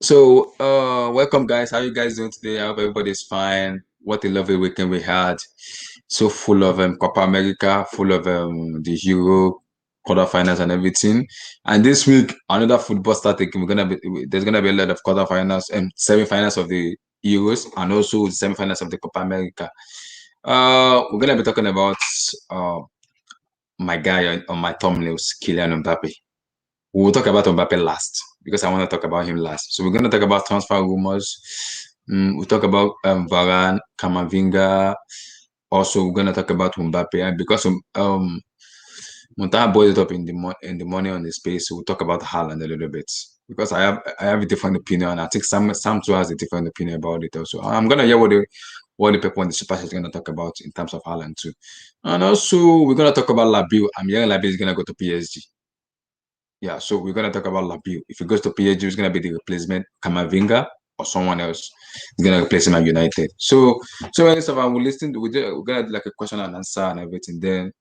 Welcome guys. How you guys doing today? I hope everybody's fine. What a lovely weekend we had. So full of Copa America, full of the Euro quarterfinals and everything. And this week, another football starting. There's gonna be a lot of quarterfinals and semi-finals of the Euros and also the semi-finals of the Copa America. We're gonna be talking about my guy on my thumbnails, Kylian Mbappe. We'll talk about Mbappe last because I want to talk about him last. So we're going to talk about transfer rumors. We'll talk about Varane, Kamavinga. Also, we're going to talk about Mbappe and because Muntaha boiled it up in the morning on the space. So we'll talk about Haaland a little bit because I have a different opinion. And I think Sam too has a different opinion about it also. I'm gonna hear what the people on the super chat is gonna talk about in terms of Haaland too. And also we're gonna talk about Labiu. I'm hearing Labiu is gonna go to PSG. Yeah, so we're gonna talk about Labiu. If he goes to PSG, it's gonna be the replacement Kamavinga or someone else is gonna replace him at United. So many stuff. And we're gonna do like a question and answer and everything. Then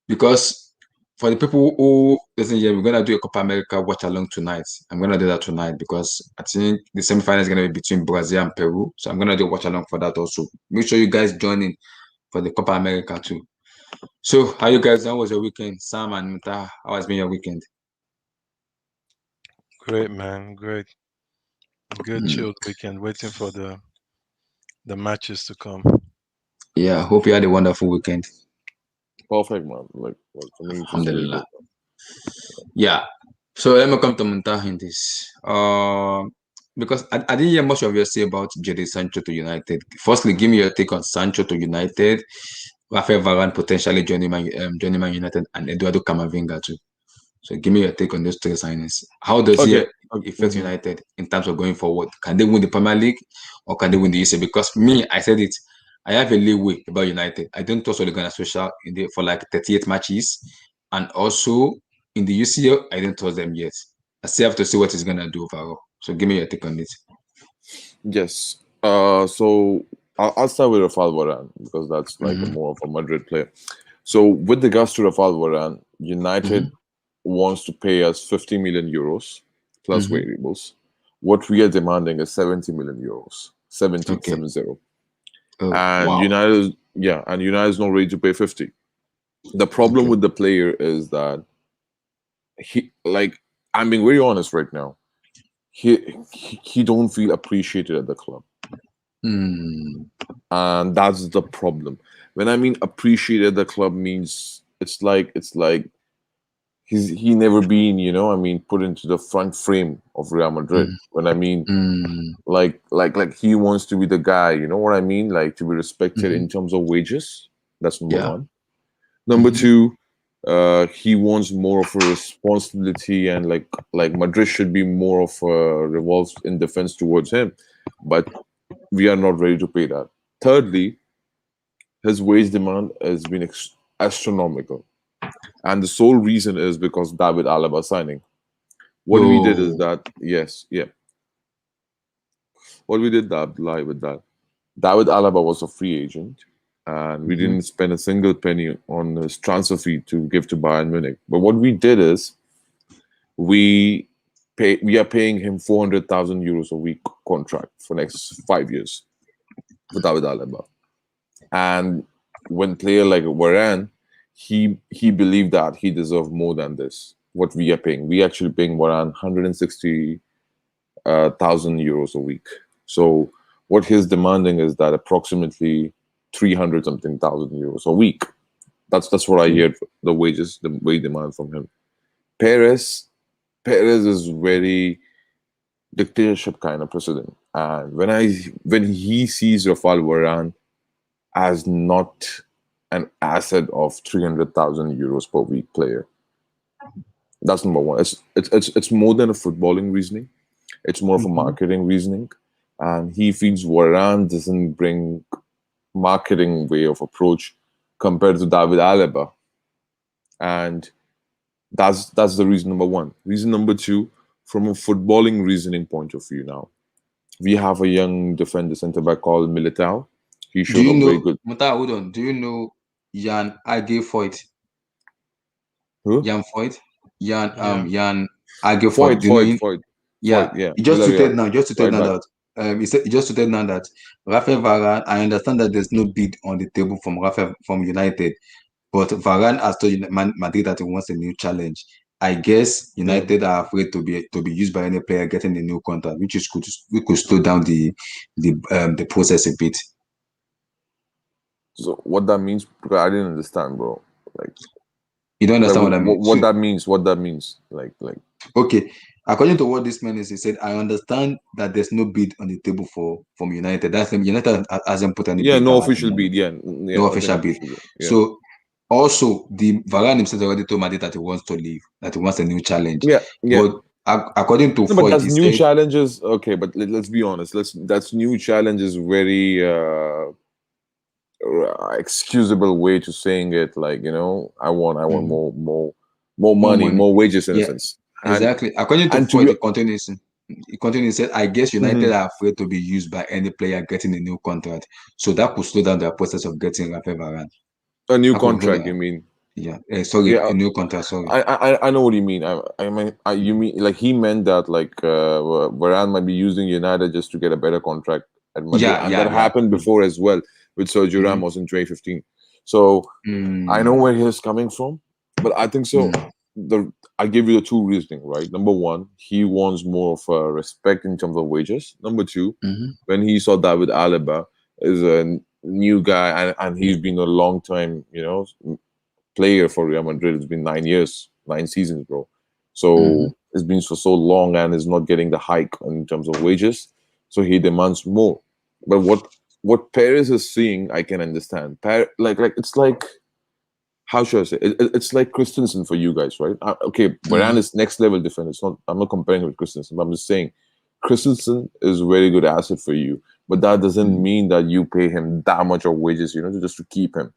because for the people who listen here, we're gonna do a Copa America watch along tonight. I'm gonna do that tonight because I think the semi-final is gonna be between Brazil and Peru. So I'm gonna do a watch along for that also. Make sure you guys join in for the Copa America too. So how you guys? How was your weekend, Sam and Muta? How has been your weekend? Great, man. Great. Good Hmm. chilled weekend. Waiting for the matches to come. Yeah, hope you had a wonderful weekend. Perfect, man. Like for me, it was really Alhamdulillah. good. Yeah. So let me come to Muntah in this. Because I didn't hear much of your say about Jadon Sancho to United. Firstly, give me your take on Sancho to United, Rafael Varane potentially joining Man United, and Eduardo Camavinga too. So give me your take on those three signings. How does he Okay. affect Mhm. United in terms of going forward? Can they win the Premier League or can they win the UCL? Because me, I said it, I have a leeway about United. I don't trust Ole Gunnar Solskjaer for like 38 matches. And also in the UCL, I don't trust them yet. I still have to see what he's gonna do overall. So give me your take on it. Yes. So I'll start with Rafael Varane because that's like a Mm-hmm. more of a Madrid player. So with regards to Rafael Varane, Mm-hmm. United wants to pay us 50 million euros plus Mm-hmm. variables. What we are demanding is 70 million euros, 70, Okay. 70. Oh And wow. United is not ready to pay 50. The problem Okay. with the player is that he, like, I'm being very honest right now. He don't feel appreciated at the club, Hmm. and that's the problem. When I mean appreciated at the club means it's like he never been, I mean, put into the front frame of Real Madrid. When I mean, Mm-hmm. like he wants to be the guy, you know what I mean, like to be respected Mm-hmm. in terms of wages. That's number Yeah. one. Number Mm-hmm. two, he wants more of a responsibility, and like Madrid should be more of a revolves in defense towards him, but we are not ready to pay that. Thirdly, his wage demand has been astronomical, and the sole reason is because David Alaba signing. What we did is Oh. that yes, yeah, what we did that lie with that. David Alaba was a free agent, and we Mm-hmm. didn't spend a single penny on his transfer fee to give to Bayern Munich. But what we did is we we are paying him 400,000 euros a week contract for next 5 years for David Alaba. And when player like Varane, he believed that he deserved more than this. What we are paying, we actually paying Varane 160 thousand euros a week. So what he's demanding is that approximately 300 something thousand euros a week. That's what I Okay. hear, the wages, the wage demand from him. Perez Perez is very dictatorship kind of president, and when he sees Rafael Varane as not an asset of 300,000 euros per week player, that's number one. It's more than a footballing reasoning. It's more of a Mm-hmm. marketing reasoning, and he feels Varane doesn't bring marketing way of approach compared to David Alaba, and that's the reason number one. Reason number two, from a footballing reasoning point of view, now we have a young defender centre back called Militao. He Do showed you up very know good. Muta? Hold on. Do you know Jan Age Foyt? Who? Jan Foyt? Yeah. Jan Age Foyt. Foyt, Do you know Foyt, him? Foyt. Yeah, Yeah, he just tweeted Villarreal, now. Just tweeted right now back. that he just tweeted now that Rafael Varane. I understand that there's no bid on the table from Rafael from United, but Varane has told Madrid that he wants a new challenge. I guess Mm. United are afraid to be used by any player getting a new contract, which could slow down the process a bit. So what that means? Because I didn't understand, bro. Like, You don't like understand what I mean? So what that means? What that means? Like. okay, according to what this man is, he said, I understand that there's no bid on the table for from United. That's United hasn't put any Yeah, bid no down at the official moment. bid. Yeah, yeah, No nothing official bid. official bid. Yeah, So also the Varane himself already told Madrid that he wants to leave, that he wants a new challenge. yeah, yeah. But according to No, but Foyt, that's he new said, challenges. Okay, but let's be honest. That's new challenges. Very excusable way to saying it. Like, I want mhm, more more money, money. more wages in a Yeah, sense. exactly. According to And to Foyt, be he continues, he said, I guess United Mhm. are afraid to be used by any player getting a new contract. So that could slow down the process of getting Rafael Varane. A new That could slow contract, you down, mean? yeah. Sorry, Yeah, a new contract, sorry. I know what you mean. I mean, you Mhm. mean like he meant that like Varane might be using United just to get a better contract at Madrid, Yeah, and that yeah, yeah. happened before as well with Sergio Mm-hmm. Ramos in 2015. So I know Mm, where he's coming from, but I think so. mm, I give you the two reasoning, right? Number one, he wants more of respect in terms of wages. Number two, mm-hmm. when he saw David Alaba is a new guy, and he's been a long time, player for Real Madrid. It's been 9 years, 9 seasons, bro. Mm-hmm. So it's been for so long and is not getting the hike in terms of wages. So he demands more. But what Perez is seeing, I can understand. Like it's like, how should I say? It's like Christensen for you guys, right? Okay, Varane Mm-hmm. is next level defender. It's not. I'm not comparing with Christensen, but I'm just saying Christensen is a very good asset for you. But that doesn't Mm-hmm. mean that you pay him that much of wages, just to keep him.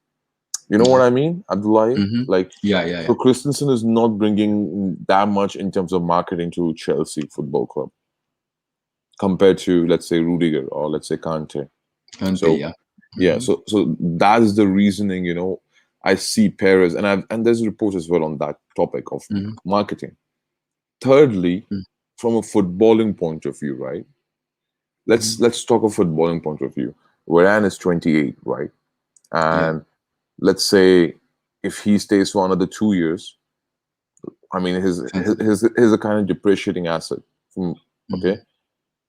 You know what Yeah. I mean, Abdullahi? Mm-hmm. Like, Yeah, yeah, so yeah. Christensen is not bringing that much in terms of marketing to Chelsea Football Club compared to, let's say, Rudiger or let's say Kante. Kante, So yeah. yeah, Mm-hmm. so that is the reasoning. I see Perez, and there's reports as well on that topic of Mm-hmm. marketing. Thirdly, from a footballing point of view, right? Mm-hmm. Let's talk a footballing point of view. Varane is 28, right? Yeah. And let's say if he stays for another 2 years, I mean, his Kante. his his a kind of depreciating asset. Mm-hmm. Okay,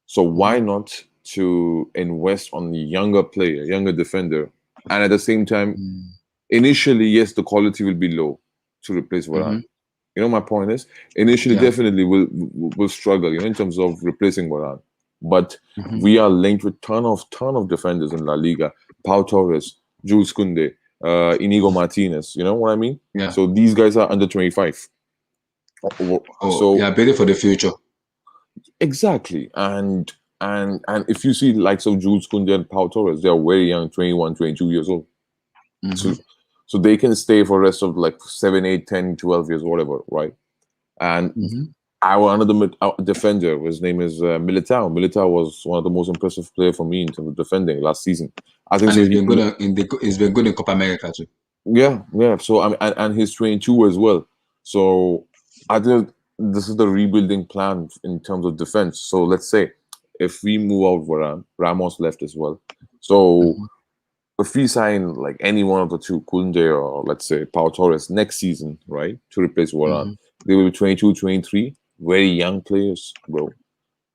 so Mm-hmm. why not to invest on the younger player, younger defender, and at the same time, initially, yes, the quality will be low to replace Mm-hmm. Varane. My point is, initially, Yeah. definitely will struggle, in terms of replacing Varane. But Mm-hmm. we are linked with ton of defenders in La Liga: Pau Torres, Jules Koundé, Inigo Martinez. You know what I mean? Yeah. So these guys are under 25. Oh, So yeah, better for the future. exactly, and if you see likes of Jules Koundé and Pau Torres, they are very young, 21, 22 years old. Mm-hmm. So they can stay for the rest of like 7, 8, 10, 12 years, whatever, right? And Mm-hmm. our another defender, his name is Militao. Militao was one of the most impressive player for me in terms of defending last season. I think And so. it's been good it's been good in Copa America too. Yeah. So I mean, and he's 22 as well. So I think this is the rebuilding plan in terms of defense. So let's say if we move out Varane, Ramos left as well. So Mm-hmm. if we sign like any one of the two, Kunde or let's say Pau Torres next season, right, to replace Varane, Mm-hmm. they will be 22, 23, very young players, bro,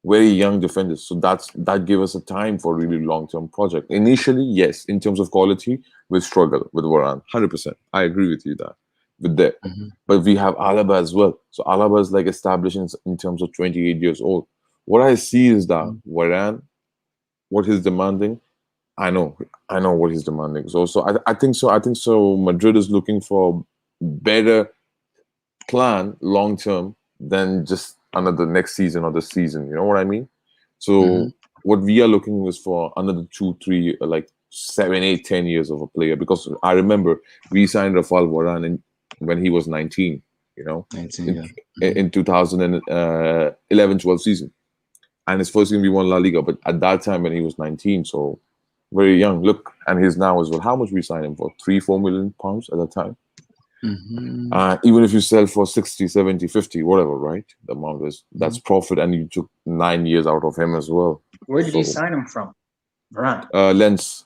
very young defenders. So that gave us a time for a really long term project. Initially, yes, in terms of quality, we struggle with Varane, 100%. I agree with you that with that, Mm-hmm. but we have Alaba as well. So Alaba is like established in terms of 28 years old. What I see is that Varane, what he's demanding, I know, I know what he's demanding. I think so. I think so. Madrid is looking for better plan long term than just another next season or this season. You know what I mean? Mm-hmm. So what we are looking is for another 2, 3, like 7, 8, 10 years of a player. Because I remember we signed Rafael Varane when he was 19. You know, 19, in yeah. Mm-hmm. in 2011, 12 season, and his first game we won La Liga. But at that time when he was 19, so very young. Look, and he's now as well. How much we signed him for? 3, 4 million pounds at that time. Even if you sell for 60, 70, 50, whatever, right? The amount is that's profit, and you took 9 years out of him as well. Where did you So, sign him from? Varane.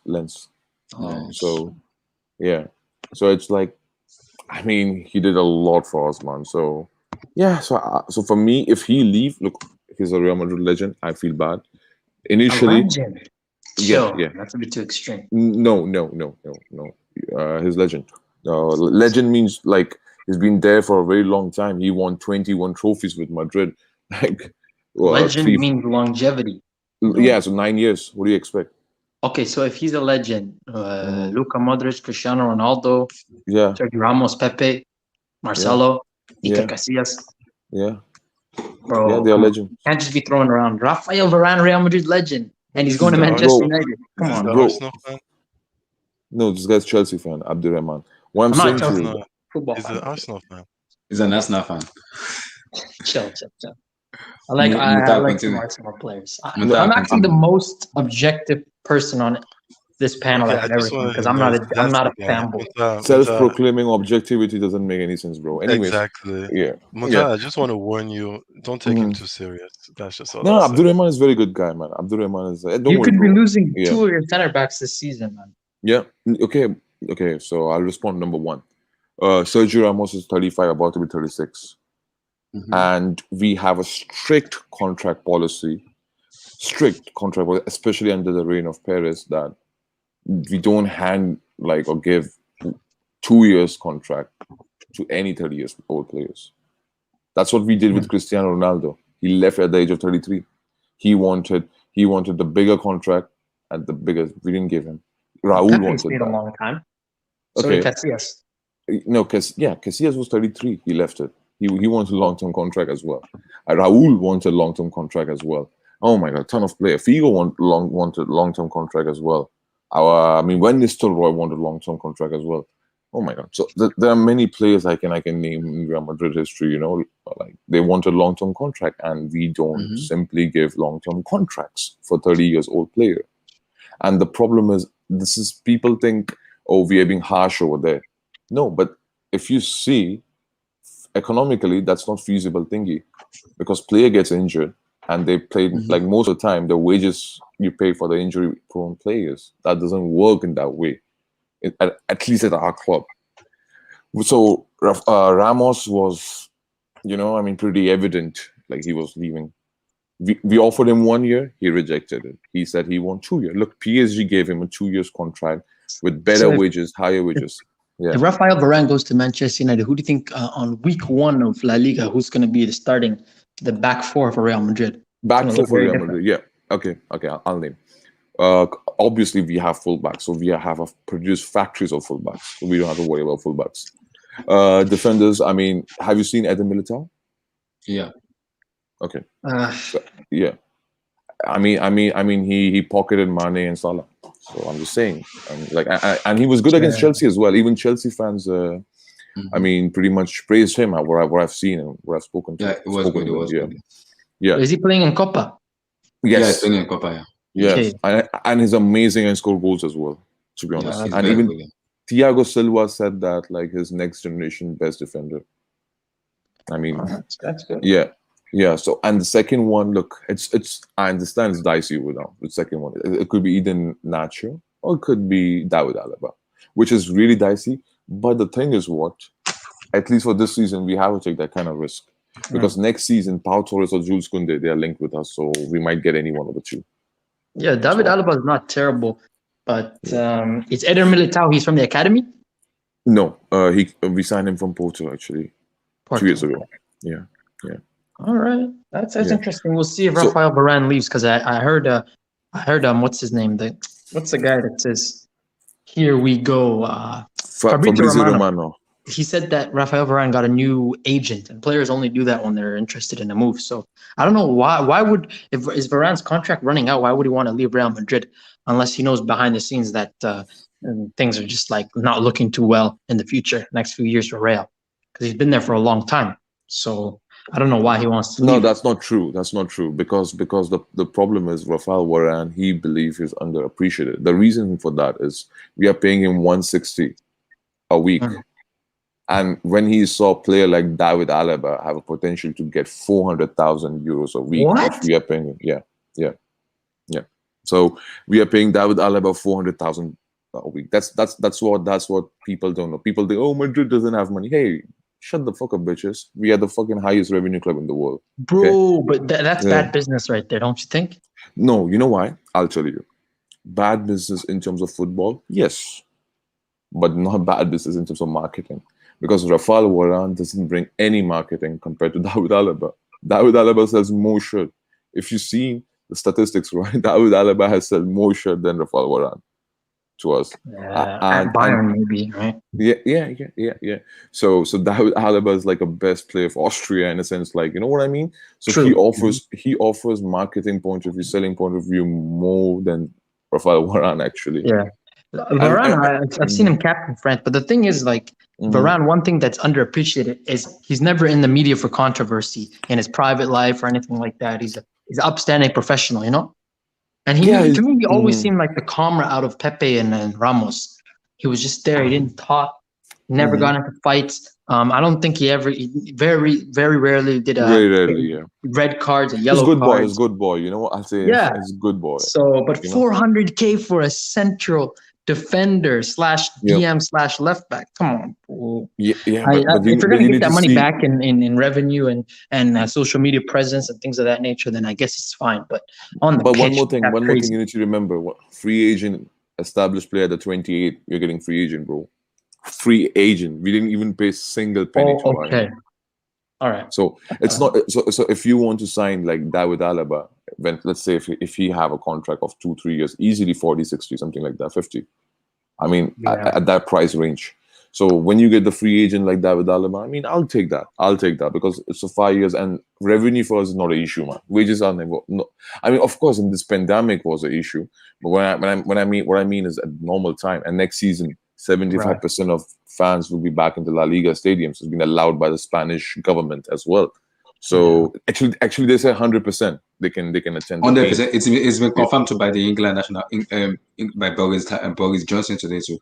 Lens. Oh, So yeah, so it's like, I mean, he did a lot for us, man. So yeah, so for me, if he leave, look, he's a Real Madrid legend. I feel bad a initially. legend. Yeah, Chill. yeah. That's a bit too extreme. No. His legend. Legend means like he's been there for a very long time. He won 21 trophies with Madrid. Like, Legend three. means longevity. Yeah, so 9 years. What do you expect? Okay, so if he's a legend, Luka Modric, Cristiano Ronaldo, Yeah, Sergio Ramos, Pepe, Marcelo, Iker yeah, Casillas, yeah, bro, they are come on. legends. Can't just be throwing around Rafael Varane, Real Madrid legend, and he's This is going to the Manchester Arsenal. United. Come This is on, the Bro. Arsenal fan. No, this guy's Chelsea fan, Abdurrahman. What I'm I'm not saying a to Chelsea you, No, football he's fan. an Arsenal fan. He's an Arsenal fan. Chill. I like Muta, some continue. Arsenal players. Muta, I'm actually the continue. most objective person on this panel Okay, that I I've ever just seen wanted because to I'm know not if I'm that's not the a guy. fanboy. Munta, self-proclaiming objectivity doesn't make any sense, bro. Anyways, exactly. yeah. Munta, I just want to warn you, don't take him too serious. That's just all No, I'll say. Abdurrahman is a very good guy, man. Abdurrahman is. Don't You worry, could be bro. losing Yeah. two of your center backs this season, man. Yeah. Okay. So I'll respond number one. Sergio Ramos is 35, about to be 36, and we have a strict contract policy, especially under the reign of Perez, that we don't hand like or give 2 years contract to any 30 years old players. That's what we did with Cristiano Ronaldo. He left at the age of 33. He wanted the bigger contract and the biggest. We didn't give him. Raul Pepe wanted stayed a that. long time. So did Casillas. No, Casillas was 33. He left it. He wanted a long-term contract as well. Raul wanted a long-term contract as well. Oh my god, ton of player. Figo wanted long-term contract as well. When Nistelrooy wanted long-term contract as well. Oh my god! So there are many players I can name in Real Madrid history. You know, like they wanted long-term contract, and we don't simply give long-term contracts for 30 years old player. And the problem is, people think, oh, we are being harsh over there. No, but if you see economically, that's not feasible thingy, because player gets injured and they play like most of the time the wages you pay for the injury-prone players, that doesn't work in that way. At least at our club. So Ramos was, pretty evident, like he was leaving. We offered him 1 year, he rejected it. He said he wanted 2 years. Look, PSG gave him a 2 years contract with better wages, higher wages. If Rafael Varane goes to Manchester United, who do you think on week 1 of La Liga, who's going to be the back four for Real Madrid? Back four for Real Madrid, yeah. Okay, I'll name. Obviously, we have fullbacks, so we have produced factories of fullbacks. So we don't have to worry about fullbacks. Defenders, have you seen Eder Militao? Yeah. Okay. Yeah. He pocketed Mane and Salah. So I'm just saying, and he was good against Chelsea as well. Even Chelsea fans, pretty much praised him. What I've seen and what I've spoken to. Yeah, it was good. Yeah. Is he playing in Copa? Yes. Yeah, he's playing in Copa. Yeah. Yes, and he's amazing and score goals as well. To be honest, and even Thiago Silva said that like his next generation best defender. That's good. Yeah. So, and the second one, look, it's I understand it's dicey now. The second one, it could be either Nacho or it could be David Alaba, which is really dicey. But the thing is, at least for this season, we have to take that kind of risk, because next season, Pau Torres or Jules Koundé, they are linked with us, so we might get any one of the two. Yeah, David Alaba is not terrible, but it's Eder Militao. He's from the academy? No, we signed him from Porto actually 2 years ago. Yeah. All right, that's interesting. We'll see if Rafael Varane leaves, because I heard what's his name? What's the guy that says "Here we go"? Fabrizio Romano. He said that Rafael Varane got a new agent, and players only do that when they're interested in a move. So I don't know why. Why would, if is Varane's contract running out, why would he want to leave Real Madrid unless he knows behind the scenes that things are just like not looking too well in the future, next few years for Real, because he's been there for a long time. So I don't know why he wants to leave. No, that's not true. That's not true, because the problem is Rafael Varane, he believes he's underappreciated. The reason for that is we are paying him 160 a week. And when he saw a player like David Alaba have a potential to get 400,000 euros a week, What? if we are paying him, yeah. So we are paying David Alaba 400,000 a week. That's what people don't know. People think, oh, Madrid doesn't have money. Hey, shut the fuck up, bitches. We are the fucking highest revenue club in the world. Bro, but that's Yeah. bad business right there, don't you think? No, you know why? I'll tell you. Bad business in terms of football, yes, but not bad business in terms of marketing. Because Rafael Varane doesn't bring any marketing compared to David Alaba. David Alaba sells more shirt. If you see the statistics, right, David Alaba has sold more shirt than Rafael Varane to us. At Bayern, maybe, right? Yeah. So David Alaba is like a best player of Austria in a sense, like, you know what I mean? So True. he offers marketing point of view, selling point of view more than Rafael Varane actually. Yeah. Varane, I've seen him captain France, but the thing is, like, Varane, one thing that's underappreciated is he's never in the media for controversy in his private life or anything like that. He's an upstanding professional, you know? And to me, he always seemed like the calmer out of Pepe and Ramos. He was just there. He didn't talk. Never got into fights. I don't think he very, very rarely did very rarely, yeah. red cards or yellow cards. He's good boy. You know what I'll say? Yeah. He's a good boy. So, but 400K for a central defender / DM / left back. Come on, bro. Yeah. If you're gonna get that money back in revenue and social media presence and things of that nature, then I guess it's fine. But on the pitch, one more thing you need to remember: free agent, established player at 28, you're getting free agent, bro. Free agent. We didn't even pay a single penny to buy him. All right. So it's not so. If you want to sign like David Alaba, when let's say if he have a contract of 2-3 years, easily 40, 60, something like that, 50. I mean, at that price range. So when you get the free agent like David Alaba, I mean, I'll take that because it's for 5 years and revenue for us is not an issue, man. Wages are never. No, I mean, of course, in this pandemic was an issue, but what I mean is at normal time and next season, 75% of fans will be back in the La Liga stadiums. It's been allowed by the Spanish government as well. So actually, they say 100% they can attend. 100%. It's been confirmed to by the England national by Boris Johnson today too.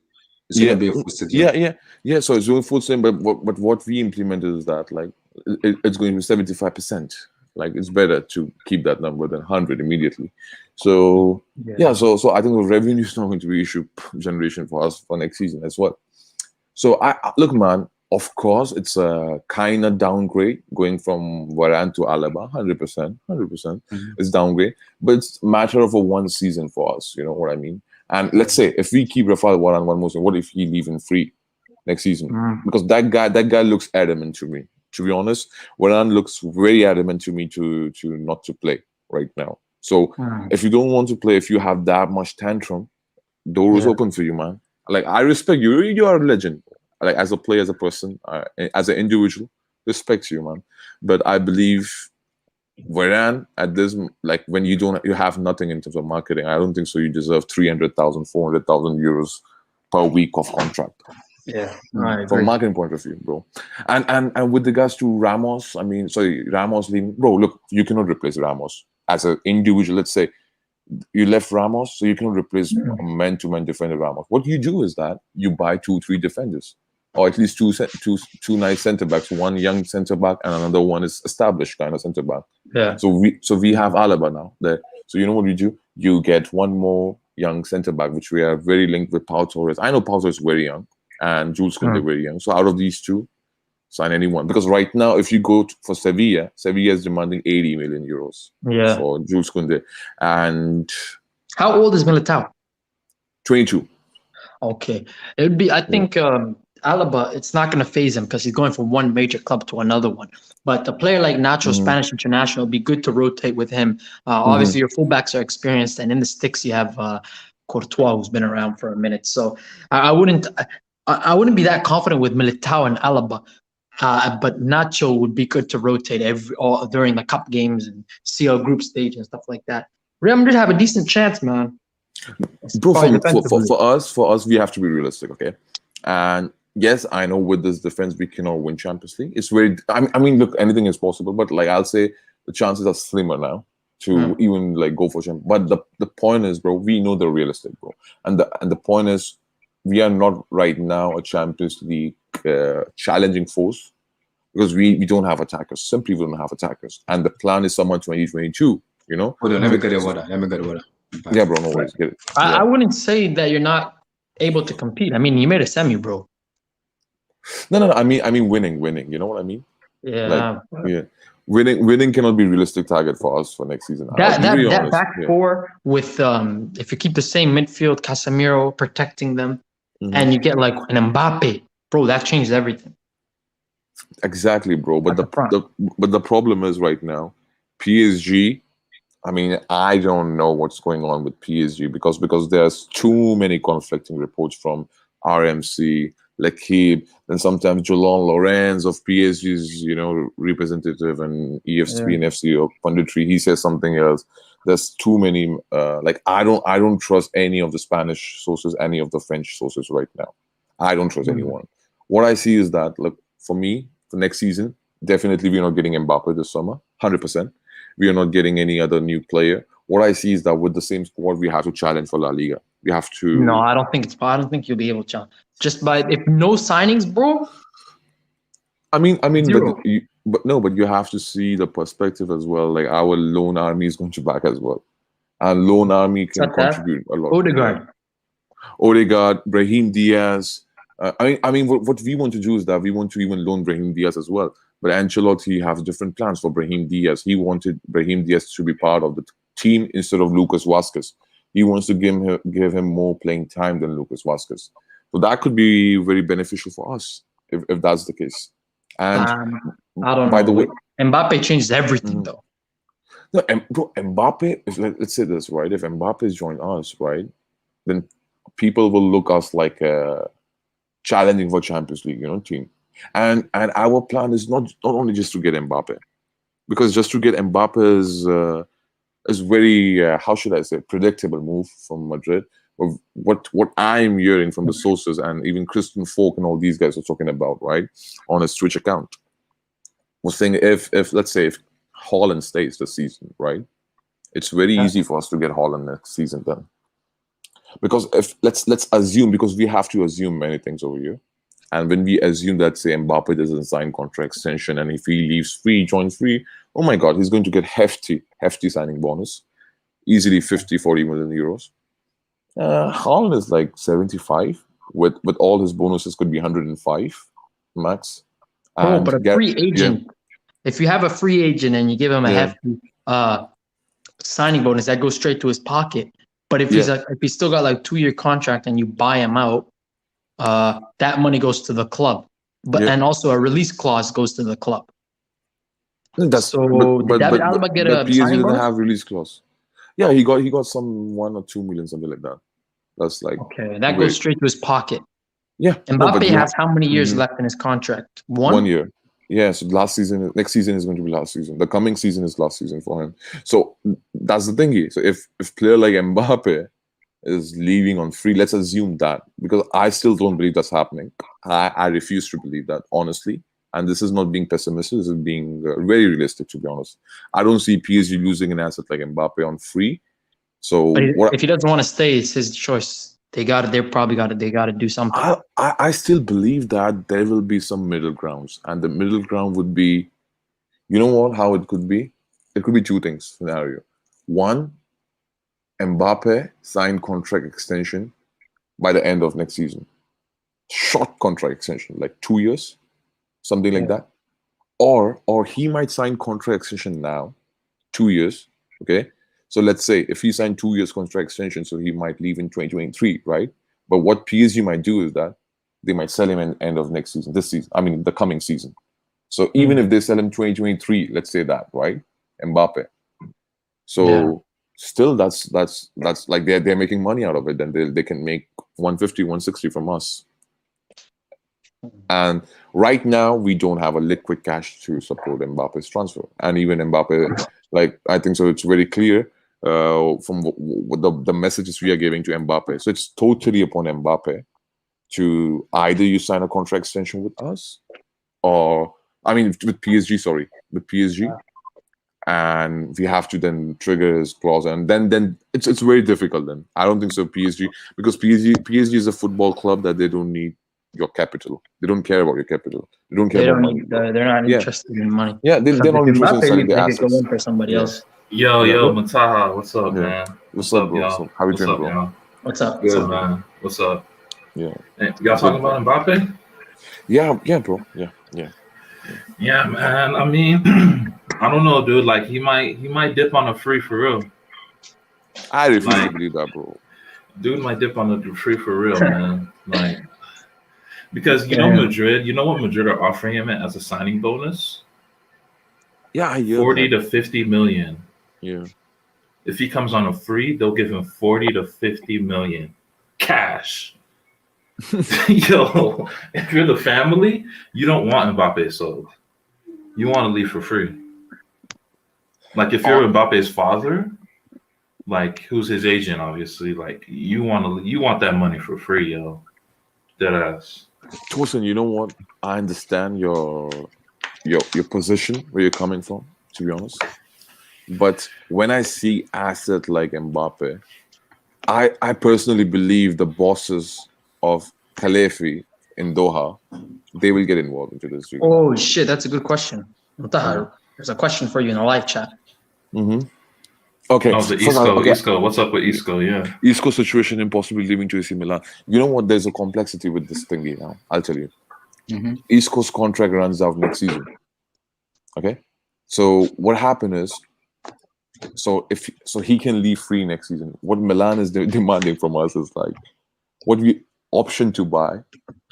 It's going to be a full stadium. Yeah. So it's going full stadium, but what we implemented is that like it's going to be 75%. Like it's better to keep that number than 100 immediately. So so I think the revenue is not going to be issue generation for us for next season as well. So I look, man. Of course, it's a kind of downgrade going from Varane to Alaba, 100%. It's downgrade, but it's a matter of a one season for us. You know what I mean? And let's say if we keep Rafael Varane one more season, what if he leave him free next season? Because that guy looks adamant to me. To be honest, Varane looks very adamant to me to not to play right now. So if you don't want to play, if you have that much tantrum, door is open for you, man. Like I respect you. You are a legend. Like as a player, as a person, as an individual, respects you, man. But I believe Varane at this, like when you have nothing in terms of marketing, I don't think so. You deserve 300,000, 400,000 euros per week of contract. Yeah, from a marketing point of view, bro. And with regards to Ramos, Ramos leaving, bro. Look, you cannot replace Ramos as an individual. Let's say you left Ramos, so you cannot replace a man-to-man defender Ramos. What you do is that you buy 2-3 defenders, or at least two nice center backs. One young center back and another one is established kind of center back. Yeah. So we have Alaba now there. So you know what you do? You get one more young center back, which we are very linked with Pau Torres. I know Pau Torres is very young, and Jules Koundé very young. So out of these two, sign anyone. Because right now, if you go for Sevilla is demanding 80 million euros for Jules Koundé. And how old is Militao? 22. Okay. It would be, I think, Alaba, it's not going to phase him because he's going from one major club to another one. But a player like Nacho, Spanish international, it'd be good to rotate with him. Obviously, your fullbacks are experienced, and in the sticks, you have Courtois, who's been around for a minute. So I wouldn't be that confident with Militao and Alaba. But Nacho would be good to rotate during the cup games and CL group stage and stuff like that. Real Madrid have a decent chance, man. Bro, for us, we have to be realistic, okay? And yes, I know with this defense we cannot win Champions League. It's very. I mean, look, anything is possible, but like I'll say, the chances are slimmer now to even like go for Champions. But the point is, bro, we know they're realistic, bro, and the point is, we are not right now a Champions League challenging force because we don't have attackers. Simply, we don't have attackers, and the plan is summer 2022. You know. Hold on, let me get the water. Let me get the water. Yeah, bro. No worries. Get it. Yeah. I wouldn't say that you're not able to compete. I mean, you made a semi, bro. No. I mean, winning. You know what I mean? Yeah. Yeah. Winning cannot be a realistic target for us for next season. That back four with if you keep the same midfield, Casemiro protecting them, and you get like an Mbappe, bro, that changed everything. Exactly, bro. But the problem is right now, PSG. I mean, I don't know what's going on with PSG because there's too many conflicting reports from RMC, L'Equipe, and sometimes Jolan Lorenz of PSG's, representative and EFSP and FC or punditry. He says something else. There's too many. I don't trust any of the Spanish sources, any of the French sources right now. I don't trust anyone. What I see is that, look, for me, for next season, definitely we're not getting Mbappe this summer, 100%. We are not getting any other new player. What I see is that with the same squad, we have to challenge for La Liga. We have to. No, I don't think you'll be able to challenge. Just by if no signings, bro. I mean, but you have to see the perspective as well. Like our loan army is going to back as well, and loan army can contribute a lot. Odegaard, Brahim Diaz. I mean, what we want to do is that we want to even loan Brahim Diaz as well. But Ancelotti has different plans for Brahim Diaz. He wanted Brahim Diaz to be part of the team instead of Lucas Vazquez. He wants to give him more playing time than Lucas Vazquez. So that could be very beneficial for us if that's the case. And I don't know. By the way, Mbappe changed everything, though. No, bro, Mbappe. Let's say this, right? If Mbappe joined us, right, then people will look us like challenging for Champions League, team. And our plan is not only just to get Mbappe, because just to get Mbappe is very how should I say predictable move from Madrid. What I'm hearing from the sources and even Christian Falk and all these guys are talking about, right, on his Twitch account, was saying if let's say if Haaland stays this season, right, it's very easy for us to get Haaland next season then, because if let's assume, because we have to assume many things over here. And when we assume that, say, Mbappe doesn't sign contract extension, and if he leaves free, joins free, oh my God, he's going to get hefty signing bonus, easily 40 million euros. Haaland is like 75, with all his bonuses could be 105 max. And but a free agent, if you have a free agent and you give him a hefty signing bonus, that goes straight to his pocket. But if he's still got like 2-year contract and you buy him out, that money goes to the club, and also a release clause goes to the club. Did David Alaba get a PSG signing doesn't bonus? have release clause. Yeah, he got some 1 or 2 million, something like that. That's like that goes straight to his pocket. Yeah, Mbappe has how many years left in his contract? 1 year. Yeah, so next season is going to be last season. The coming season is last season for him. So that's the thing here. So if player like Mbappe is leaving on free, let's assume that, because I still don't believe that's happening. I refuse to believe that, honestly. And this is not being pessimistic, this is being very realistic, to be honest. I don't see PSG losing an asset like Mbappe on free. So if he doesn't want to stay, it's his choice. They got to do something. I still believe that there will be some middle grounds, and the middle ground would be, you know what, how it could be? It could be 2 things scenario. One, Mbappe signed contract extension by the end of next season. Short contract extension, like 2 years, something like that. Or he might sign contract extension now, 2 years, okay? So let's say if he signed 2 years contract extension, so he might leave in 2023, right? But what PSG might do is that they might sell him at the end of next season, the coming season. So even if they sell him 2023, let's say that, right? Mbappe. So still that's like they're making money out of it. Then they can make 150, 160 from us. And right now we don't have a liquid cash to support Mbappe's transfer. And even Mbappe, like, I think so it's very clear from the messages we are giving to Mbappe. So it's totally upon Mbappe to either you sign a contract extension with us, or with PSG, and we have to then trigger his clause, and then it's very difficult. Then I don't think so. PSG, because PSG is a football club that they don't need your capital. They don't care about your capital. They don't care They about don't money. need. They're not Yeah. interested in money. Yeah, they're Because not if interested in Mbappe selling leaves, their they could go assets. in for somebody Yeah. else. Yo, Yeah. Mataha, what's up, Yeah. man? What's up, bro? y'all? So, how you What's doing, up, bro? y'all? What's up? Good, man. What's up? Yeah. Hey, y'all So, talking about Mbappe? Yeah, bro. Yeah. Yeah, man. I mean, I don't know, dude. Like he might dip on a free for real. I refuse to Like, believe that, bro. dude might dip on the free for real, man. Like, because you know Damn. Madrid, you know what Madrid are offering him as a signing bonus? Yeah, I hear 40 that. to 50 million. Yeah. If he comes on a free, they'll give him 40 to 50 million cash. Yo, if you're the family, you don't want Mbappe sold. You want to leave for free. Like if you're Mbappe's father, like who's his agent, obviously, like you want that money for free, yo. Dead ass. Tosin, you know what? I understand your position, where you're coming from, to be honest. But when I see asset like Mbappe, I personally believe the bosses of Khalefi in Doha, they will get involved into this deal. Oh shit, that's a good question. Mutahar, there's a question for you in the live chat. Mm-hmm. Okay. Oh, the Isco. What's up with Isco? Yeah. Isco situation and possibly leaving to AC Milan. You know what? There's a complexity with this thingy now. I'll tell you. Mm-hmm. Isco's contract runs out next season. Okay. So what happened is, so he can leave free next season. What Milan is demanding from us is like, what we option to buy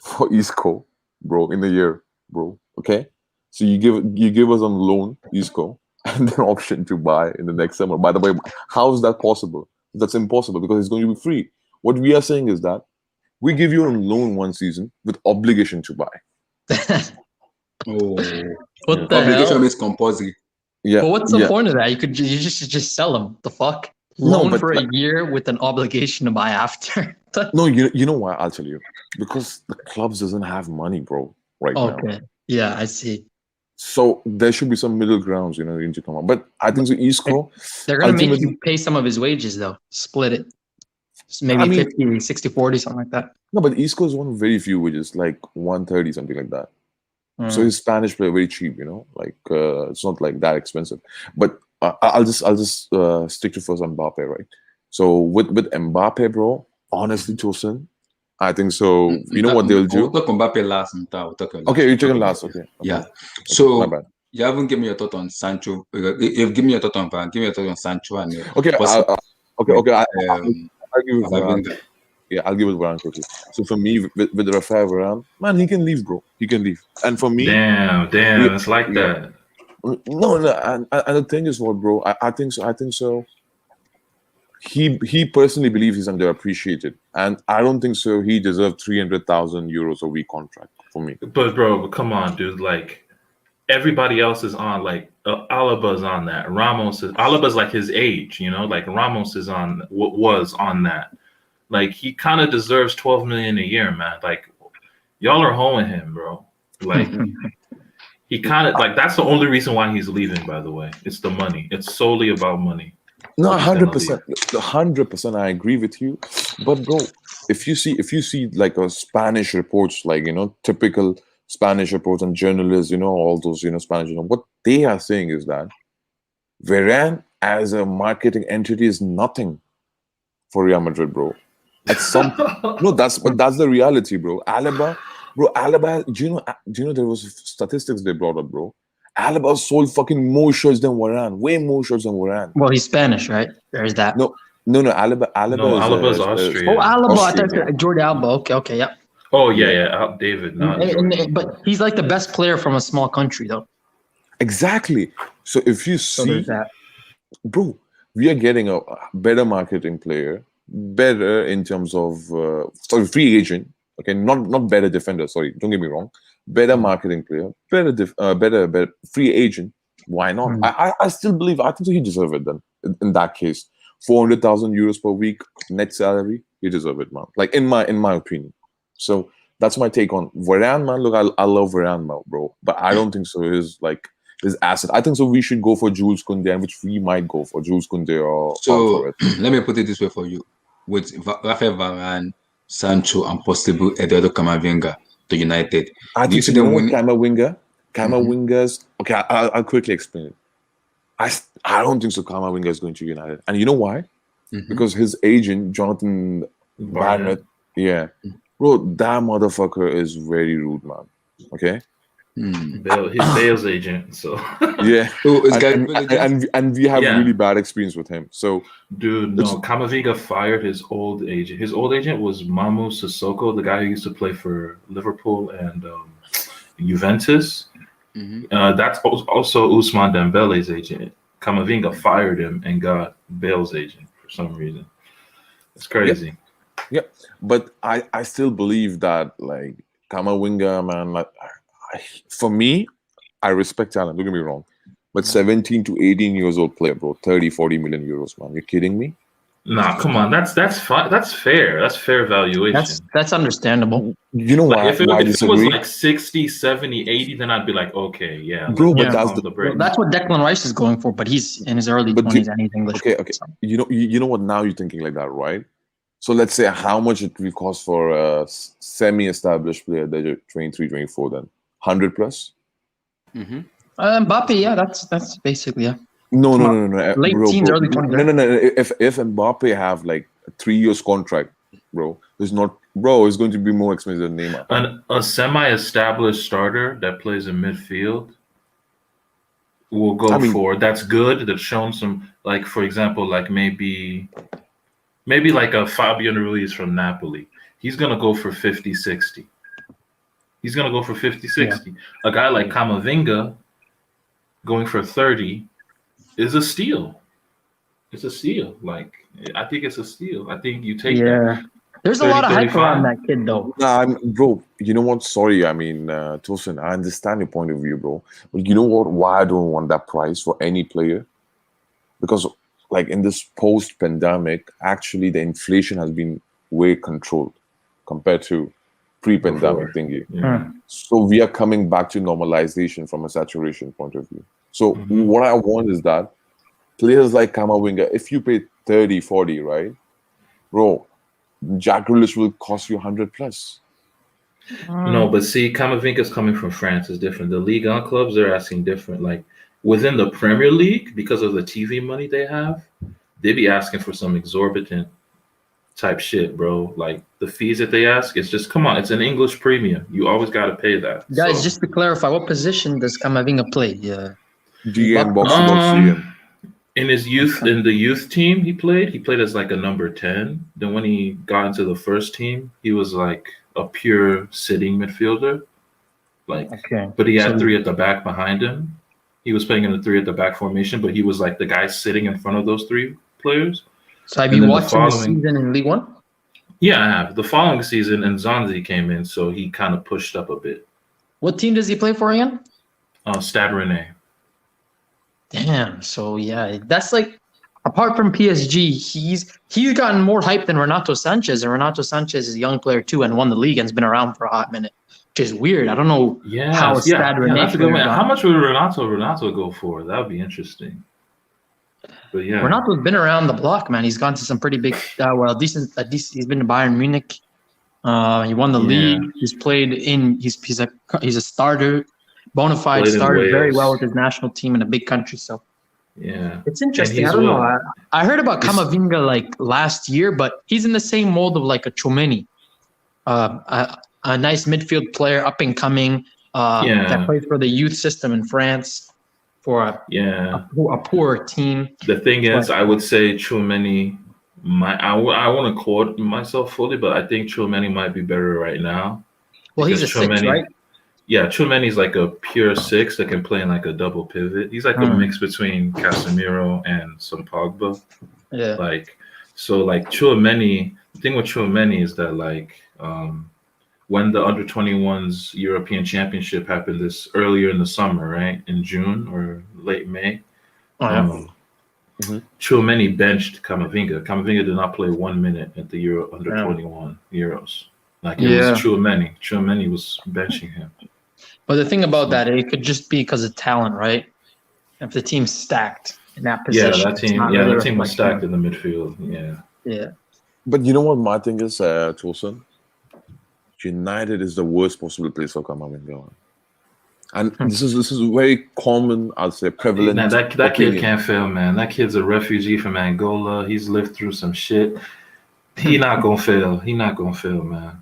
for Isco, bro, in a year, bro. Okay. So you give us on loan Isco, and then option to buy in the next summer. By the way, how is that possible? That's impossible because it's going to be free. What we are saying is that we give you on loan one season with obligation to buy. Oh, What the obligation hell? is compulsory. Yeah. But what's the point of that? You just sell them. The fuck? Loan but for a year with an obligation to buy after. No, you know why? I'll tell you. Because the clubs doesn't have money, bro, right now. Okay. Yeah, I see. So there should be some middle grounds, you need to come up. But I think so Isco, they're going to make you pay some of his wages, though. Split it. Maybe 50, 60, 40, something like that. No, but Isco is one of very few wages, like 130, something like that. So his Spanish player very cheap, like it's not like that expensive. But I'll just stick to first Mbappe, right? So with Mbappe, bro, honestly, Tosin, I think so. You know what they'll do? We'll talk Mbappe last. Okay, you're talking last. Okay. Yeah. Okay, So my bad. you haven't given me your thought on Sancho. You've given me your thought on Varane. Give me your thought on Sancho and okay. I'll give you Varane. Yeah, I'll give it Varane quickly. So for me, with Rafael Varane, man, he can leave, bro. He can leave. And for me, damn, it's like that. No, and the thing is, what, bro? I think so. He personally believes he's underappreciated, and I don't think so. He deserves 300,000 euros a week contract for me. But bro, come on, dude. Like everybody else is on. Like Alaba's on that. Alaba's like his age, Like Ramos is on. Was on that. Like he kind of deserves 12 million a year, man. Like y'all are hoeing him, bro. Like he kind of like that's the only reason why he's leaving. By the way, it's the money. It's solely about money. No, 100%, 100%. I agree with you. But bro, if you see like a Spanish reports, like typical Spanish reports and journalists, all those Spanish, what they are saying is that Varane as a marketing entity is nothing for Real Madrid, bro. At some that's the reality, bro. Alaba, do you know there was statistics they brought up, bro? Alaba sold fucking more shirts than Varane, way more shirts than Varane. Well, he's Spanish, right? There's that. No, Alba's Austrian. Oh, Alaba, Austrian, I thought Jordi Alba. Okay, yeah. Oh yeah, David, not Jordan. But he's like the best player from a small country, though. Exactly. So if you see, bro, we are getting a better marketing player, better in terms of free agent. Okay, not better defender. Sorry, don't get me wrong. Better marketing player, better free agent. Why not? I still believe. I think so he deserves it then. In that case, 400,000 euros per week net salary, he deserves it, man. Like in my opinion. So that's my take on Varane, man. Look, I love Varane, bro, but I don't think so. his asset. I think so. We should go for Jules Koundé, which we might go for Jules Koundé or So Alvarez. let me put it this way for you: with Rafael Varane, Sancho, and possible Eduardo Camavinga to United, I do you think see so. You know them what, winning? Camavinga's. Okay, I'll quickly explain it. I don't think so. Camavinga is going to United, and you know why? Because his agent Jonathan Barnett, bro, that motherfucker is very rude, man. Okay. He's Bale's agent, so Yeah. Oh, it's and we have really bad experience with him. So, dude, no, Camavinga fired his old agent. His old agent was Mamu Sissoko, the guy who used to play for Liverpool and Juventus. That's also Ousmane Dembele's agent. Camavinga fired him and got Bale's agent for some reason. It's crazy. Yeah, but I still believe that like Camavinga, man, like, for me, I respect talent. Don't get me wrong, but 17 to 18 years old player, bro, 30, 40 million euros, man. You're kidding me? Nah, come on. That's fine. That's fair. That's fair valuation. That's understandable. You know why? If it I was disagree? like 60, 70, 80, then I'd be like, okay, yeah. Bro, but that's what Declan Rice is going for, but he's in his early 20s and he's English. Okay. So. You know what? Now you're thinking like that, right? So let's say how much it will cost for a semi-established player that you're 23, 24 then? 100 plus? Mbappe, yeah, that's basically, No. Late teens, early 20s. No. If Mbappe have like a 3 years contract, bro, it's going to be more expensive than Neymar. A semi-established starter that plays in midfield will go for that's good. That's shown some, like, for example, like maybe like a Fabian Ruiz from Napoli. He's gonna go for 50, 60. He's gonna go for 50, 60. A guy like Camavinga going for 30 is a steal. It's a steal. Like, I think it's a steal. I think you take that. There's 30, a lot of hype around that kid, though. Nah, bro, you know what? Sorry, I mean, Tosin, I understand your point of view, bro. But you know what? Why I don't want that price for any player? Because, like, in this post-pandemic, actually, the inflation has been way controlled compared to pre-pandemic thingy. So we are coming back to normalization from a saturation point of view. So what I want is that players like Camavinga, if you pay 30, 40, right, bro, Jack Grealish will cost you 100 plus. No, but see, Camavinga's coming from France is different. The Ligue 1 clubs, they're asking different. Like within the Premier League, because of the TV money they have, they be asking for some exorbitant type shit, bro. Like the fees that they ask, it's just, come on, it's an English premium. You always got to pay that. Guys, just to clarify, what position does Camavinga play? DM box. In his youth, in the youth team he played as like a number 10. Then when he got into the first team, he was like a pure sitting midfielder. Like, but he had three at the back behind him. He was playing in the 3 at the back formation, but he was like the guy sitting in front of those 3 players. So have you watched the season in League One? Yeah, I have. The following season, and Nzonzi came in, so he kind of pushed up a bit. What team does he play for again? Stade Rennais. Damn. So yeah, that's like, apart from PSG, he's gotten more hype than Renato Sanchez, and Renato Sanchez is a young player too and won the league and has been around for a hot minute, which is weird. I don't know how Stade Rennais. That's a good one. How much would Renato go for? That would be interesting. But yeah, Renato's been around the block, man. He's gone to some pretty big, decent. He's been to Bayern Munich. He won the league. He's played in. He's a starter, bona fide starter, very well with his national team in a big country. So yeah, it's interesting. I don't know. I heard about Camavinga like last year, but he's in the same mold of like a Tchouameni, a nice midfield player, up and coming, that plays for the youth system in France. For a poor team. The thing is, I would say Tchouameni. I want to quote myself fully, but I think Tchouameni might be better right now. Well, he's a 6, right? Yeah, Tchouameni's like a pure 6 that can play in like a double pivot. He's like a mix between Casemiro and some Pogba. Yeah. Like, so like Tchouameni. The thing with Tchouameni is that like when the under-21s European Championship happened earlier in the summer, right? In June or late May. Tchouameni benched Camavinga. Camavinga did not play 1 minute at the under-21 Euros. Like it was Tchouameni. Tchouameni was benching him. But the thing about that, it could just be because of talent, right? If the team's stacked in that position, that team. it's not Yeah, really that team was reflecting. stacked in the midfield. Yeah. Yeah. But you know what my thing is, Tosin? United is the worst possible place for Kamavinga. And this is very common, I'd say, prevalent. Nah, that kid opinion. can't fail, man. That kid's a refugee from Angola. He's lived through some shit. He not gonna fail. He not gonna fail, man.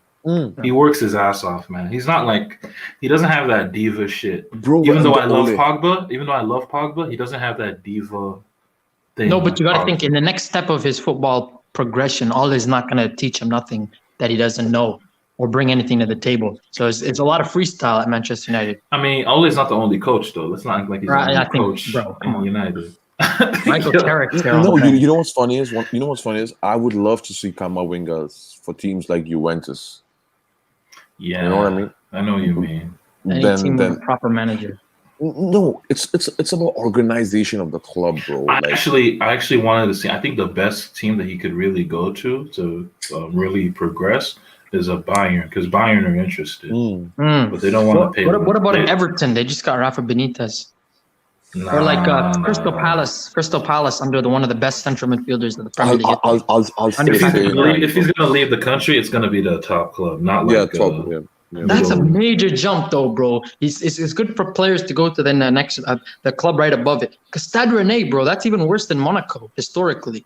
He works his ass off, man. He's not like, he doesn't have that diva shit. Bro, even though I love Pogba, he doesn't have that diva thing. No, but you got to think in the next step of his football progression, Ole is not going to teach him nothing that he doesn't know or bring anything to the table. So it's a lot of freestyle at Manchester United. I mean, Ole's not the only coach, though. Let's not act like he's the only coach in United. Michael Carrick's there. No, you know what's funny is I would love to see Kamavinga for teams like Juventus. Yeah, you know what I mean. I know what you mean. Any team with a proper manager. No, it's about organization of the club, bro. I actually wanted to see. I think the best team that he could really go to really progress is a Bayern, because Bayern are interested, but they don't want to pay. What about Everton? They just got Rafa Benitez. Or like Crystal Palace. Crystal Palace under one of the best central midfielders of the Premier League. I'll if he's gonna leave the country, it's gonna be the top club, not like top. That's a major jump, though, bro. It's good for players to go to the next the club right above it. Because Stade Rennais, bro, that's even worse than Monaco historically.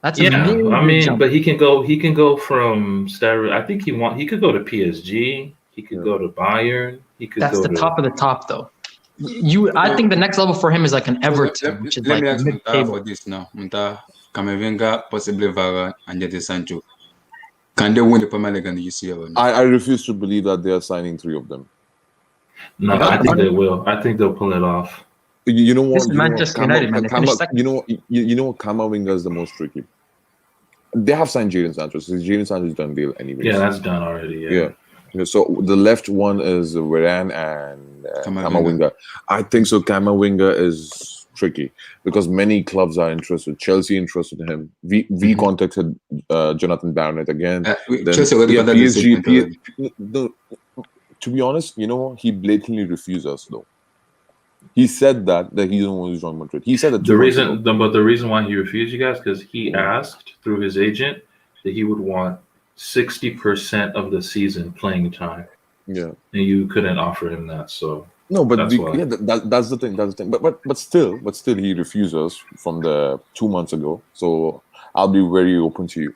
That's a major jump. But he can go from Stade. I think he could go to PSG. He could go to Bayern. That's the top of the top, though. I think the next level for him is like an Everton, which is let like me ask mid-table. for this now. Kamavinga, possibly Varane, and Jadon Sancho. Can they win the Premier League and the UCL? I refuse to believe that they are signing 3 of them. No, I think they will. I think they'll pull it off. You know what? This is Manchester United, man. You know what? Kamavinga is the most tricky. They have signed Jadon Sancho. So Jadon Sancho's done deal anyway. Yeah, that's done already. Yeah. So the left one is Varane and Kamavinga. I think so. Kamavinga is tricky because many clubs are interested. Chelsea interested in him. We contacted Jonathan Barnett again. Chelsea already got that PSG. To be honest, you know, he blatantly refused us though. He said that he didn't want to join Madrid. He said that the reason why he refused you guys, because he asked through his agent that he would want 60% of the season playing time. Yeah, and you couldn't offer him that. So no, but that's the thing. That's the thing. But still, he refused us from the 2 months ago. So I'll be very open to you.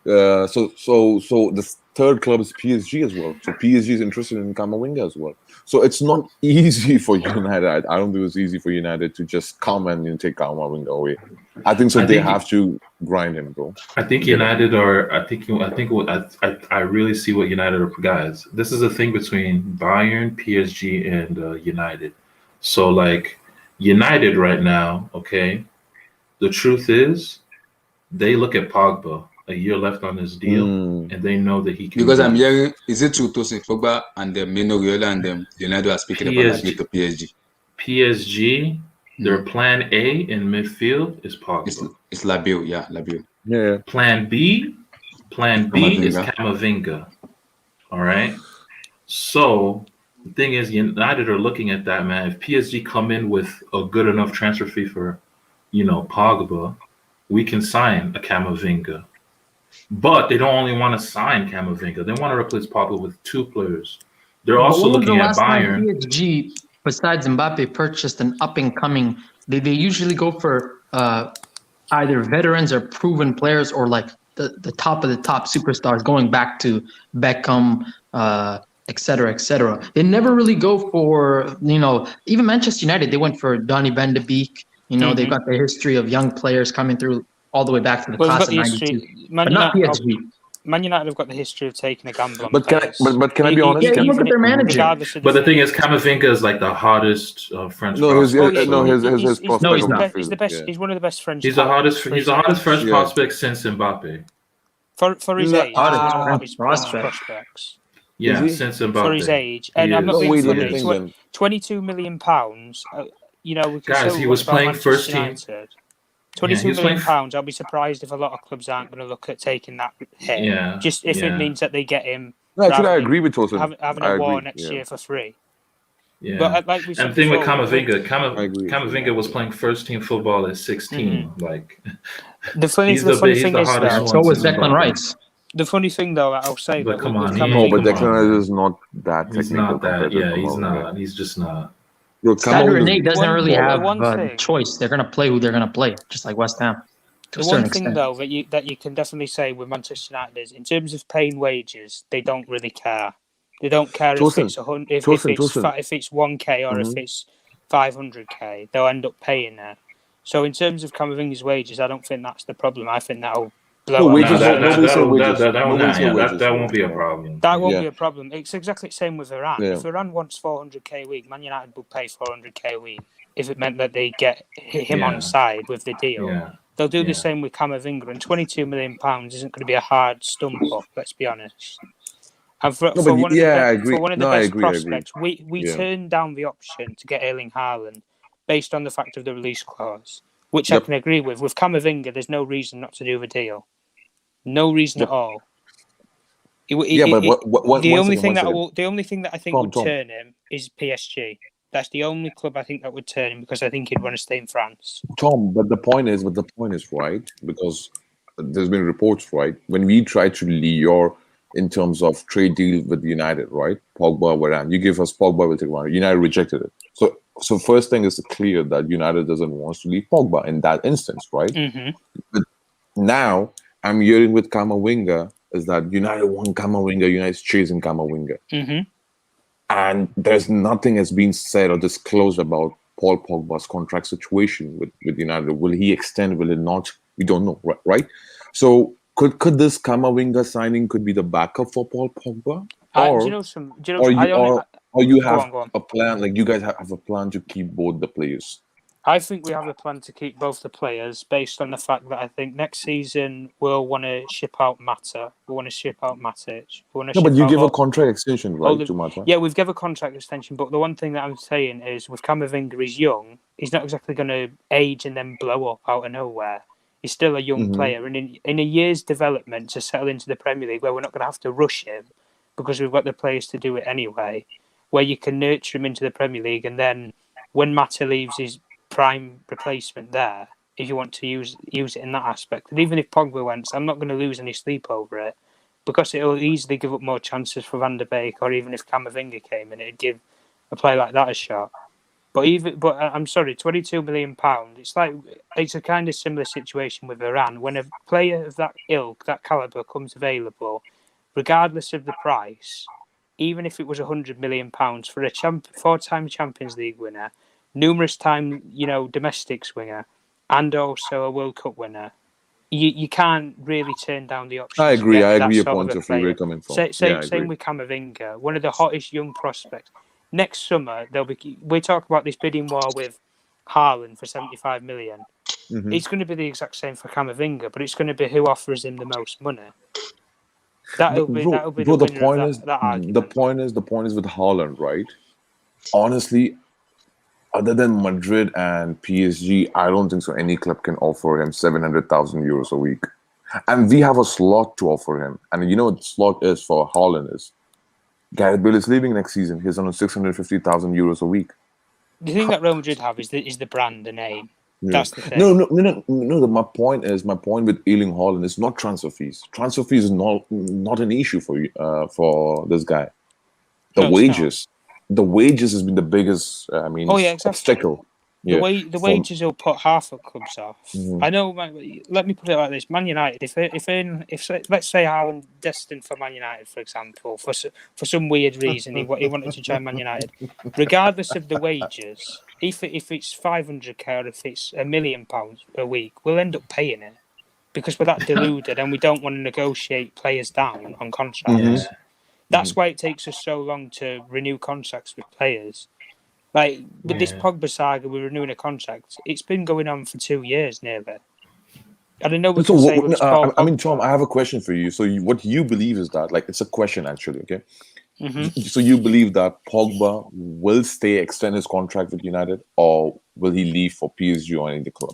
So the third club is PSG as well. So PSG is interested in Kamavinga as well. So it's not easy for United. I don't think it's easy for United to just come and take Kamavinga away. I think so. They have to grind him, bro. I think United are. I really see what United are, guys. This is a thing between Bayern, PSG, and United. So like United right now, okay. The truth is, they look at Pogba. A year left on his deal, and they know that he can. Because I'm hearing, is it true Tosin Pogba and Mino Raiola and them United are speaking about that to PSG? PSG, their plan A in midfield is Pogba. It's Labiu, yeah, Labiu. Yeah. Plan B is Camavinga. All right. So the thing is, United are looking at that, man. If PSG come in with a good enough transfer fee for, Pogba, we can sign a Camavinga. But they don't only want to sign Camavinga. They want to replace Pogba with 2 players. They're also looking at Bayern. PSG, besides Mbappe, purchased an up-and-coming. They usually go for either veterans or proven players or like the top of the top superstars, going back to Beckham, et cetera, et cetera. They never really go for, even Manchester United, they went for Donny van de Beek. They've got the history of young players coming through all the way back to the class of '92, but not PSG. Man United have got the history of taking a gamble on But can I be honest? Yeah, look at their manager. But the thing is, Camavinga is like the hottest French. His prospect. No, he's the best. He's one of the best French. He's the hottest French prospect since Mbappe. For his age, hottest prospects. Yeah, since Mbappe. For his age, and I'm not being funny. £22 million. Guys, he was playing first team. £22 million. I'll be surprised if a lot of clubs aren't going to look at taking that hit. Yeah. It means that they get him. No, actually, I agree with Tosin. Having a war next year for free. Yeah. But like we said, and the thing with before, Camavinga was playing first team football at 16. Like the funny he's thing the is hardest though, one. So was since Declan Mbappe. Rice. the funny thing though, I'll say But that come with on, No, but Camavinga, Declan Rice is not that He's technical not that. compared to Yeah, he's Camavinga. not. He's just not. Bro, Stade Camavinga Rennais is doesn't really have one a thing. choice. They're going to play who they're going to play, just like West Ham. To The a certain one thing extent. though that you can definitely say with Manchester United is, in terms of paying wages, they don't really care. They don't care if it's 100, if it's 1K or if it's 500K. They'll end up paying it. So in terms of Camavinga's wages, I don't think that's the problem. I think that'll blow. No, up. wages. Nobody said That wages. Nobody said that wages. won't be a problem. That won't be a problem. It's exactly the same with Iran. Yeah. If Iran wants 400K a week, Man United will pay 400K a week. If it meant that they get him on side with the deal. Yeah. They'll do the same with Camavinga, and £22 million isn't going to be a hard stump up. Let's be honest. And for one of the best prospects, we turned down the option to get Erling Haaland based on the fact of the release clause, which I can agree with. With Camavinga, there's no reason not to do the deal. No reason at all. The only thing that I think would turn him is PSG. That's the only club I think that would turn him, because I think he'd want to stay in France. Tom, but the point is right, because there's been reports, right, when we tried to lure in terms of trade deal with United, right, Pogba, Varane, you give us Pogba, we'll take one. United rejected it. So first thing is clear that United doesn't want to leave Pogba in that instance, right? Mm-hmm. But now I'm hearing with Camavinga is that United want Camavinga, United's chasing Camavinga. Mm-hmm. And there's nothing has been said or disclosed about Paul Pogba's contract situation with United. Will he extend? Will it not? We don't know, right? So could this Camavinga signing could be the backup for Paul Pogba? Or you have a plan, like you guys have a plan to keep both the players? I think we have a plan to keep both the players based on the fact that I think next season we'll want to ship out Mata. We'll want to ship out Matic. But you give a contract extension, right, to Mata? Yeah, we've given a contract extension, but the one thing that I'm saying is with Camavinga, he's young. He's not exactly going to age and then blow up out of nowhere. He's still a young player, and in a year's development to settle into the Premier League, where we're not going to have to rush him because we've got the players to do it anyway, where you can nurture him into the Premier League, and then when Mata leaves his prime replacement there, if you want to use it in that aspect. And even if Pogba went, I'm not going to lose any sleep over it, because it'll easily give up more chances for Van der Beek, or even if Camavinga came in, it'd give a player like that a shot. But I'm sorry, £22 million. It's a kind of similar situation with Iran. When a player of that ilk, that caliber, comes available, regardless of the price, even if it was £100 million for a four-time Champions League winner, numerous time, domestics winner, and also a World Cup winner, you can't really turn down the option. I agree your point of view. Where you're coming from. Same with Camavinga, one of the hottest young prospects. Next summer, we talk about this bidding war with Haaland for 75 million. Mm-hmm. It's going to be the exact same for Camavinga, but it's going to be who offers him the most money. That'll be the point is that argument. The point is with Haaland, right? Honestly, other than Madrid and PSG, I don't think so any club can offer him 700,000 euros a week. And we have a slot to offer him. And you know what the slot is for Haaland is? Gareth Bale is leaving next season. He's on 650,000 euros a week. The thing that Real Madrid have is the brand, the name. Yeah. That's the thing. No. My point with Erling Haaland is not transfer fees. Transfer fees is not an issue for this guy. The wages has been the biggest. Obstacle. The wages will put half of clubs off. Mm-hmm. I know. Let me put it like this: Man United. If let's say Haaland destined for Man United, for example, for some weird reason he wanted to join Man United, regardless of the wages, if it's 500k or if it's £1 million a week, we'll end up paying it because we're that deluded and we don't want to negotiate players down on contracts. Mm-hmm. That's why it takes us so long to renew contracts with players. Like, with this Pogba saga, we're renewing a contract. It's been going on for 2 years nearly. I don't know what to say. Tom, I have a question for you. So what you believe is that, like, it's a question actually, okay? Mm-hmm. So you believe that Pogba will extend his contract with United, or will he leave for PSG or any other club?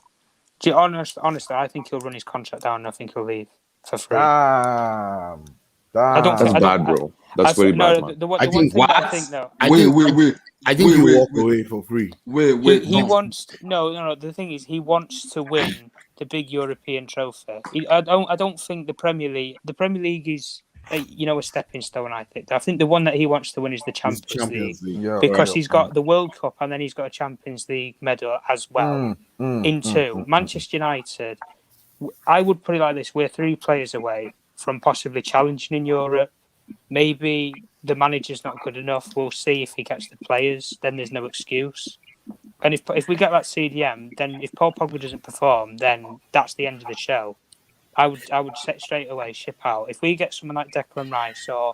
Honestly, I think he'll run his contract down and I think he'll leave for free. That's bad, bro. That's very bad, man. Wait. I think Wait, he wait, walk wait. away for free. Wait, He no. wants no. The thing is, he wants to win the big European trophy. I don't think the Premier League is a stepping stone. I think the one that he wants to win is the It's Champions League Yeah. because he's got the World Cup and then he's got a Champions League medal as well. Manchester United, I would put it like this: we're 3 players away from possibly challenging in Europe. Maybe the manager's not good enough. We'll see if he gets the players. Then there's no excuse. And if we get that CDM, then if Paul Pogba doesn't perform, then that's the end of the show. I would set straight away, ship out. If we get someone like Declan Rice or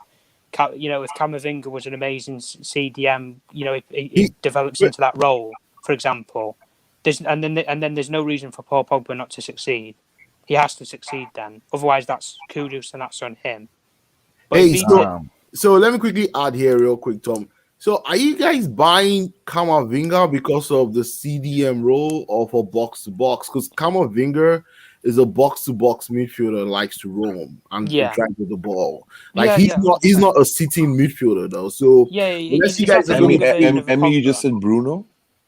if Camavinga was an amazing CDM, if he develops into that role, for example, and then there's no reason for Paul Pogba not to succeed. He has to succeed then. Otherwise, that's kudos and that's on him. But Hey, so let me quickly add here real quick, Tom. So are you guys buying Camavinga because of the CDM role or for box to box? Because Camavinga is a box to box midfielder, likes to roam and drive with the ball. Like he's not a sitting midfielder though. So he's exactly Emmy, you just said Bruno?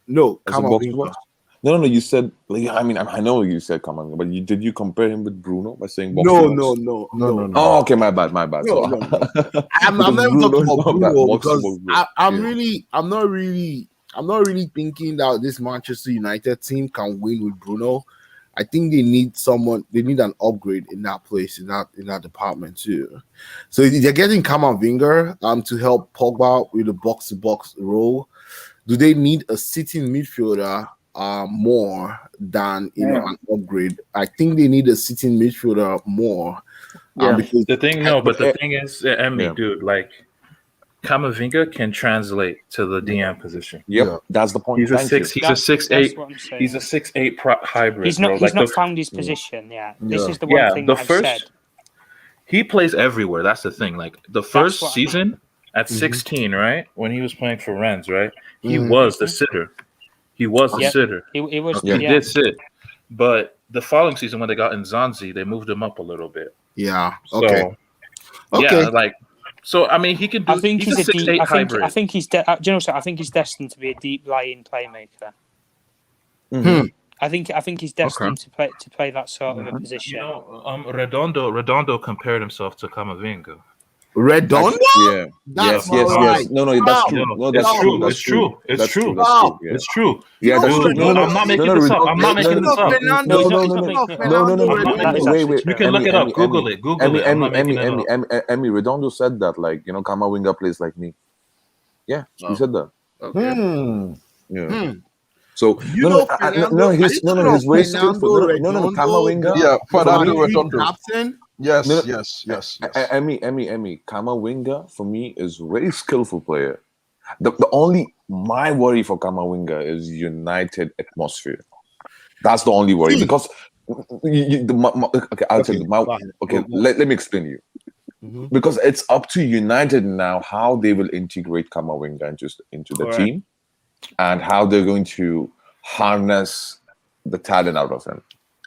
No, Camavinga. No. You said I know you said Camavinga, but did you compare him with Bruno by saying box to box? No. Oh, okay, my bad. No. I'm not even talking about Bruno because I'm not really thinking that this Manchester United team can win with Bruno. I think they need an upgrade in that place, in that department too. So they're getting Camavinga to help Pogba with the box to box role. Do they need a sitting midfielder more than an upgrade? I think they need a sitting midfielder more. Because the thing is, dude, like Camavinga can translate to the DM position. Yep, that's the point. He's a 6'8". He's a 6'8" hybrid. He's not found his position yet. This is the one thing I've said. He plays everywhere. That's the thing. Like the first season at 16, right, when he was playing for Rennes, right, he was the sitter. He was the sitter. He did sit. But the following season, when they got Nzonzi, they moved him up a little bit. Yeah. Okay. Yeah, like. So I mean, he can do. I think he's a 6'8" hybrid. I think he's. I think he's destined to be a deep lying playmaker. I think he's destined to play that sort of a position. Redondo compared himself to Camavinga. Redondo? Yeah. Yes. No, that's true. No, that's true. It's true. It's true. It's true. Yeah, that's true. No, I'm not making this up. I'm not making this up. No. Wait. You can look it up. Google it. Emmy, Redondo said that, like, Camavinga plays like me. Yeah, he said that. Okay. Yeah. So his way skillful. No, Camavinga. Yeah, Fernando Redondo. Captain. Yes. Emmy, Camavinga for me is very skillful player. The only my worry for Camavinga is United atmosphere. That's the only worry because let me explain to you. Because it's up to United now how they will integrate Camavinga into the team and how they're going to harness the talent out of him.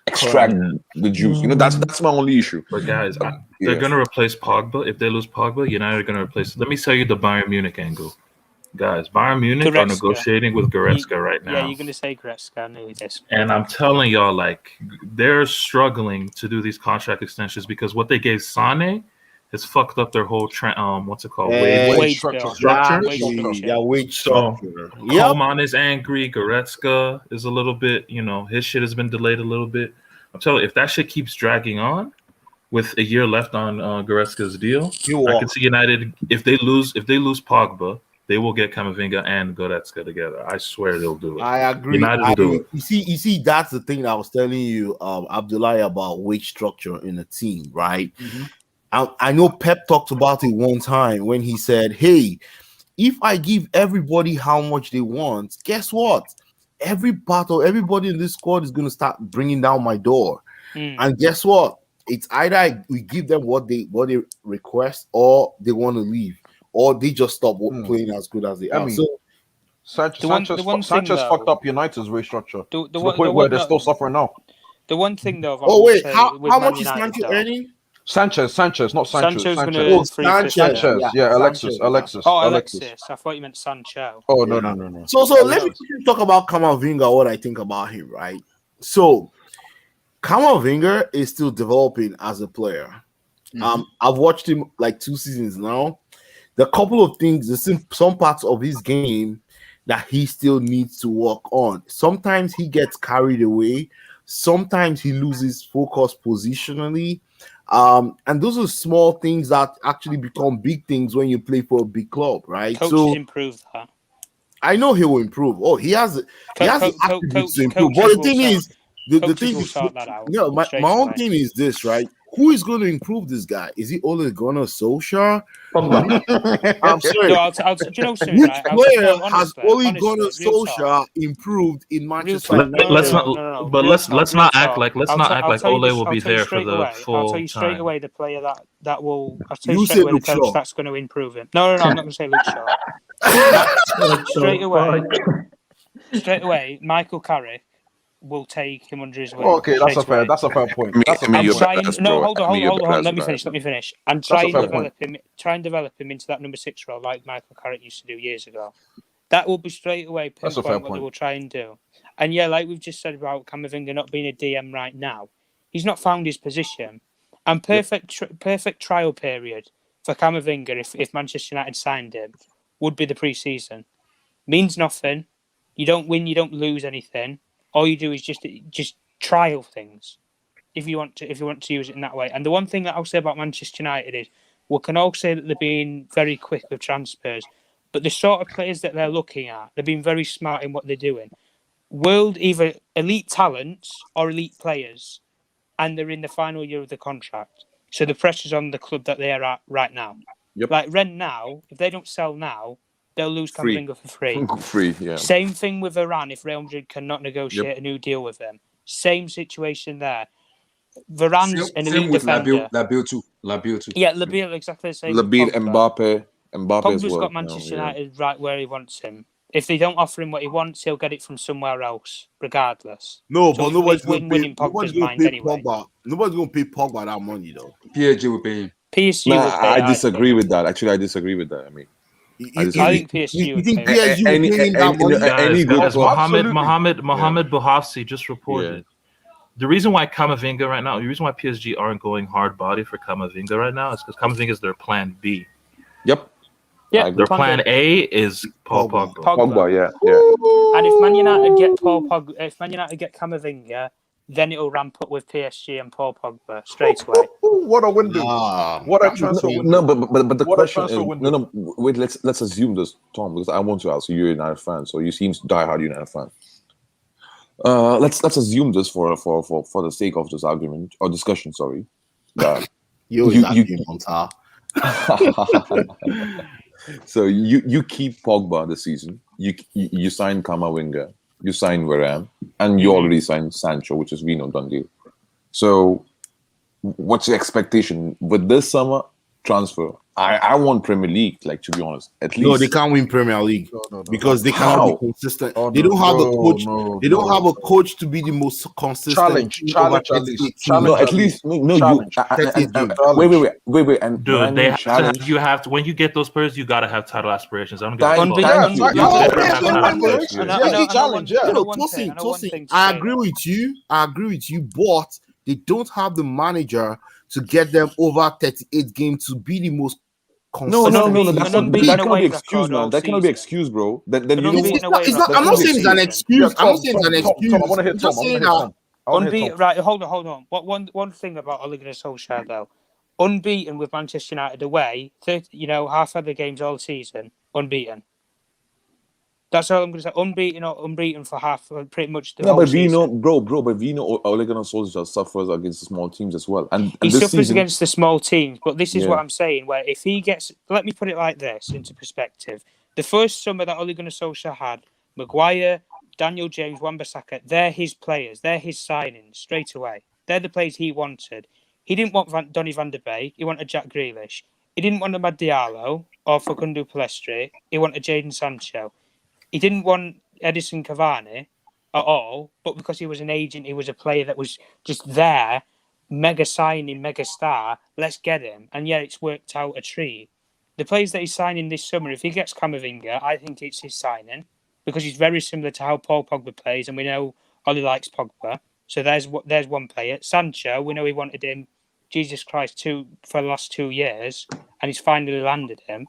Extract the juice. That's my only issue. But guys, they're gonna replace Pogba. If they lose Pogba, United are gonna replace. Let me tell you the Bayern Munich angle, guys. Bayern Munich are negotiating with Goretzka right now. Yeah, you're gonna say Goretzka. I knew this. And I'm telling y'all, like, they're struggling to do these contract extensions because what they gave Sane has fucked up their whole what's it called? Wage structure. Wage structure. Coman is angry. Goretzka is a little bit, his shit has been delayed a little bit. I'm telling you, if that shit keeps dragging on with a year left on Goretzka's deal, I can see United, if they lose Pogba, they will get Camavinga and Goretzka together. I swear they'll do it. I agree. United will do it. You see, that's the thing that I was telling you, Abdullah, about wage structure in a team, right? I know Pep talked about it one time when he said, hey, if I give everybody how much they want, guess what? Everybody in this squad is going to start bringing down my door. And guess what? It's either we give them what they request or they want to leave or they just stop playing as good as they are. So Sanchez fucked up United's restructure to the point where they're still suffering now. The one thing though, how much is Sancho earning? Sanchez, not Sancho. Sancho's going Sanchez. to 350. Sanchez. Yeah, Sanchez, Alexis. Oh, Alexis. I thought you meant Sancho. Oh no. So let me talk about Camavinga, what I think about him, right? So Camavinga is still developing as a player. I've watched him like 2 seasons now. The couple of things, there's some parts of his game that he still needs to work on. Sometimes he gets carried away. Sometimes he loses focus positionally. And those are small things that actually become big things when you play for a big club, right? Coaches improve that. I know he will improve. Oh, he has the attributes to improve. But the thing is, the thing will is, sort that out. my own thing is this, right? Who is going to improve this guy? Is it Ole Gunnar Solskjaer? I'm sorry. No, do you know something? Which Right? player has Ole Gunnar Solskjaer improved in Manchester United? Let's not act like Ole will be there for the full I'll tell you straight time. away the player that will. I'll tell You you say straight away the Luke coach Shaw. that's going to improve him. No, I'm not going to say Luke Shaw. Straight away, Michael Carrick will take him under his wing. Okay, that's a fair point. Hold on. Let me finish. And try and develop him into that number 6 role like Michael Carrick used to do years ago. That will be straight away pinpoint what they will try and do. And yeah, like we've just said about Camavinga not being a DM right now, he's not found his position. And perfect trial period for Camavinga if Manchester United signed him would be the pre-season. Means nothing. You don't win, you don't lose anything. All you do is just trial things if you want to use it in that way. And the one thing that I'll say about Manchester United is we can all say that they're being very quick with transfers, but the sort of players that they're looking at, they're being very smart in what they're doing. Either elite talents or elite players, and they're in the final year of the contract. So the pressure's on the club that they are at right now. Yep. Like Rennes now, if they don't sell now, they'll lose Camavinga for free. Free, yeah. Same thing with Varane if Real Madrid cannot negotiate a new deal with them. Same situation there. Varane's an elite defender. Labille too. Yeah, Labille, exactly the same. Labille, Mbappe Pogba's as well. got Manchester United right where he wants him. If they don't offer him what he wants, he'll get it from somewhere else, regardless. No, So but nobody's going to pay Pogba. Nobody's going to pay Pogba that money, though. PSG will pay him. PSG No, will pay. I disagree with that. Actually, I disagree with that. I mean, I think PSG would pay. PSG will pay him that money? Guys, Mohamed Bouhafsi just reported. Yeah. The reason why Camavinga right now, the reason why PSG aren't going hard body for Camavinga right now is because Camavinga is their plan B. Yep. Yeah, their plan A is Paul Pogba. Yeah. And if Man United get Camavinga, then it'll ramp up with PSG and Paul Pogba straight away. What a window! What a transfer window! No, but the question is, no. Wait, let's assume this, Tom, because I want to ask you. You're a United fan, so you seem diehard United fan. Let's assume this for the sake of this argument or discussion. Sorry, So you keep Pogba this season. You sign Camavinga, you sign Varane, and you already signed Sancho, which is Vino done deal. So, what's your expectation with this summer transfer? I want Premier League, like, to be honest. At least no, they can't win Premier League because they cannot be consistent. They don't have a coach. They don't have a coach to be the most consistent. Challenge. No, at least no. Wait. And dude, you have to when you get those players, you gotta have title aspirations. I don't give I agree with you. But they don't have the manager to get them over 38 games to be the most consistent. No. That cannot be excused, man. That cannot be excused, bro. Then you know I'm not saying it's an excuse. I'm not saying it's an excuse. I want to hit Tom. Unbeaten, right? Hold on. One thing about Ole Gunnar Solskjaer though, unbeaten with Manchester United away. Half of the games all season, unbeaten. That's all I'm going to say. Unbeaten for half, pretty much the whole season. But Vino, Ole Gunnar Solskjaer suffers against the small teams as well. And he suffers against the small teams, but this is what I'm saying, where if he gets... Let me put it like this, into perspective. The first summer that Ole Gunnar Solskjaer had, Maguire, Daniel James, Wan-Bissaka, they're his players. They're his signings straight away. They're the players he wanted. He didn't want Donny van der Beek. He wanted Jack Grealish. He didn't want Amad Diallo or Facundo Pellistri. He wanted Jadon Sancho. He didn't want Edison Cavani at all, but because he was an agent, he was a player that was just there, mega signing, mega star. let's get him. And yeah, it's worked out a treat. The players that he's signing this summer, if he gets Camavinga, I think it's his signing because he's very similar to how Paul Pogba plays, and we know Ollie likes Pogba. So there's one player. Sancho, we know he wanted him, Jesus Christ, for the last 2 years, and he's finally landed him.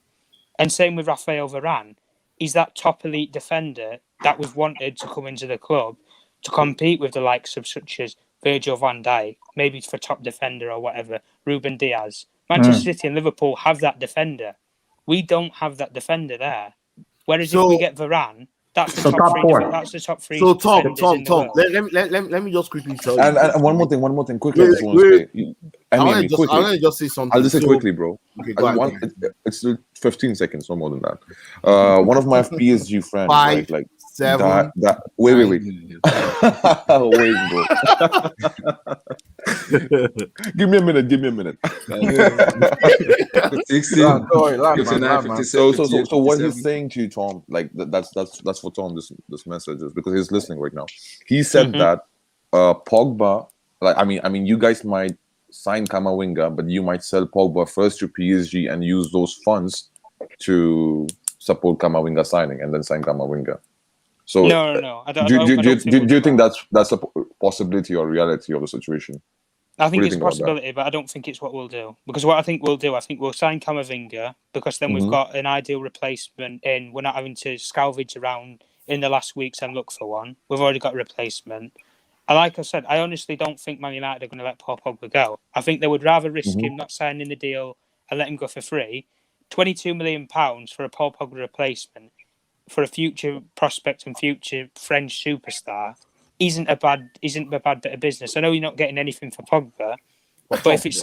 And same with Raphael Varane. He's that top elite defender that we've wanted to come into the club to compete with the likes of such as Virgil van Dijk, maybe for top defender or whatever, Ruben Diaz. Manchester City and Liverpool have that defender. We don't have that defender there. Whereas if we get Varane, that's the top three. That's the top three. So Tom, let me just quickly tell you. And one more thing, quickly. I just want to say. I want to just say something. I'll just say quickly, bro. Okay, it's 15 seconds, no more than that. One of my PSG friends, 5, right, like 7. Wait, wait, bro. Give me a minute. 16. So what he's saying to you, Tom, like that's for Tom. This message is because he's listening right now. He said that Pogba, like I mean, you guys might sign Camavinga, but you might sell Pogba first to PSG and use those funds to support Camavinga signing and then sign Camavinga. So no. Do you think that's a possibility or reality of the situation? I think it's a possibility, but I don't think it's what we'll do. Because what I think we'll sign Camavinga because then we've got an ideal replacement in. We're not having to salvage around in the last weeks and look for one. We've already got a replacement. And like I said, I honestly don't think Man United are going to let Paul Pogba go. I think they would rather risk him not signing the deal and let him go for free. £22 million for a Paul Pogba replacement for a future prospect and future French superstar isn't a bad bit of business. I know you're not getting anything for Pogba, but if it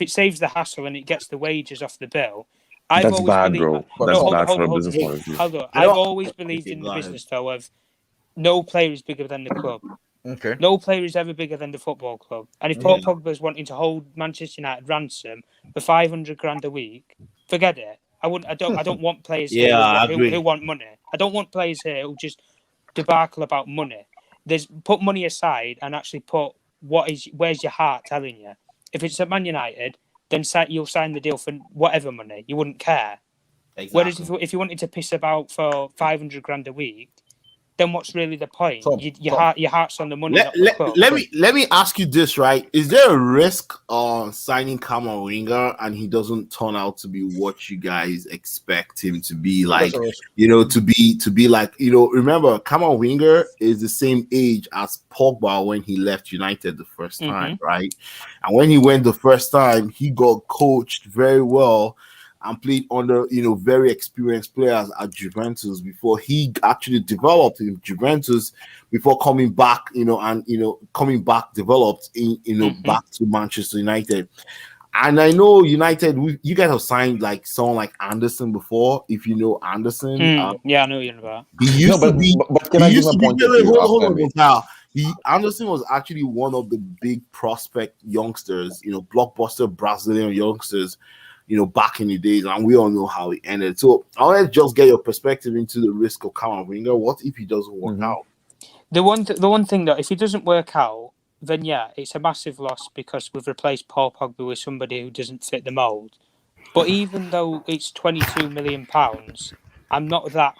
saves the hassle and it gets the wages off the bill, That's bad, bro. That's bad for a business point of view. I've always believed in the business though of no player is bigger than the club. Okay. No player is ever bigger than the football club. And if Paul Pogba is wanting to hold Manchester United ransom for $500,000 a week, forget it. I don't want players here who want money. I don't want players here who just debacle about money. Put money aside and actually put where's your heart telling you. If it's at Man United, then you'll sign the deal for whatever money. You wouldn't care. Exactly. Whereas if you wanted to piss about for $500,000 a week, then what's really the point? Your heart's on the money. Let me ask you this, right? Is there a risk on signing Camavinga and he doesn't turn out to be what you guys expect him to be? Like, to be like, remember, Camavinga is the same age as Pogba when he left United the first time, right? And when he went the first time, he got coached very well and played under, very experienced players at Juventus before he actually developed in Juventus before coming back, developed in, back to Manchester United. And I know United, you guys have signed like someone like Anderson before. If you know Anderson, yeah, I know you're about. He used to be. But can I give a point of view? Hold on. Anderson was actually one of the big prospect youngsters, blockbuster Brazilian youngsters, back in the days, and we all know how it ended. So I want to just get your perspective into the risk of Camavinga. What if he doesn't work out? The one thing that if he doesn't work out, then yeah, it's a massive loss because we've replaced Paul Pogba with somebody who doesn't fit the mould. But even though it's £22 million, I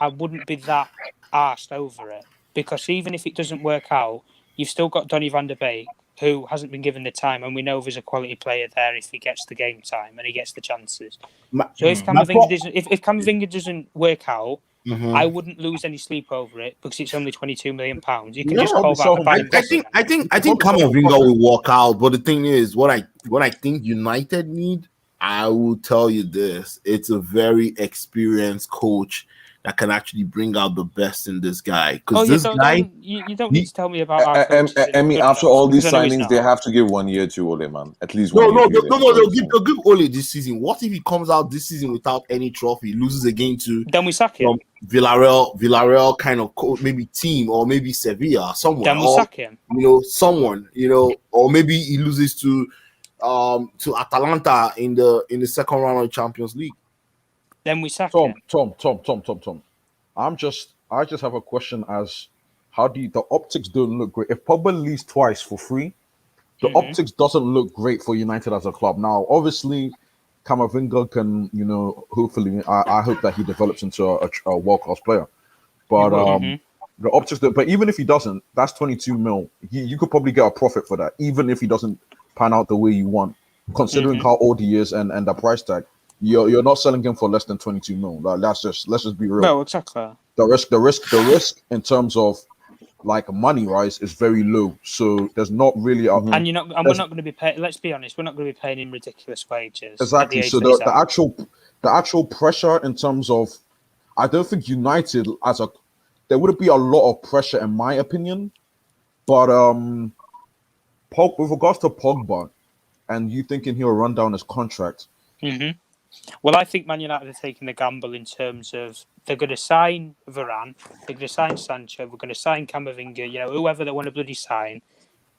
wouldn't be that arsed over it because even if it doesn't work out, you've still got Donny van der Beek, who hasn't been given the time, and we know there's a quality player there if he gets the game time and he gets the chances. So if Camavinga doesn't work out, I wouldn't lose any sleep over it because it's only £22 million. You can just call that. I think Camavinga will work out, but the thing is, what I think United need, I will tell you this: it's a very experienced coach that can actually bring out the best in this guy. Because you don't need to tell me about our after all these signings, they have to give 1 year to Ole, man. At least one year. They'll give Ole this season. What if he comes out this season without any trophy, loses again to then we sack him. Villarreal kind of maybe team or maybe Sevilla somewhere. Then we sack him. Someone, or maybe he loses to Atalanta in the second round of Champions League. Then we sack him. Tom. I just have a question as how do the optics don't look great. If Pogba leaves twice for free, the optics doesn't look great for United as a club. Now, obviously, Camavinga can, hopefully, I hope that he develops into a world-class player. But the optics, but even if he doesn't, that's 22 mil. You could probably get a profit for that, even if he doesn't pan out the way you want. Considering how old he is and the price tag, you're not selling him for less than 22 mil. Let's just be real. No, exactly. The risk in terms of like money wise is very low. So there's not really and we're not going to be paying. Let's be honest, we're not going to be paying him ridiculous wages. Exactly. So the actual pressure in terms of, I don't think United there wouldn't be a lot of pressure in my opinion, but with regards to Pogba, and you thinking he'll run down his contract. Well, I think Man United are taking the gamble in terms of they're going to sign Varane, they're going to sign Sancho, we're going to sign Camavinga, whoever they want to bloody sign,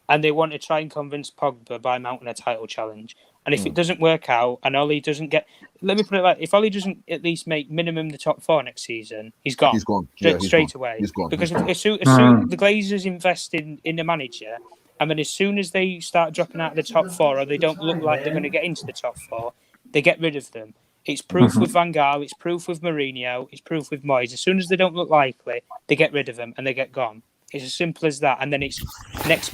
and they want to try and convince Pogba by mounting a title challenge. And if it doesn't work out, and Ollie doesn't get, let me put it like, if Ollie doesn't at least make minimum the top 4 next season, he's gone. He's gone. Straight away. He's gone. Because as soon the Glazers invest in the manager, and then as soon as they start dropping out of the top 4, or they don't look like they're going to get into the top 4, they get rid of them. It's proof with Van Gaal, it's proof with Mourinho, it's proof with Moyes. As soon as they don't look likely, they get rid of them and they get gone. It's as simple as that. And then it's next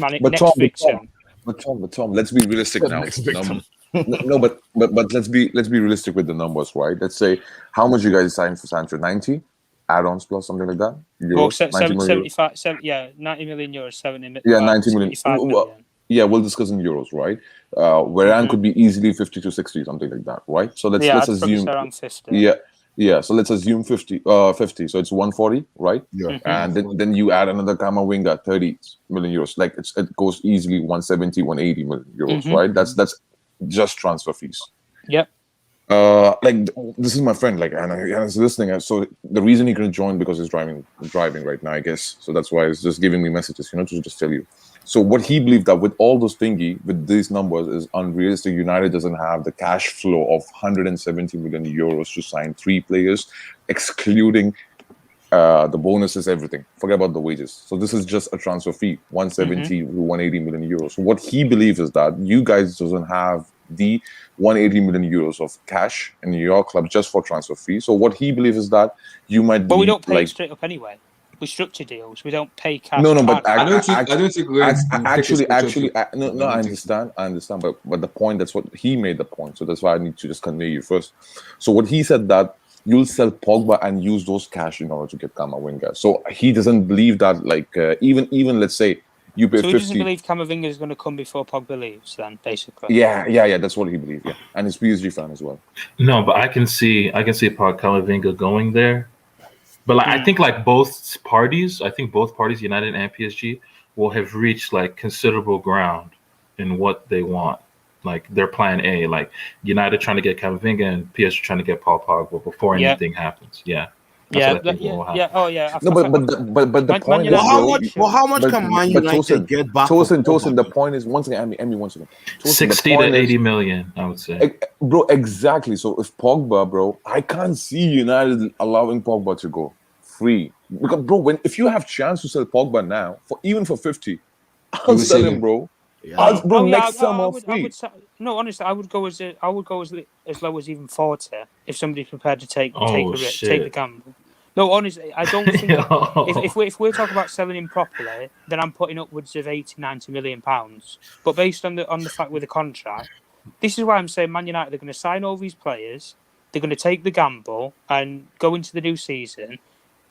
victim. But Tom, let's be realistic now. No, but let's be realistic with the numbers, right? Let's say how much you guys signed for Sancho? 90 add-ons plus something like that. Euros, 90 million euros, 70 million. Yeah, 90 million. 75 million. Yeah, we'll discuss in euros, right? Varane could be easily 50 to 60, something like that, right? So let's assume around 50. Yeah. So let's assume 50. So it's 140, right? Yeah. And then you add another Camavinga, 30 million euros. Like it goes easily 170, 180 million euros, right? That's just transfer fees. Yep. This is my friend, and he's listening. So the reason he couldn't join because he's driving right now, I guess. So that's why he's just giving me messages, to just tell you. So what he believed that with all those with these numbers is unrealistic. United doesn't have the cash flow of 170 million euros to sign 3 players, excluding the bonuses, everything. Forget about the wages. So this is just a transfer fee, 170 to 180 million euros. So what he believes is that you guys doesn't have the 180 million euros of cash in your club just for transfer fee. So what he believes is that you might. But we don't pay straight up anyway. We structure deals. We don't pay cash. No, but I don't think we're actually. No, I understand. But the point, that's what he made the point. So that's why I need to just convey you first. So what he said that you'll sell Pogba and use those cash in order to get Camavinga. So he doesn't believe that. Even let's say you pay 50. So he doesn't believe Camavinga is going to come before Pogba leaves. Then basically. Yeah. That's what he believes. Yeah, and he's PSG fan as well. No, but I can see Camavinga going there. But I think both parties, United and PSG, will have reached considerable ground in what they want. Their plan A, United trying to get Camavinga and PSG trying to get Paul Pogba before anything happens. Yeah. Yeah. Oh, yeah. No, but the point is, how much can Man United get back? Tosin, the point is, once again, Emmy, once again, 60 to 80 million, I would say. Bro, exactly. So if Pogba, bro, I can't see United allowing Pogba to go free. Because, bro, if you have chance to sell Pogba now, even for 50, I'll sell him, bro. Yeah. Next summer free. Honestly, I would go as low as even 40 if somebody's prepared to take the gamble. No, honestly, I don't think if we're talking about selling him properly, then I'm putting upwards of 80-90 million pounds. But based on the fact with the contract, this is why I'm saying Man United are going to sign all these players. They're going to take the gamble and go into the new season.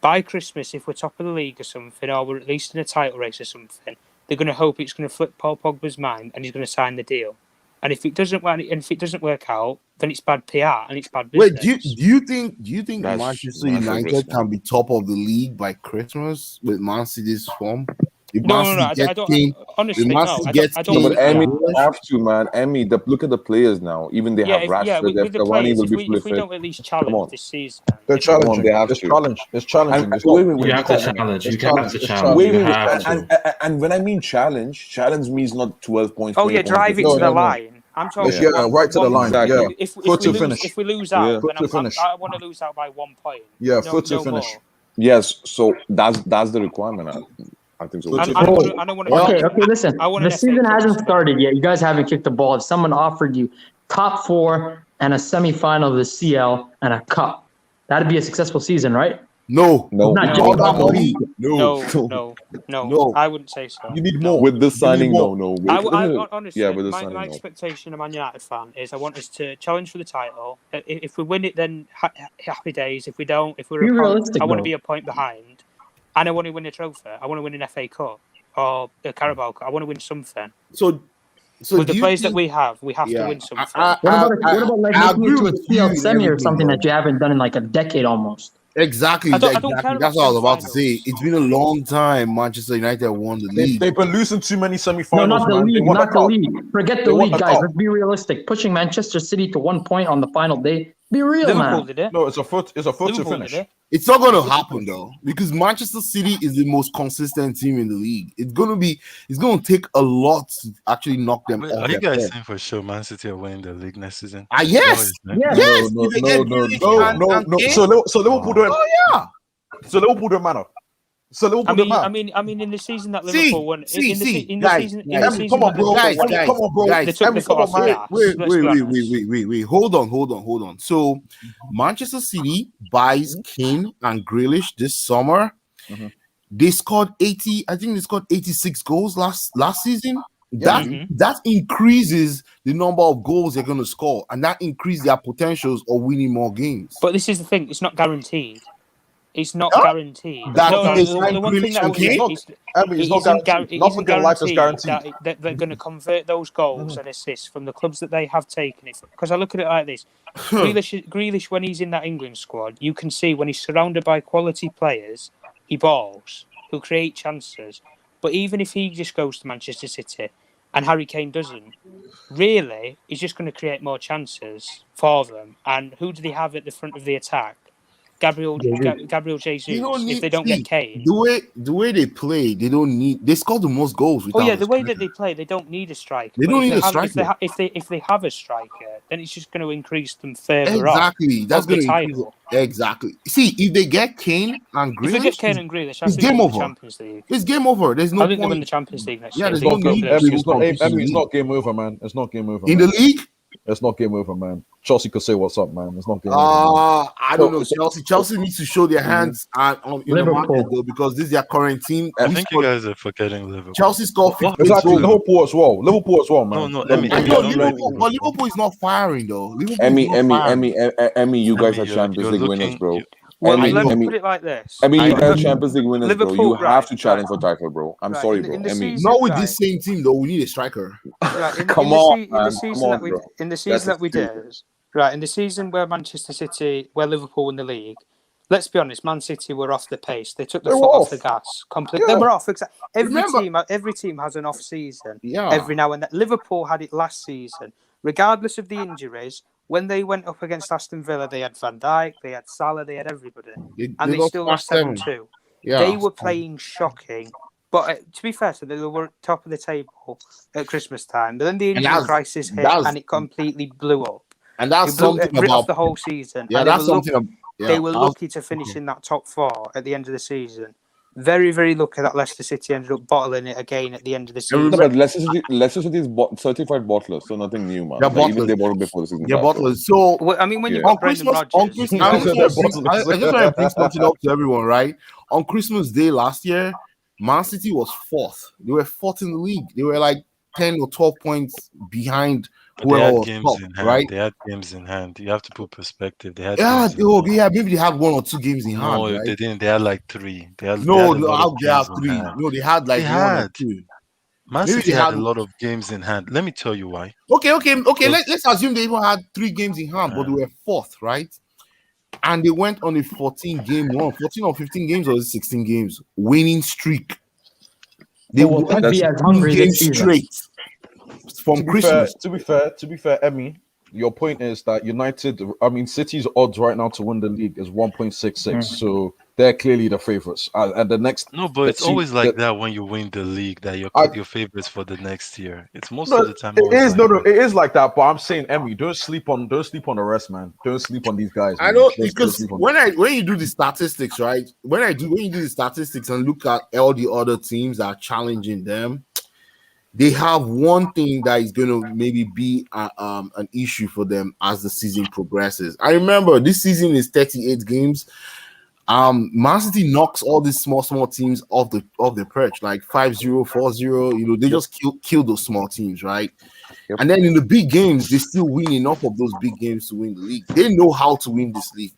By Christmas, if we're top of the league or something, or we're at least in a title race or something, they're going to hope it's going to flip Paul Pogba's mind and he's going to sign the deal. And if it doesn't work out, then it's bad PR and it's bad business. Wait, do you think Manchester United can be top of the league by Christmas with Man City's form? No, I don't. Honestly, no. I don't. But Emmy, have to, man. Emmy, look at the players now. Even they have Rashford. With the players, if we don't at least challenge this season, they're challenging. They have to. It's challenging. You have to challenge. You have to challenge. And when I mean challenge means not 12 points. Oh yeah, drive it to the line. I'm talking. Yeah, right to the line. Yeah, if we lose out, then I want to lose out by 1 point. Yeah, foot to finish. Yes, so that's the requirement. I think so. I don't want to. Okay, listen. I want The an FA season Cup hasn't still. started yet. You guys haven't kicked the ball. If someone offered you top 4 and a semi-final of the CL and a cup, that'd be a successful season, right? No. No, Not All just that about the money? league. No. I wouldn't say so. You need No. more. with this signing, more. no. Honestly, yeah, with this my signing, no. expectation of Man United fan is I want us to challenge for the title. If we win it, then happy days. If we don't, if we're Be a point, realistic, I want to though. be a point behind, and I want to win a trophy. I want to win an FA Cup or a Carabao Cup. I want to win something. So With the players that we have to win something. What about like I making it agree to a with you CL in semi or everything, something though. that you haven't done in like a decade almost? Exactly. I don't care That's about what I was about to say. semi-finals. It's been a long time Manchester United won the league. They've been losing too many No, semi-finals, not the man. They league, won not the cup. league. Forget They the won league, the guys. cup. Let's be realistic. Pushing Manchester City to 1 point on the final day. Be real, Liverpool man. did it. No, it's a photo Liverpool finish. did it. It's not going to happen though, because Manchester City is the most consistent team in the league. It's going to take a lot to actually knock them Wait, off are you their guys form. saying for sure Man City are winning the league next season? Yes. Yeah. Yes. No. if they get Grealish and Kane, So Liverpool don't. oh yeah. So Liverpool don't matter. So Liverpool don't matter. I mean, in the season that See, Liverpool won, see, in the see, in guys, the season, guys, in the season come on, that bro. Liverpool Guys, won, Come on, bro. guys. they took the foot off the Wait, gas. wait, Let's be honest. wait. Hold on. So, Manchester City buys Kane and Grealish this summer. Mhm. They scored 80. I think they scored 86 goals last season. Yeah. That increases the number of goals they're going to score, and that increases their potentials of winning more games. But this is the thing; it's not guaranteed. It's not Huh? guaranteed. That No, is the one thing that I would say is It's not guaranteed. Nothing in life is guaranteed. that they're going to convert those goals and assists from the clubs that they have taken it. Because I look at it like this: Grealish, when he's in that England squad, you can see when he's surrounded by quality players, he balls, he'll create chances. But even if he just goes to Manchester City and Harry Kane doesn't, really, he's just going to create more chances for them. And who do they have at the front of the attack? Gabriel Jesus. If they don't get Kane, the way they play, they score the most goals. the way that they play, they don't need a striker. They don't need a striker. If they have a striker, then it's just going to increase them further Exactly. up. That's the going to increase title. it. Exactly. See, if they get Kane and Grealish, If they get Kane and Grealish, I it's think game they win the over. Champions League. It's game over. There's no I think they win the point Champions League next Yeah, year. there's no need. It's not game over, man. It's not game over. in man. the league. It's not game over, man. Chelsea could say what's up, man. It's not game over. I don't know. Chelsea needs to show their hands in the market though, because this is their current team. I think you guys are forgetting Liverpool. Chelsea scored 50 Exactly. goals. Liverpool as well, man. No, I know Emmy, but Liverpool is not firing though. Liverpool Emmy, is not firing. you guys Emmy, are Champions League winners, bro. Well, Emmy, let me Emmy, put it like this. you guys are Champions League winners, bro. Liverpool, You have to challenge for title, bro. I'm sorry, bro. in the Emmy, season, Not with this same team though. We need a striker. Right, in bro. the season that we did, right, in the season where where Liverpool won the league, let's be honest, Man City were off the pace. They took the foot off the gas completely. Yeah. They were off. Remember- Every team has an off season. Yeah. Every now and then. Liverpool had it last season. Regardless of the injuries, when they went up against Aston Villa, they had Van Dijk, they had Salah, they had everybody, and they still lost 7-2. Yeah. They were playing shocking. But to be fair, so they were top of the table at Christmas time. But then the injury crisis hit, and it completely blew up. And that's It blew something it off about the whole season. yeah. And That's something. they were lucky to finish in that top 4 at the end of the season. Very, very lucky that Leicester City ended up bottling it again at the end of the season. No, but Leicester City is certified bottlers, so nothing new, man. They're Like, even bottlers. they bottled before the season. Yeah, started. bottlers. So Well, I mean, when Yeah. you've on got Brendan Christmas, Rodgers, I just want to bring something up to everyone, right? On Christmas Day last year, Man City was 4th. They were 4th in the league. They were like 10 or 12 points behind But they whoever had was games top, in hand. right? They had games in hand. You have to put perspective. They had Yeah, games in hand. maybe they had 1 or 2 games in hand. No, Right? they didn't. They had like 3. They had No, a lot of they had games in 3. hand. No, they had like They 1 or had. 2. Man Maybe City they had had- a lot of games in hand. Let me tell you why. Okay. Let's assume they even had 3 games in hand, but they were 4th, right? And they went on a 14-game run, 14 or 15 games or 16 games winning streak. They will won be as hungry this games season. straight from Christmas. To be fair, Emmy, your point is that United, I mean, City's odds right now to win the league is 1.66. So they're clearly the favorites. And the next, No, but it's always like that when you win the league that you're your favorites for the next year. It's most of the time. It is it is like that. But I'm saying, Emmy, don't sleep on the rest, man. Don't sleep on these guys. I know, because when you do the statistics, right? When you do the statistics and look at all the other teams that are challenging them, they have one thing that is going to maybe be an issue for them as the season progresses. I remember this season is 38 games. Man City knocks all these small teams off the perch, like 5-0, 4-0. You know, they just kill those small teams, right? Yep. And then in the big games, they still win enough of those big games to win the league. They know how to win this league.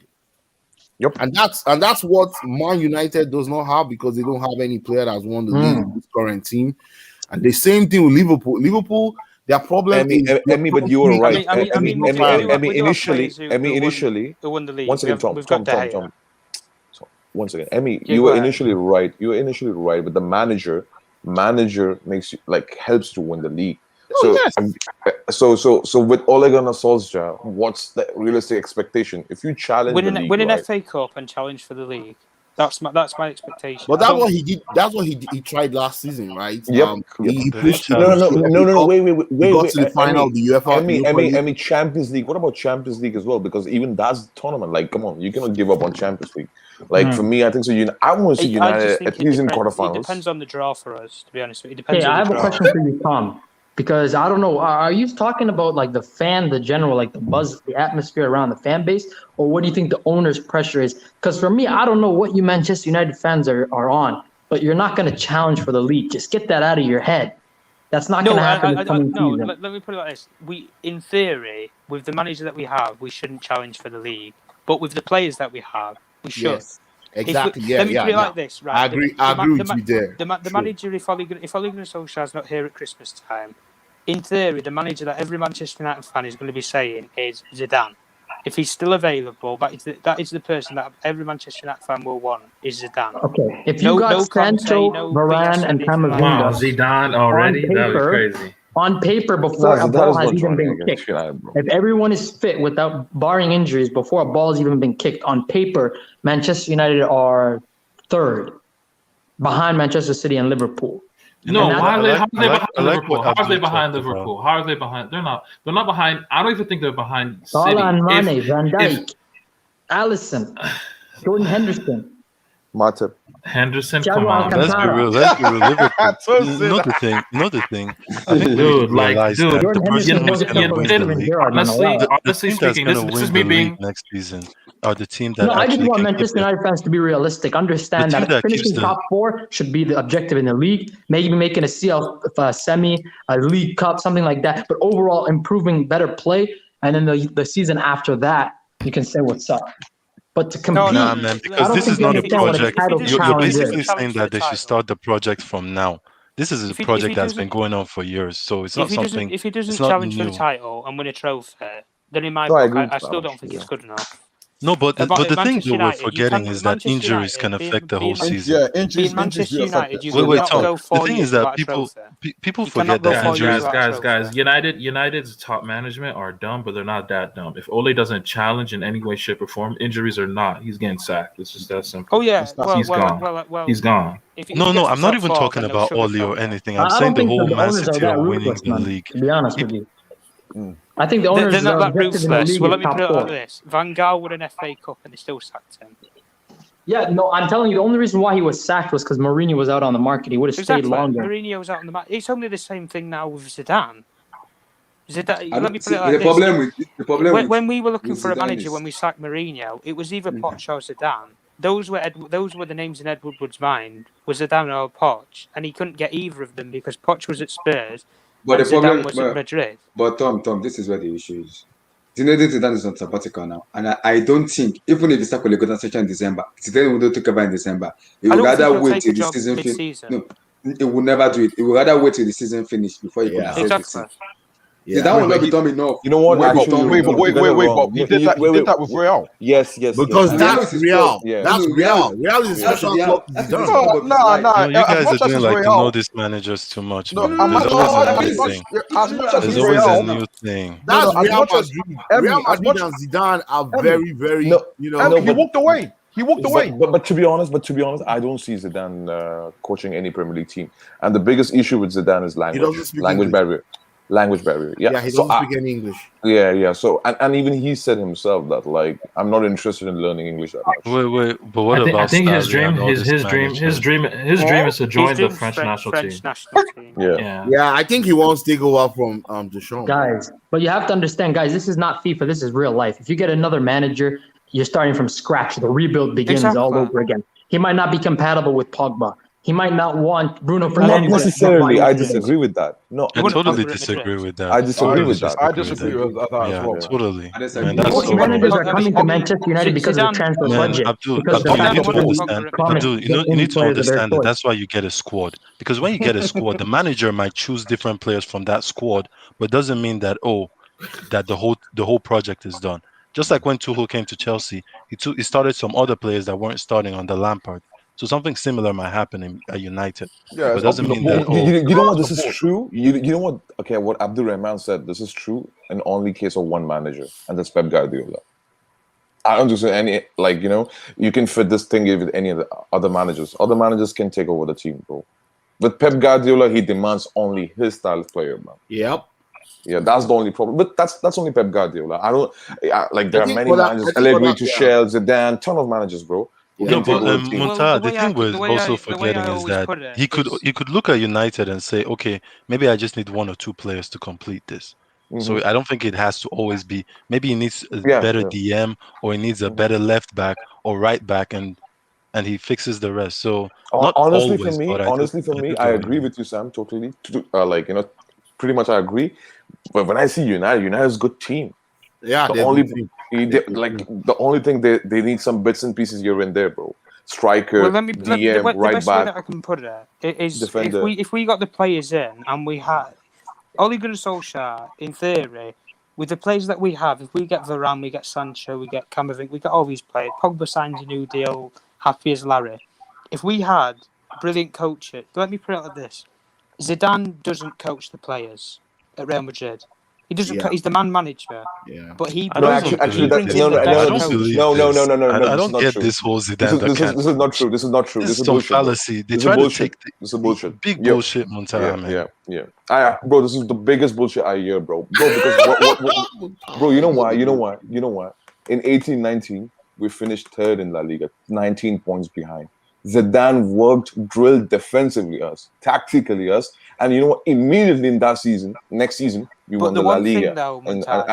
Yep. And that's what Man United does not have, because they don't have any player that's won the league in this current team. And the same thing with Liverpool. Liverpool, their problem is... but you were right. Initially, who won the league? Once again, Tom. Once again, Emmy, you were initially right. You were initially right, but the manager makes you helps to win the league. So with Ole Gunnar Solskjaer, what's the realistic expectation? If you challenge win an FA Cup and challenge for the league, that's my expectation. But that's what he did. That's what he tried last season, right? Yep. He pushed. No. Wait. He got to the final of the UEFA. Emmy, Champions League. What about Champions League as well? Because even that's the tournament. Like, come on, you cannot give up on Champions League. Like for me, I think so. I want to see United at least in quarterfinals. It depends on the draw for us, to be honest. It depends. Hey, I have a question for you, Tom. Because I don't know, are you talking about like the general, like the buzz, the atmosphere around the fan base, or what do you think the owner's pressure is? Because for me, I don't know what you Manchester United fans are on, but you're not going to challenge for the league. Just get that out of your head. That's not going to happen this coming season. Let me put it like this. In theory, with the manager that we have, we shouldn't challenge for the league. But with the players that we have, we should. Yes. Exactly. Let me put it like this, right? I agree with you there. The manager, if Ole Gunnar Solskjaer's not here at Christmas time, in theory, the manager that every Manchester United fan is going to be saying is Zidane. If he's still available, that is the person that every Manchester United fan will want, is Zidane. Okay. If you got Sancho, Varane, and Camavinga, wow, Zidane already? That was crazy. On paper, before a ball has even been kicked, if everyone is fit without barring injuries, before a ball has even been kicked, on paper, Manchester United are third, behind Manchester City and Liverpool. No, how are they behind Liverpool? How are they behind Liverpool? How are they behind? They're not behind. I don't even think they're behind City. Salah and Mane, Van Dijk, Alisson, Jordan Henderson, Matip. Henderson, come on. Let's be real. Liverpool. Not the thing. I think honestly speaking, this is me being next season. Or the team that I just want Manchester United fans to be realistic. Understand that finishing top four should be the objective in the league. Maybe making a CL semi, a League Cup, something like that. But overall, improving better play, and then the season after that, you can say what's up. But to compete, man, because this is not a project. You're basically saying that they should start the project from now. This is a project that's been going on for years, so it's not something. If he doesn't challenge for the title and win a trophy, then in my book, I still don't think it's good enough. No, but the thing that we're forgetting is that injuries can affect the whole season. Yeah, injuries. Manchester United, wait, Tom. The thing is that people forget that injuries. Guys, United's top management are dumb, but they're not that dumb. If Ole doesn't challenge in any way, shape, or form, injuries or not, he's getting sacked. It's just that simple. Oh yeah, he's gone. He's gone. No, I'm not even talking about Ole or anything. I'm saying the whole Man City are winning the league. To be honest with you. I think the owners they're not that ruthless. Well, let me put it like this: Van Gaal won an FA Cup and they still sacked him. Yeah, no, I'm telling you, the only reason why he was sacked was because Mourinho was out on the market. He would have stayed longer. Mourinho was out on the market. It's only the same thing now with Zidane. Let me put it like this: when we were looking for a manager when we sacked Mourinho, it was either Poch or Zidane. Those were the names in Ed Woodward's mind, was Zidane or Poch, and he couldn't get either of them because Poch was at Spurs. But the problem was at Madrid. But Tom, this is where the issue is. Zinedine Zidane is on sabbatical now, and I don't think even if he start with a session in December, Zidane will take over in December. He would rather wait till the season finish. No, he would never do it. He would rather wait till the season finish before he could exactly. Yeah, that will not be done enough. You know what? Wait, Actually, wait, but he did that. He did that with Real. Yes. Because that's Real. Yeah. That's Real. Real is a special club. Nah. You As guys much are as doing it's like to Real. know these managers too much, No, man. There's always a new thing. as much as There's it's always a Real. new thing. That's as Real much as Madrid. Emmy, Real as Madrid much and Zidane are Emmy, very, no, you Emmy, know. he walked away. He walked away. But to be honest, I don't see Zidane coaching any Premier League team. And the biggest issue with Zidane is He doesn't speak language English. barrier. Language barrier. Yeah. Yeah, he doesn't speak any English. Yeah. So and even he said himself that like I'm not interested in learning English that much. Wait, but what about I think his Sarri dream, and all his this dream management? is to join His the dream's French national team. national team. Yeah. Yeah, I think he wants to take over from Deschamps. Guys, but you have to understand, guys, this is not FIFA. This is real life. If you get another manager, you're starting from scratch. The rebuild begins all over again. He might not be compatible with Pogba. He might not want Bruno Fernandes. Not necessarily. I disagree with that. No, I totally disagree with that. I disagree with that. I disagree with that as well. Totally. Man, that's so managers wrong. are coming to Manchester United because of the transfer budget. Abdul, Because you need to Pogba understand. promised Abdul, to get you need to players of their understand that choice. that's why you get a squad. Because when you get a squad, the manager might choose different players from that squad, but doesn't mean that that the whole project is done. Just like when Tuchel came to Chelsea, he started some other players that weren't starting under Lampard. So something similar might happen at United. Yeah, but it doesn't mean that. You know what? This is true. You know what? Okay, what Abdul Rahman said. This is true in only case of one manager, and that's Pep Guardiola. I don't see any you can fit this thing with any of the other managers. Other managers can take over the team, bro. With Pep Guardiola, he demands only his style of player, man. Yep. Yeah, that's the only problem. But that's only Pep Guardiola. There are many managers. Allegri, Tuchel, Zidane, ton of managers, bro. No, but Muntaha, the thing we're also forgetting is that he could look at United and say, okay, maybe I just need one or two players to complete this. Mm-hmm. So I don't think it has to always be. Maybe he needs a better DM, or he needs a better left back or right back, and he fixes the rest. So honestly, for me, I agree with you, Sam. Totally. Pretty much I agree. But when I see United is a good team. Yeah, the only thing they need some bits and pieces here and there, bro. Striker, DM, right the best back. way that I can put it is if we got the players in and we had Ole Gunnar Solskjaer, in theory, with the players that we have, if we get Varane, we get Sancho, we get Camavinga, we get all these players. Pogba signs a new deal, happy as Larry. If we had brilliant coaches, let me put it like this: Zidane doesn't coach the players at Real Madrid. He doesn't. He's the man manager. Yeah. But he brings in the best coach. No. I don't get this whole Zidane. This is not true. This is not true. This is some fallacy. They try to take this is bullshit. Big bullshit, Montana, man. Yeah. Bro, this is the biggest bullshit I hear, bro. Because bro, you know why? In 18-19, we finished third in La Liga, 19 points behind. Zidane drilled defensively us, tactically us, and you know what? Immediately in that season, next season, we won the La Liga. Thing, though,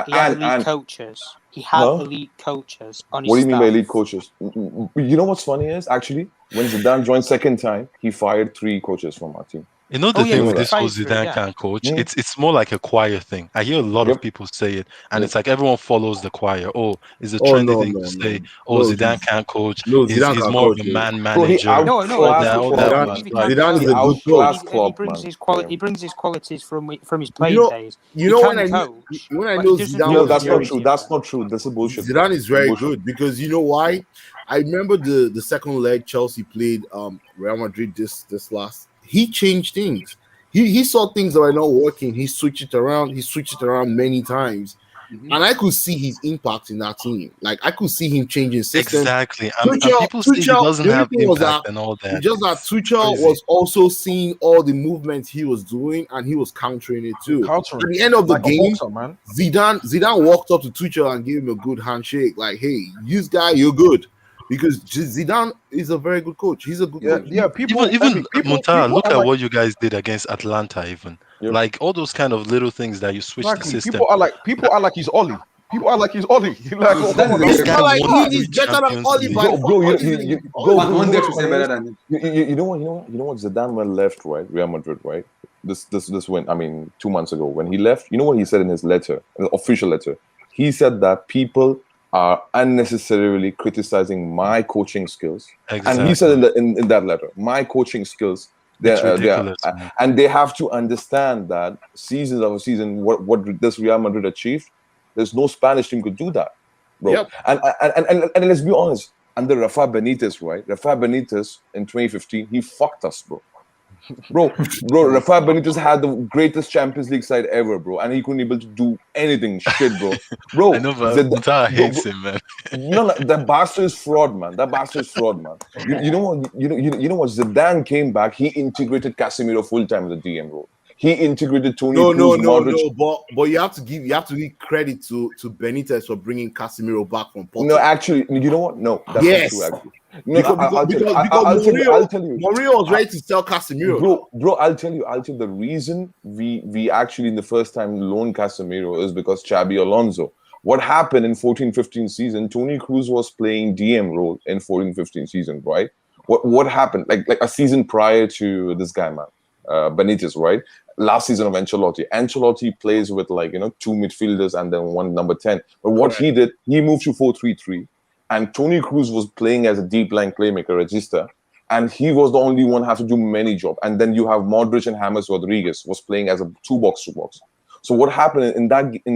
he had elite coaches. He had elite coaches on his What do you mean by staff. elite coaches? You know what's funny is actually when Zidane joined second time, he fired 3 coaches from our team. You know the thing with this whole Zidane can't coach? It's more like a choir thing. I hear a lot of people say it, and it's like everyone follows the choir. Oh, it's a trendy thing to say. Oh, Zidane can't coach. He's more of a man manager. Zidane is a good coach. He brings his qualities from his playing days. When I know Zidane, that's not true. That's a bullshit. Zidane is very good because you know why? I remember the second leg Chelsea played Real Madrid this last. He changed things. He saw things that were not working. He switched it around. He switched it around many times. And I could see his impact in that team. Like I could see him changing systems. Exactly. And people say he doesn't have impact and all that. Just that Tuchel was also seeing all the movements he was doing, and he was countering it too. At the end of the game, Zidane walked up to Tuchel and gave him a good handshake. Like, hey, this guy, you're good. Because Zidane is a very good coach. He's a good coach. Yeah, people Montana, look at what you guys did against Atlanta, even. Yep. Like all those kind of little things that you switch the system. People are like he's Oli. People are like he's Oli. He's better than Oli. You know what? Zidane went left, right? Real Madrid, right? This went. 2 months ago when he left. You know what he said in his letter, an official letter. He said that people are unnecessarily criticizing my coaching skills. Exactly. And he said in that letter, my coaching skills It's ridiculous. And they have to understand that seasons of a season, what this Real Madrid achieved, there's no Spanish team could do that, bro. Yep. And let's be honest, under Rafa Benitez, right? Rafa Benitez in 2015, he fucked us, bro. Bro, Rafa Benitez had the greatest Champions League side ever, bro, and he couldn't able to do anything, shit, bro. Bro, I know, but Muta hates him, man. No, that bastard is fraud, man. That bastard is fraud, man. You know what? You know what? Zidane came back. He integrated Casemiro full time with the DM role. He integrated Toni Kroos, Modric. But you have to give credit to Benitez for bringing Casemiro back from Porto. No, actually, you know what? No, that's not true. Actually, no, because I'll tell you. Mourinho was ready to sell Casemiro, bro. I'll tell you. The reason we actually in the first time loaned Casemiro is because Xabi Alonso. What happened in 14-15 season? Toni Kroos was playing DM role in 14-15 season, right? What happened? Like a season prior to this guy, man, Benitez, right? Last season of Ancelotti. Ancelotti plays with two midfielders and then one number 10. But what he did, he moved to 4-3-3, and Toni Kroos was playing as a deep line playmaker, regista, and he was the only one who had to do many jobs. And then you have Modric and James Rodriguez was playing as a 2-box. So what happened in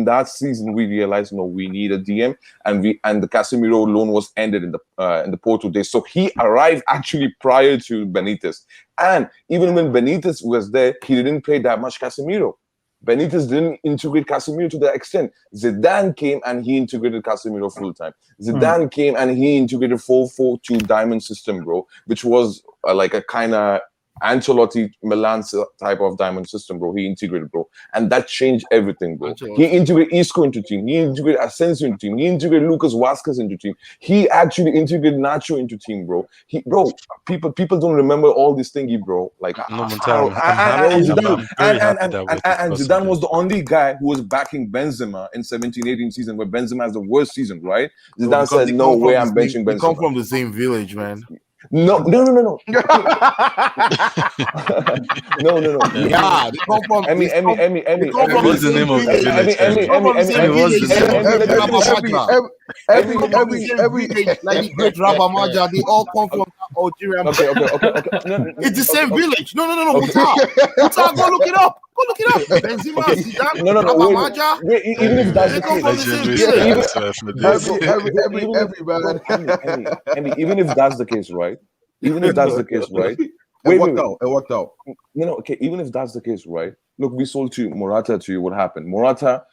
that season? We realized we need a DM, and the Casemiro loan was ended in the Porto days. So he arrived actually prior to Benitez, and even when Benitez was there, he didn't play that much Casemiro. Benitez didn't integrate Casemiro to that extent. Zidane came and he integrated Casemiro full time. Zidane came and he integrated 4-4-2 diamond system, bro, which was like a kind of Ancelotti Milan type of diamond system, bro. He integrated, bro, and that changed everything, bro. He integrated Isco into team. He integrated Asensio into team. He integrated Lucas Vazquez into team. He actually integrated Nacho into team, bro. People don't remember all this thingy, bro. Like Zidane was the only guy who was backing Benzema in 17-18 season, where Benzema has the worst season, right? Zidane said, "No way, I'm benching Benzema." They come from the same village, man. No. Yeah, they come from. What's the name of the village? Like the great Rabamaja, they all come from Algeria. Okay. It's the same village. No. Muta, go look it up. Benzema, Zidane, Rabamaja. Even if that's the case, even if that's the case, right? Even if that's the case, right? It worked out. Okay. Even if that's the case, right? Look, we sold Morata to you. What happened? Morata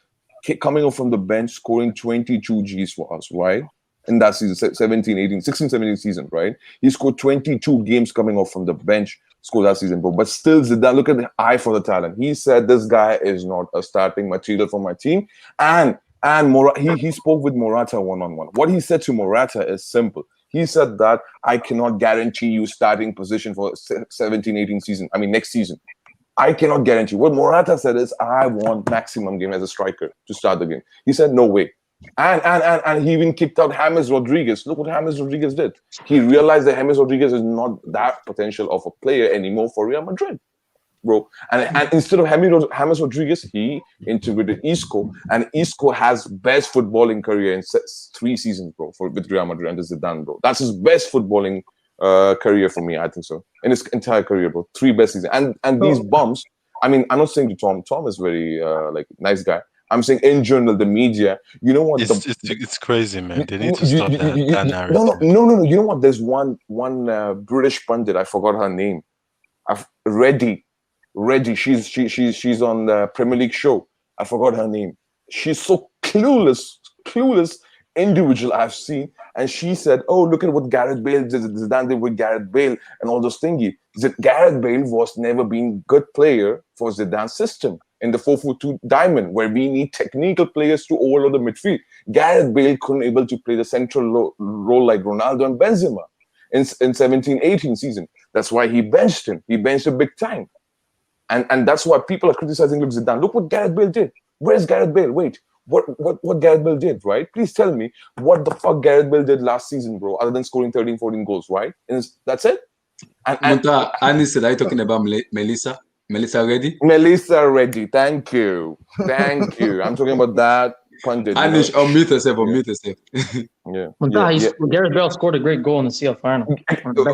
coming up from the bench, scoring 22 Gs for us, right? In that season, 16-17 season, right? He scored 22 games coming off from the bench, scored that season, bro. But still, Zidane, look at the eye for the talent. He said, this guy is not a starting material for my team. And he spoke with Morata one-on-one. What he said to Morata is simple. He said that I cannot guarantee you starting position for 17-18 season. I mean, next season. I cannot guarantee. What Morata said is, I want maximum game as a striker to start the game. He said, no way. And he even kicked out James Rodriguez. Look what James Rodriguez did. He realized that James Rodriguez is not that potential of a player anymore for Real Madrid, bro. And instead of James Rodriguez, he integrated Isco, and Isco has best footballing career in 3 seasons, bro, with Real Madrid under Zidane, bro. That's his best footballing career for me, I think so. In his entire career, bro. 3 best seasons. And these bums, I mean, I'm not saying to Tom. Tom is very nice guy. I'm saying in general, the media, you know what? It's crazy, man. They need to stop that narrative. No. You know what? There's one British pundit. I forgot her name. Reddy. She's on the Premier League show. I forgot her name. She's so clueless individual I've seen. And she said, "Oh, look at what Gareth Bale did. Zidane did with Gareth Bale and all those thingy." Gareth Bale was never been good player for Zidane's system in the 4-4-2 diamond, where we need technical players to overload the midfield. Gareth Bale couldn't able to play the central role like Ronaldo and Benzema in 17-18 season. That's why he benched him. He benched him big time. And that's why people are criticizing Zidane. Look what Gareth Bale did. Where's Gareth Bale? Wait, what Gareth Bale did, right? Please tell me what the fuck Gareth Bale did last season, bro, other than scoring 13, 14 goals, right? That's it? Andy said, are you talking about Melissa Reddy? Melissa Reddy, thank you. I'm talking about that punted. Anish, unmute yourself, unmute yourself. Gareth Bale scored a great goal in the CL final.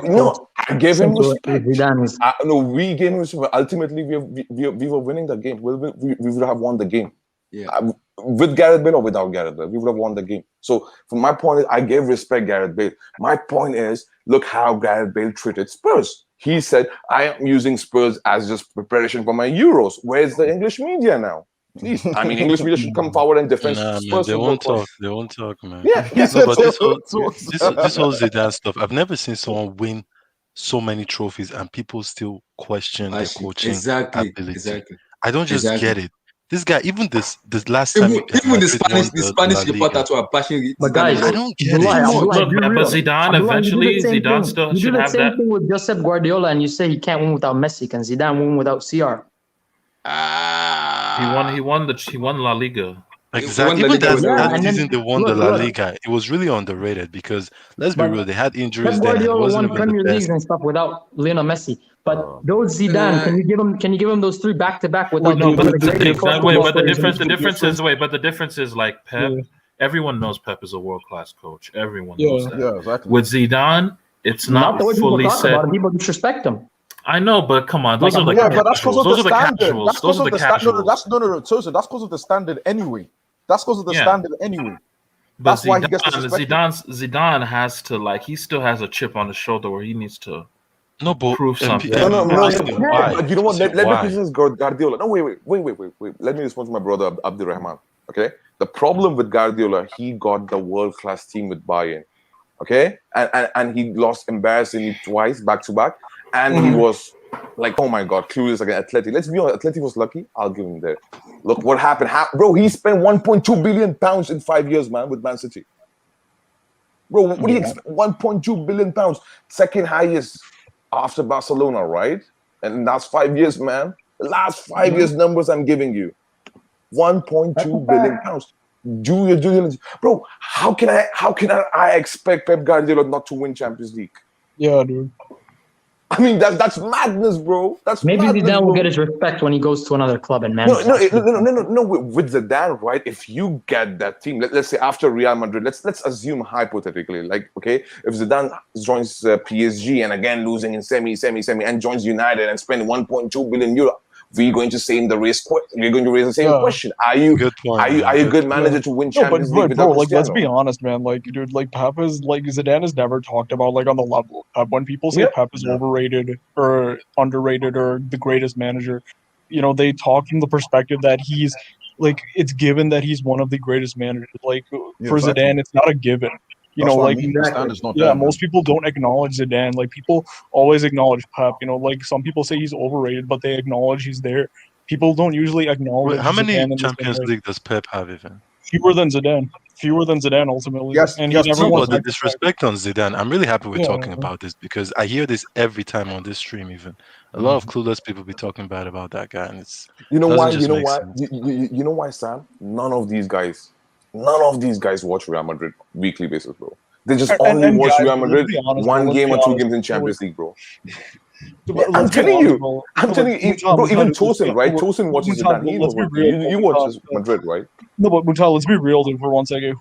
No, I gave him respect. Zidane No, we gave him respect. Ultimately, we were winning the game. We would have won the game. Yeah. With Gareth Bale or without Gareth Bale, we would have won the game. So, from my point, I gave respect Gareth Bale. My point is, look how Gareth Bale treated Spurs. He said, "I am using Spurs as just preparation for my Euros." Where's the English media now? Please, I mean, English media should come forward and defend Spurs. Man, they won't talk. They won't talk, man. Yeah. No, but this whole Zidane stuff, I've never seen someone win so many trophies and people still question their coaching ability. I don't just get it. This guy, even this last time, even the Spanish reporters were passionate. But guys, I don't get it. But Zidane eventually, Zidane still should have that. You do the same thing with Josep Guardiola, and you say he can't win without Messi. Can Zidane win without CR? He won La Liga. Exactly. Even that season they won the La Liga. It was really underrated because let's be real, they had injuries then. Guardiola won Premier Leagues and stuff without Lionel Messi. But those Zidane, can you give him those three back to back without the difference is like Pep. Yeah. Everyone knows Pep is a world class coach. Everyone knows that. Yeah, exactly. With Zidane, it's not fully said. People disrespect him. I know, but come on, those are the casuals. Those are the casuals. Those are the casuals. That's because of the standard anyway. That's because of the standard anyway. That's why he gets disrespected. Zidane has to he still has a chip on his shoulder where he needs to prove something. No. But you know what? Let me criticize Guardiola. No, wait. Let me respond to my brother Abdurrahman. Okay, the problem with Guardiola, he got the world-class team with Bayern. Okay, and he lost embarrassingly twice back to back, and he was like, oh my God, clueless against Atleti. Let's be honest, Atleti was lucky. I'll give him that. Look what happened. Bro, he spent 1.2 billion pounds in 5 years, man, with Man City. Bro, what do you expect? 1.2 billion pounds, second highest after Barcelona, right? And that's 5 years, man. The last 5 years numbers I'm giving you. 1.2 billion pounds. Do your due diligence. Bro, how can I expect Pep Guardiola not to win Champions League? Yeah, dude. I mean, that's madness, bro. Maybe madness, Zidane will get his respect when he goes to another club and manage. No. With Zidane, right? If you get that team, let's say after Real Madrid, let's assume hypothetically, if Zidane joins PSG and again losing in semi, and joins United and spend 1.2 billion euro, we're going to say in the race. We're going to raise the same question: Are you a good manager to win Champions League? Bro, let's be honest, man. Dude, Pep is Zidane is never talked about on the level. When people say Pep is overrated or underrated or the greatest manager, they talk from the perspective that he's it's given that he's one of the greatest managers. For Zidane, it's not a given. Most people don't acknowledge Zidane. People always acknowledge Pep. Some people say he's overrated, but they acknowledge he's there. People don't usually acknowledge. How many Champions League does Pep have even? Fewer than Zidane, ultimately. Yes, and the disrespect on Zidane. I'm really happy we're talking about this because I hear this every time on this stream. Even a lot of clueless people be talking bad about that guy, and it's You know why, Sam? None of these guys watch Real Madrid weekly basis, bro. They just only watch Real Madrid one game or two games in Champions League, bro. I'm telling you, bro. Even Tosin, right? Tosin watches Zidane. You watch Madrid, right? No, but Mutal, let's be real for 1 second.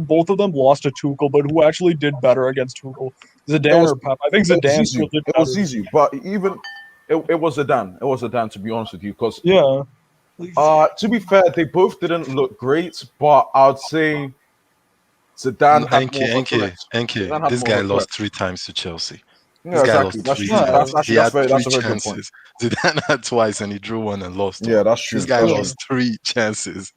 Both of them lost to Tuchel, but who actually did better against Tuchel? Zidane or Pep? I think Zidane still did better. It was easy, but even it was Zidane. It was Zidane, to be honest with you, because to be fair, they both didn't look great, but I'd say Zidane had more. This guy lost 3 times to Chelsea. Yeah, exactly. He had 3 chances. Zidane had twice and he drew 1 and lost. Yeah, that's true. This guy lost 3 chances.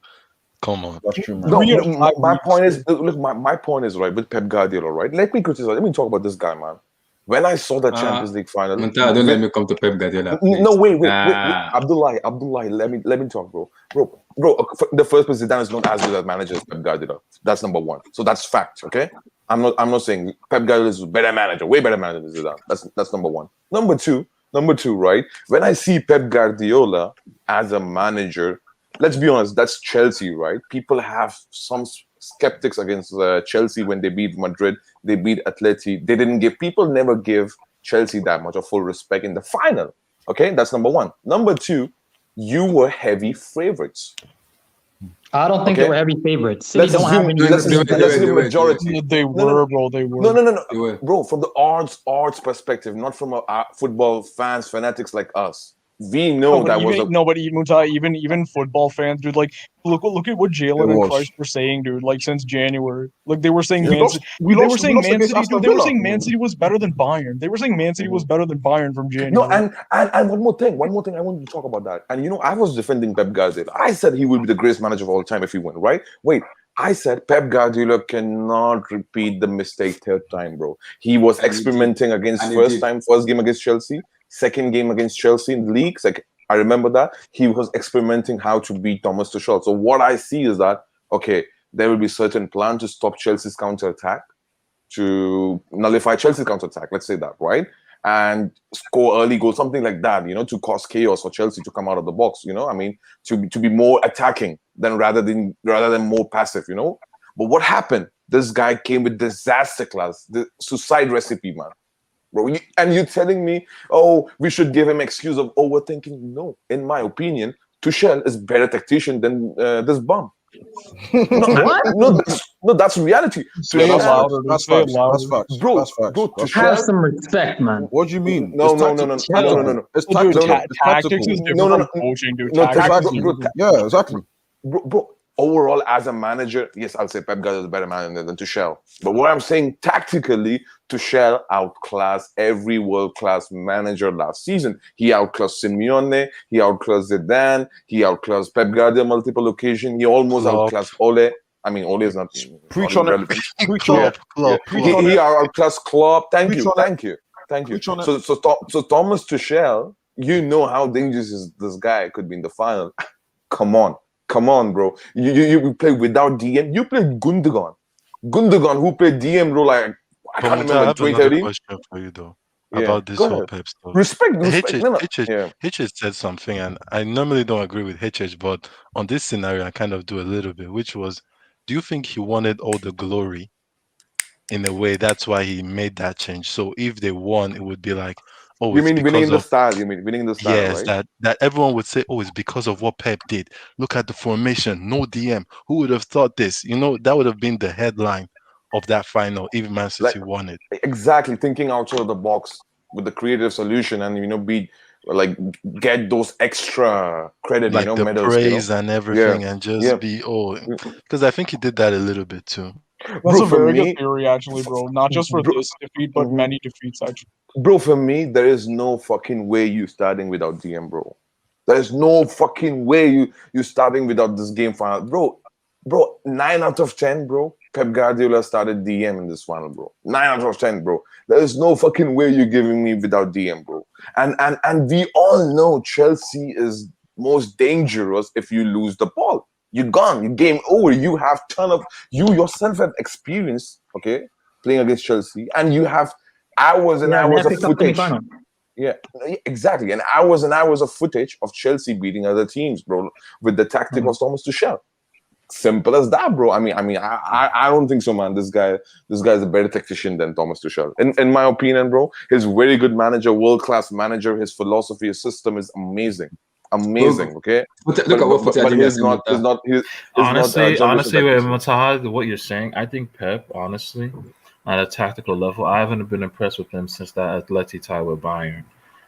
Come on. That's true, man. No, my point is, my point is right with Pep Guardiola, right? Let me talk about this guy, man. When I saw that Champions League final, don't let me come to Pep Guardiola. No, wait. Abdullahi, let me talk, bro. The first place Zidane is not as good as manager as Pep Guardiola. That's number one. So that's fact, okay? I'm not saying Pep Guardiola is a better manager, way better manager than Zidane. That's number one. Number two, right? When I see Pep Guardiola as a manager, let's be honest, that's Chelsea, right? People have some skeptics against Chelsea when they beat Madrid, they beat Atleti. People never give Chelsea that much of full respect in the final. Okay, that's number one. Number two, you were heavy favorites. I don't think they were heavy favorites. City don't have any. Let's assume majority. They were, bro. They were. No. Bro, from the odds perspective, not from a football fans, fanatics like us. We know that was even football fans, dude. Like, look at what Jalen and Christ were saying, dude. Like since January, like they were saying Man City. They were saying Man City, dude. They were saying Man City was better than Bayern. They were saying Man City was better than Bayern from January. No, and one more thing I wanted to talk about that. And I was defending Pep Guardiola. I said he would be the greatest manager of all time if he won, right? Wait. I said Pep Guardiola cannot repeat the mistake third time, bro. He was experimenting against first game against Chelsea, second game against Chelsea in the leagues. Like I remember that he was experimenting how to beat Thomas Tuchel. So what I see is that there will be certain plan to stop Chelsea's counter-attack, to nullify Chelsea's counter-attack. Let's say that, right? And score early goal, something like that, to cause chaos for Chelsea to come out of the box, I mean, to be more attacking rather than more passive, But what happened? This guy came with disaster class, the suicide recipe, man. Bro, and you're telling me, we should give him excuse of overthinking? No, in my opinion, Tuchel is better tactician than this bum. No, that's reality. That's facts. Bro, have some respect, man. What do you mean? No. It's tactics is different from coaching, dude. Yeah, exactly. Bro, overall, as a manager, yes, I'll say Pep Guardiola is a better manager than Tuchel. But what I'm saying, tactically, Tuchel outclassed every world-class manager last season. He outclassed Simeone, he outclassed Zidane, he outclassed Pep Guardiola multiple occasions. He almost outclassed Ole. I mean, Ole is not preach on it. He outclassed Klopp. Thank you. So Thomas Tuchel, how dangerous this guy could be in the final. Come on, bro. You play without DM. You play Gundogan, who played DM role like I can't remember. I have another question for you though about this whole Pep stuff. Respect. Hitchage said something, and I normally don't agree with Hitchage, but on this scenario, I kind of do a little bit. Which was, do you think he wanted all the glory? In a way, that's why he made that change. So if they won, it would be like, you mean winning the style? You mean winning the style? Yes, right? that everyone would say, it's because of what Pep did. Look at the formation, no DM. Who would have thought this? That would have been the headline of that final if Man City won it. Exactly, thinking outside of the box with the creative solution, and get those extra credit, like the medals, praise and everything, and just be because I think he did that a little bit too. That's a very good theory, actually, bro. Not just for this defeat, but many defeats, actually. Bro, for me, there is no fucking way you starting without DM, bro. There is no fucking way you starting without this game final, bro. 9 out of 10, bro. Pep Guardiola started DM in this final, bro. 9 out of 10, bro. There is no fucking way you're giving me without DM, bro. And we all know Chelsea is most dangerous if you lose the ball. You're gone. You game over. You have you yourself have experience, playing against Chelsea, and you have hours and hours of footage. Yeah, exactly. And hours of footage of Chelsea beating other teams, bro, with the tactic of Thomas Tuchel. Simple as that, bro. I mean, I don't think so, man. This guy is a better tactician than Thomas Tuchel. In my opinion, bro, he's a very good manager, world-class manager. His philosophy, his system is amazing. Okay. Look at what he's not. Honestly, with Matahad, what you're saying, I think Pep, honestly, on a tactical level, I haven't been impressed with him since that Atleti tie with Bayern.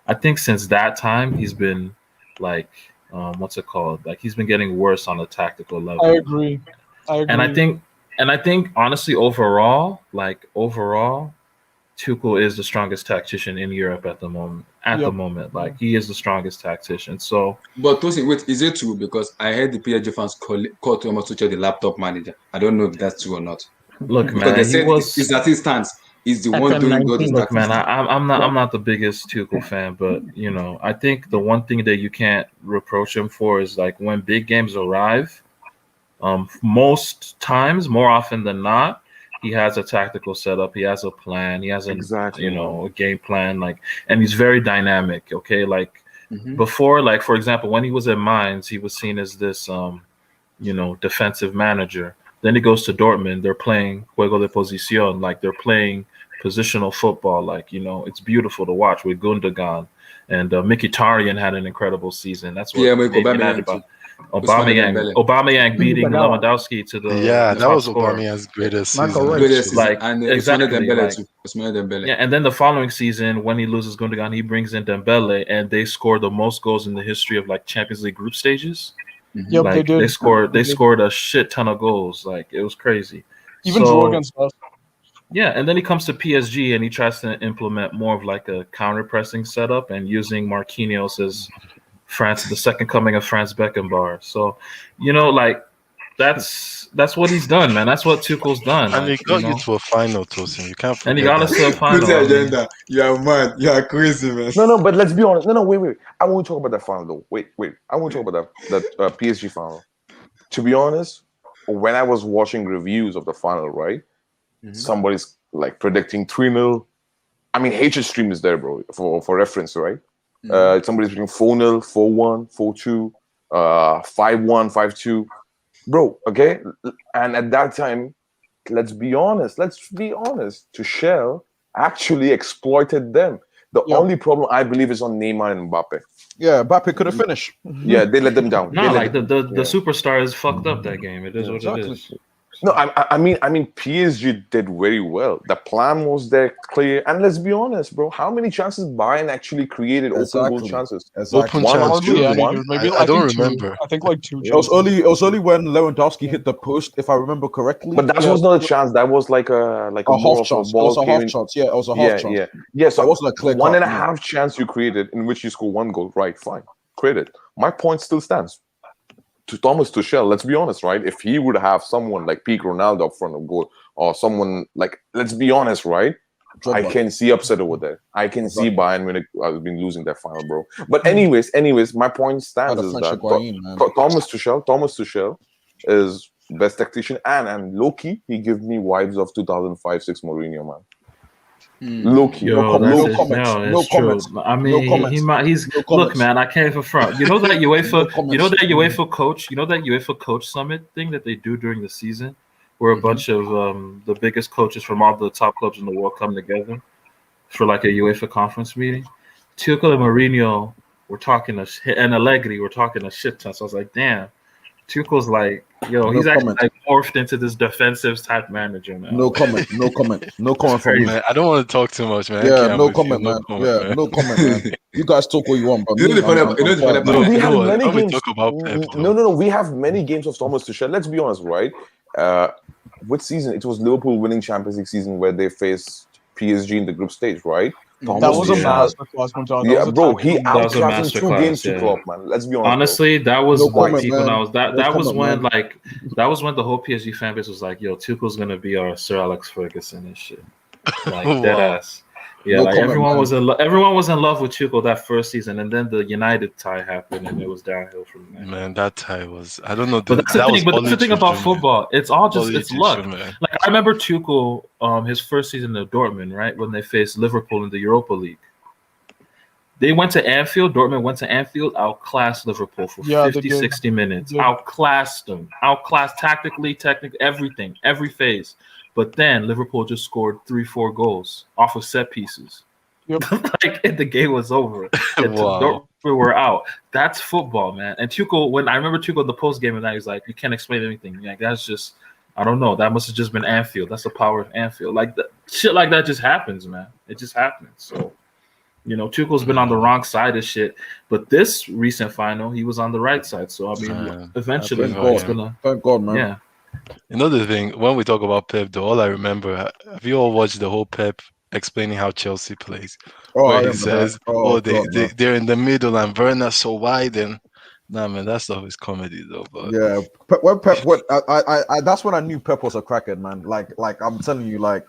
I think since that time, he's been like, what's it called? Like he's been getting worse on a tactical level. I agree. And I think honestly, overall, Tuchel is the strongest tactician in Europe at the moment. Like he is the strongest tactician. So, but Tosin, wait, is it true? Because I heard the PSG fans call Thomas Tuchel the laptop manager. I don't know if that's true or not. Look, because they said it's at his stance. He's the one doing all this. Look, man, I'm not the biggest Tuchel fan, but I think the one thing that you can't reproach him for is like when big games arrive. Most times, more often than not, he has a tactical setup. He has a plan. He has a game plan. And he's very dynamic. Okay, before, for example, when he was at Mainz, he was seen as this, defensive manager. Then he goes to Dortmund. They're playing juego de posición, they're playing positional football. It's beautiful to watch with Gundogan and Mkhitaryan had an incredible season. That's what made me mad about. Aubameyang beating Lewandowski to the that was scorer. Aubameyang's greatest Marco season. Like and exactly, Ousmane Dembele. Yeah, and then the following season, when he loses Gundogan, he brings in Dembele, and they score the most goals in the history of like Champions League group stages. Yep, like they did. They scored a shit ton of goals. Like it was crazy. Even drew against us. Yeah, and then he comes to PSG and he tries to implement more of like a counter pressing setup and using Marquinhos as the second coming of Franz Beckenbauer. So, like that's what he's done, man. That's what Tuchel's done. And like, he got you to a final, Tosin. You can't forget. And he got us to a final. Agenda. You are mad. You are crazy, man. No, but let's be honest. No, wait. I want to talk about that final, though. Wait. I want to talk about that PSG final. To be honest, when I was watching reviews of the final, right, somebody's like predicting 3-0. I mean, Hatred Stream is there, bro, for reference, right? Somebody's predicting 4-0, 4-1, 4-2, 5-1, 5-2. Bro, okay? And at that time, let's be honest, Tuchel actually exploited them. The only problem, I believe, is on Neymar and Mbappe. Yeah, Mbappe could have finished. Yeah, they let them down. No, the superstars fucked up that game. It is what it is. No, I mean, PSG did very well. The plan was there, clear, and let's be honest, bro. How many chances Bayern actually created? Open goal chances. Open chances. Maybe I don't remember. I think like 2. It was only when Lewandowski hit the post, if I remember correctly. But that was not a chance. That was like a half chance. It was a half chance. Yeah, it was a half chance. Yeah. So it wasn't a clear 1.5 chance you created in which you score 1 goal. Right, fine, credit. My point still stands. To Thomas Tuchel, let's be honest, right? If he would have someone like Peak Ronaldo up front of goal, or someone like, let's be honest, right? I can see upset over there. I can see Bayern Munich has been losing their final, bro. But anyways, my point stands is that Thomas Tuchel is best tactician, and low-key, he gives me vibes of 2005-6 Mourinho, man. Low-key. No comments. I mean, he's look, man. I can't even front. You know that UEFA coach summit thing that they do during the season, where a bunch of the biggest coaches from all the top clubs in the world come together for like a UEFA conference meeting. Tuchel and Mourinho were talking and Allegri were talking a shit ton. So I was like, damn. Tuchel's like, he's actually like morphed into this defensive type manager now. No comment from me. Man, I don't want to talk too much, man. Yeah, no comment, man. No comment, man. You guys talk what you want, but we have many games. Talk about Pep, no. We have many games of Thomas Tuchel. Let's be honest, right? Which season? It was Liverpool winning Champions League season where they faced PSG in the group stage, right? That was a masterclass. Yeah, bro, he outclassed 2 games to Klopp, man. Let's be honest. Honestly, that was when the whole PSG fan base was like, "Yo, Tuchel's gonna be our Sir Alex Ferguson and shit." Like dead ass. Yeah, everyone was in love with Tuchel that first season, and then the United tie happened, and it was downhill from there. Man, that tie was, I don't know. But that's the thing about football. It's all just it's luck. Man. Like I remember Tuchel, his first season at Dortmund, right, when they faced Liverpool in the Europa League. They went to Anfield. Dortmund went to Anfield, outclassed Liverpool for 50, 60 minutes. Outclassed them. Outclassed tactically, everything, every phase. But then Liverpool just scored 3-4 goals off of set pieces. Yep. And the game was over. Wow. We were out. That's football, man. And Tuchel, when I remember Tuchel in the post game, and that he's like, "You can't explain anything. Like that's just, I don't know. That must have just been Anfield. That's the power of Anfield. Like shit like that just happens, man. It just happens." So, Tuchel's been on the wrong side of shit, but this recent final, he was on the right side. So I mean, eventually, it's gonna. Thank God, man. Yeah. Another thing, when we talk about Pep, though, all I remember, have you all watched the whole Pep explaining how Chelsea plays? Where he says, they're in the middle and Werner's so wide, and nah, man, that stuff is comedy, though. But yeah, that's when I knew Pep was a crackhead, man. Like I'm telling you, like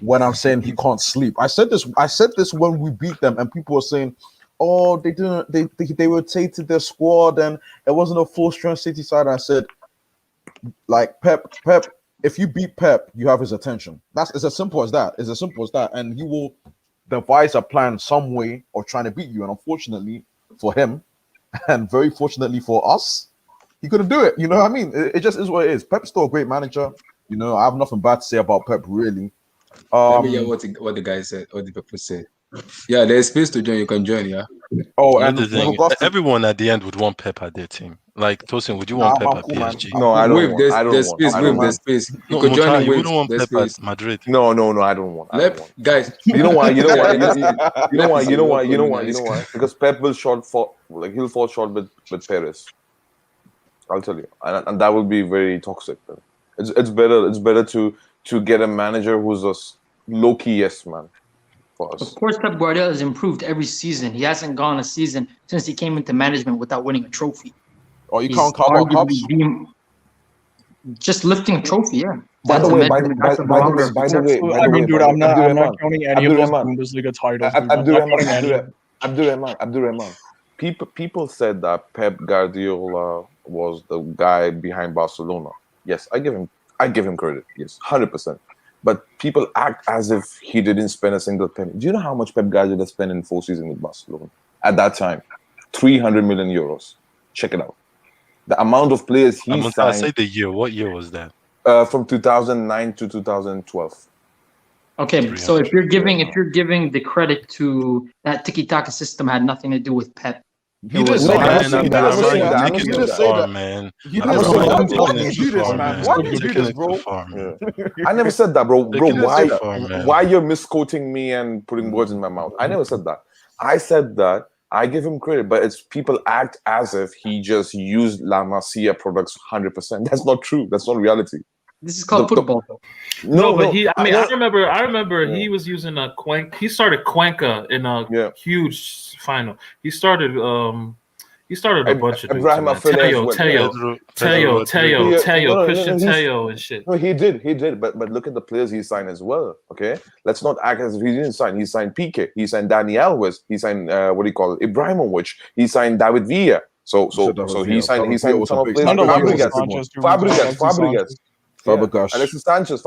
when I'm saying he can't sleep. I said this when we beat them, and people were saying, "Oh, they rotated their squad, and it wasn't a full-strength City side." I said, like Pep, if you beat Pep, you have his attention. It's as simple as that. And he will devise a plan some way of trying to beat you. And unfortunately for him, and very fortunately for us, he couldn't do it. You know what I mean? It just is what it is. Pep's still a great manager. I have nothing bad to say about Pep, really. Let me hear what the guy said, what the people said. Yeah, there's space to join. You can join, yeah. Oh, and everyone at the end would want Pep at their team. Like Tosin, would you want Pep I'm at cool, man. PSG? No, I don't want. There's I don't there's want. space. I don't There's want. space. You No, could join Mucha, in you waves. wouldn't want There's Pep space. at Madrid. No, I don't want. I don't want. Guys. You know why? You know why? You know why? Left You know is why? You know open, why? You know why? Because Pep will he'll fall short with Perez. I'll tell you, and that will be very toxic. It's better to get a manager who's a low key yes man for us. Of course, Pep Guardiola has improved every season. He hasn't gone a season since he came into management without winning a trophy. Oh, you He's can't count about cups? Just lifting a trophy, yeah. By the way, by the way, I mean, dude, I'm not counting any of those Abdurrahman. Bundesliga titles. Dude. I'm not counting any of them. Abdurrahman. People said that Pep Guardiola was the guy behind Barcelona. Yes, I give him credit. Yes, 100%. But people act as if he didn't spend a single penny. Do you know how much Pep Guardiola spent in 4 seasons with Barcelona at that time? 300 million euros. Check it out. The amount of players he signed. I say the year. What year was that? From 2009 to 2012. Okay, so if you're giving the credit to that tiki-taka system had nothing to do with Pep. He didn't say that. He didn't say that, man. He didn't say that. Why do you do this, man? Why do you do this, bro? I never said that, bro. Why you're misquoting me and putting words in my mouth? I never said that. I said that I give him credit, but it's people act as if he just used La Masia products 100%. That's not true. That's not reality. This is called football, though. I remember he was using a Cuenca. He started Cuenca in a huge final. He started a bunch of Ibrahim Teo, Christian Teo and shit. No, he did. But look at the players he signed as well. Okay, let's not act as if he didn't sign. He signed Piqué. He signed Dani Alves. He signed Ibrahimovic. He signed David Villa. So he signed some of players. Fabregas. Alexis Sanchez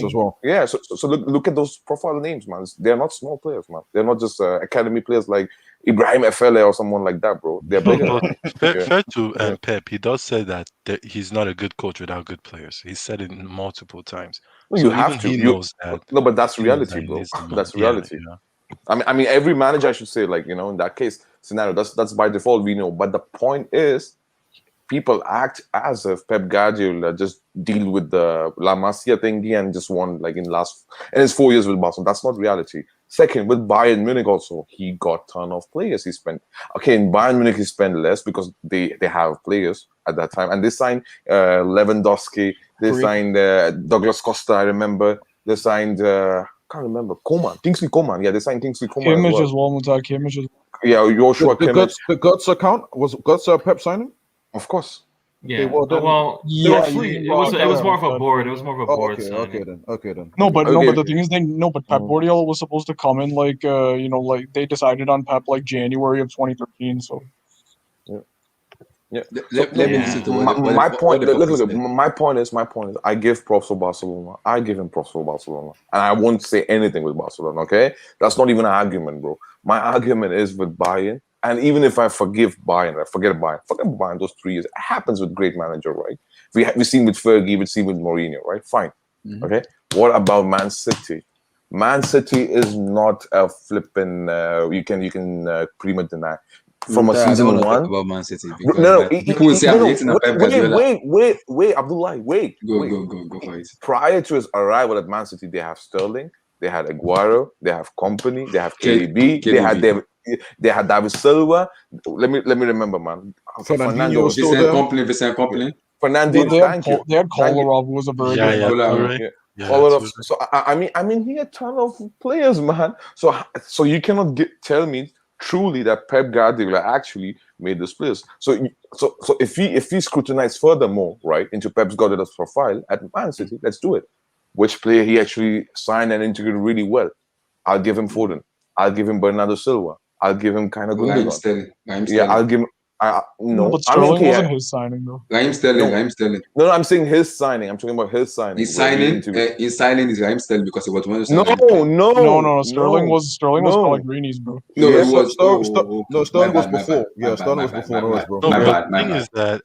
as well. Yeah, so look at those profile names, man. They're not small players, man. They're not just academy players like Ibrahim Efele or someone like that, bro. They're bigger. Fair to Pep, he does say that he's not a good coach without good players. He said it multiple times. Well, you have to. He knows that. No, but that's reality, bro. That's reality. Yeah. I mean, every manager, I should say, like, you know, in that case scenario, that's by default, we know. But the point is, people act as if Pep Guardiola just deal with the La Masia thingy and just won like in his 4 years with Barcelona. That's not reality. Second, with Bayern Munich also, he got a ton of players. In Bayern Munich he spent less because they have players at that time, and they signed Lewandowski. They signed Douglas Costa. I remember they signed. Can't remember Kingsley Coman. Yeah, they signed Kingsley Coman. Kimmich as well. Kimmich. Yeah, Joshua Kimmich. The Götze account was Götze a Pep signing? Of course. Yeah. Okay, it was more of a board. It was more of a board. Okay then. No, but the thing is, Pep Guardiola was supposed to come in like they decided on Pep like January of 2013. So. Yeah. My point is, I give props for Barcelona. I give him props for Barcelona, and I won't say anything with Barcelona. Okay, that's not even an argument, bro. My argument is with Bayern. And even if I forget Bayern those 3 years. It happens with great manager, right? We've seen with Fergie, we've seen with Mourinho, right? Fine. Mm-hmm. Okay. What about Man City? Man City is not a flipping. You can pretty much deny. From a season one. About Man City. People will say I'm hating on Pep Guardiola. Wait, Abdullah, wait. Go for it. Prior to his arrival at Man City, they have Sterling, they had Aguero, they have Company, they have KDB, they had David Silva. Let me remember, man. Fernando was still there. Vincent Company. Fernando, they had Kolarov, who was a very good. Kolarov. So I mean, he had a ton of players, man. So you cannot tell me truly that Pep Guardiola actually made this players. So if we scrutinize furthermore, right, into Pep Guardiola's profile at Man City, let's do it. Which player he actually signed and integrated really well? I'll give him Foden. I'll give him Bernardo Silva. I'll give him kind of Gundogan. Yeah, I'll give him. No, but Sterling wasn't his signing though. Raheem Sterling. No, I'm saying his signing. I'm talking about his signing. His signing is Raheem Sterling because it was one of No. Sterling was Pellegrini's, bro. Sterling was before. Yeah, Sterling was before, bro. The thing is that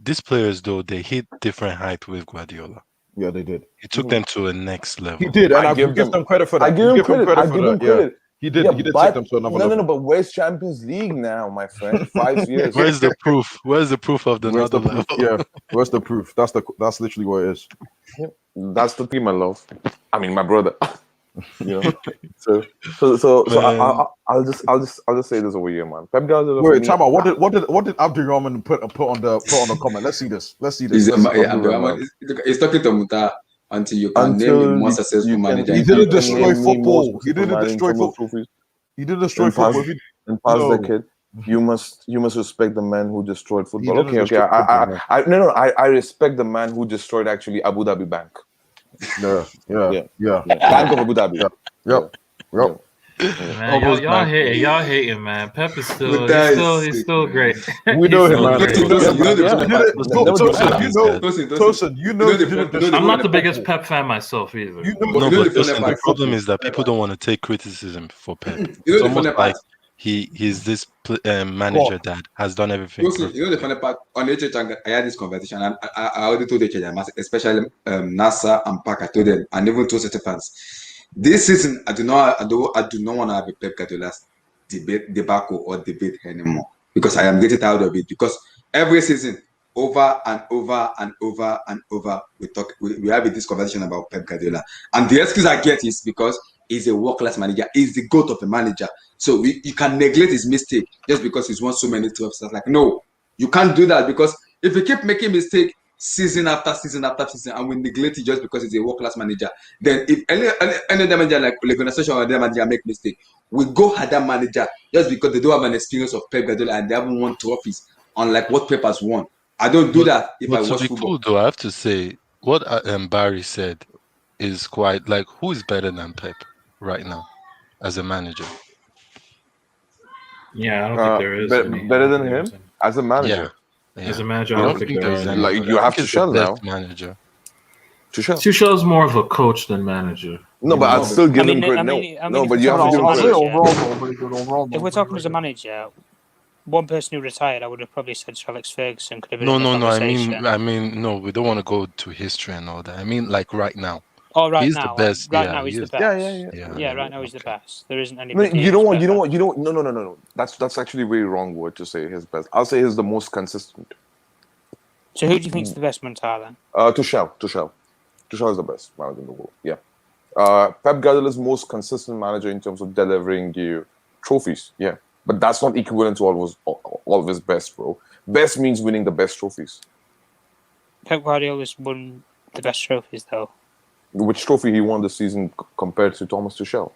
these players though they hit different height with Guardiola. Yeah, they did. He took them to a next level. He did, and I give them credit for that. I give him credit. He did take them to another level. No, but where's Champions League now, my friend? 5 years. Where's the proof? Where's the proof of the another level? Yeah, where's the proof? That's literally what it is. That's the team I love. I mean, my brother. You know, so I'll just say this over here, man. Pep Guardiola. Wait, time out. What did Abdurrahman put on the comment? Let's see this. He's talking to Muta until you can name a more successful manager. He didn't destroy football. He didn't destroy football. He didn't destroy football. In past decade, you must respect the man who destroyed football. Okay. I respect the man who destroyed actually Abu Dhabi Bank. Yeah. Bank of Abu Dhabi. Yep. Man, y'all hating, man. Pep is still he's still great. We know him, man. Tosin, you know I'm not the biggest Pep fan myself either. The problem is that people don't want to take criticism for Pep. It's almost like he's this manager that has done everything. You know the funny part on HH, I had this conversation, and I already told HH, especially NASA and Park, I told them, and even told certain fans. This season, I do not want to have a Pep Guardiola's debacle or debate anymore, because I am getting tired of it. Because every season, over and over and over and over, we have this conversation about Pep Guardiola, and the excuse I get is because he's a world-class manager, he's the GOAT of a manager, so you can neglect his mistake just because he's won so many trophies. Like, no, you can't do that, because if you keep making mistake season after season after season, and we neglect it just because he's a world-class manager, then if any manager like Ole Gunnar Solskjaer or other manager make mistake, we go at that manager just because they don't have an experience of Pep Guardiola and they haven't won trophies, unlike what Pep has won. I don't do that if I watch football. Cool, though, I have to say what Barry said is quite like, who is better than Pep right now as a manager? Yeah, I don't think there is better than him as a manager. Yeah. As a manager, I don't think there is. Like, you have Tuchel now. Manager. Tuchel's more of a coach than manager. No, but I'd still give him credit. But you have to give him credit. If we're talking as a manager, one person who retired, I would have probably said Sir Alex Ferguson could have been. No. I mean, no. We don't want to go to history and all that. I mean, like right now. Oh, right he's now. The best. Right now, he's the best. Yeah. Right now, he's the best. There isn't any. No, you don't want. No. That's actually a very wrong word to say. His best. I'll say he's the most consistent. So who do you think is the best Montar then? Tuchel. Tuchel is the best manager in the world. Yeah. Pep Guardiola is most consistent manager in terms of delivering you trophies. Yeah, but that's not equivalent to all of his best, bro. Best means winning the best trophies. Pep Guardiola's won the best trophies, though. Which trophy he won this season compared to Thomas Tuchel?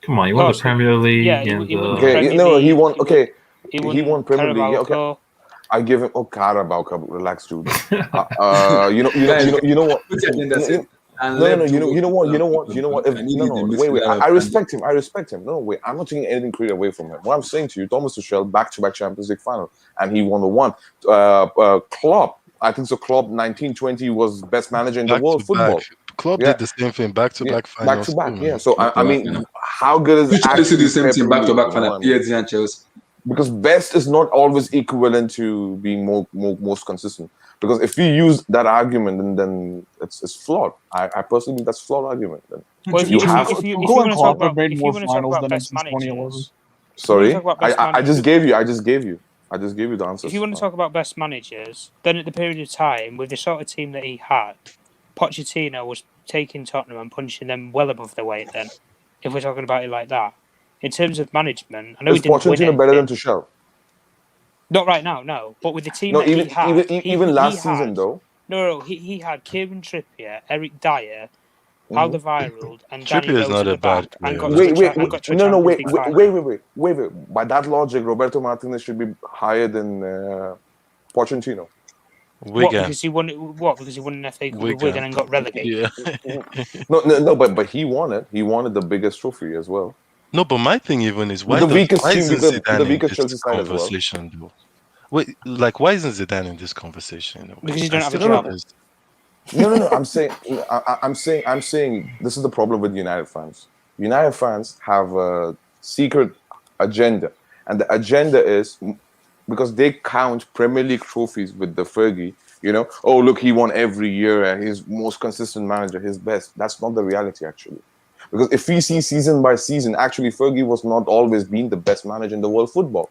Come on, he won the Premier League. Yeah, he won. Okay, he won Premier League. Yeah, okay. I give him Carabao Cup. Relax, dude. You know what? You know what? Wait. I respect him. No, wait. I'm not taking anything credit away from him. What I'm saying to you, Thomas Tuchel, back-to-back Champions League final, and he won the one. Klopp, I think so. Klopp 1920 was best manager in the world football. Klopp did the same thing, back-to-back finals. Back-to-back, yeah. So I mean, how good is actually the same thing back-to-back final? PSG and Chelsea. Because best is not always equivalent to being most consistent. Because if you use that argument, then it's flawed. I personally think that's a flawed argument. Then. Well, if you want to talk about best managers, sorry, I just gave you the answer. If you want to talk about best managers, then at the period of time with the sort of team that he had, Pochettino was taking Tottenham and punching them well above their weight. Then, if we're talking about it like that. In terms of management, I know he didn't win Pochettino better than Tuchel? Not right now, no. But with the team that he had... Even last season, though? No, he had Kieran Trippier, Eric Dyer, Alderweireld, and Danny Trippier is not a bad player. Wait. By that logic, Roberto Martinez should be higher than Pochettino. What, because he won an FA Cup with Wigan and got relegated? Yeah. No, but he won it. He won the biggest trophy as well. No, but my thing even is why isn't Zidane in this conversation, though? Wait, like why isn't Zidane in this conversation? Because you don't have a job. No. I'm saying this is the problem with United fans. United fans have a secret agenda, and the agenda is because they count Premier League trophies with the Fergie. You know, oh look, he won every year. He's most consistent manager, his best. That's not the reality, actually. Because if we see season by season, actually Fergie was not always being the best manager in the world football.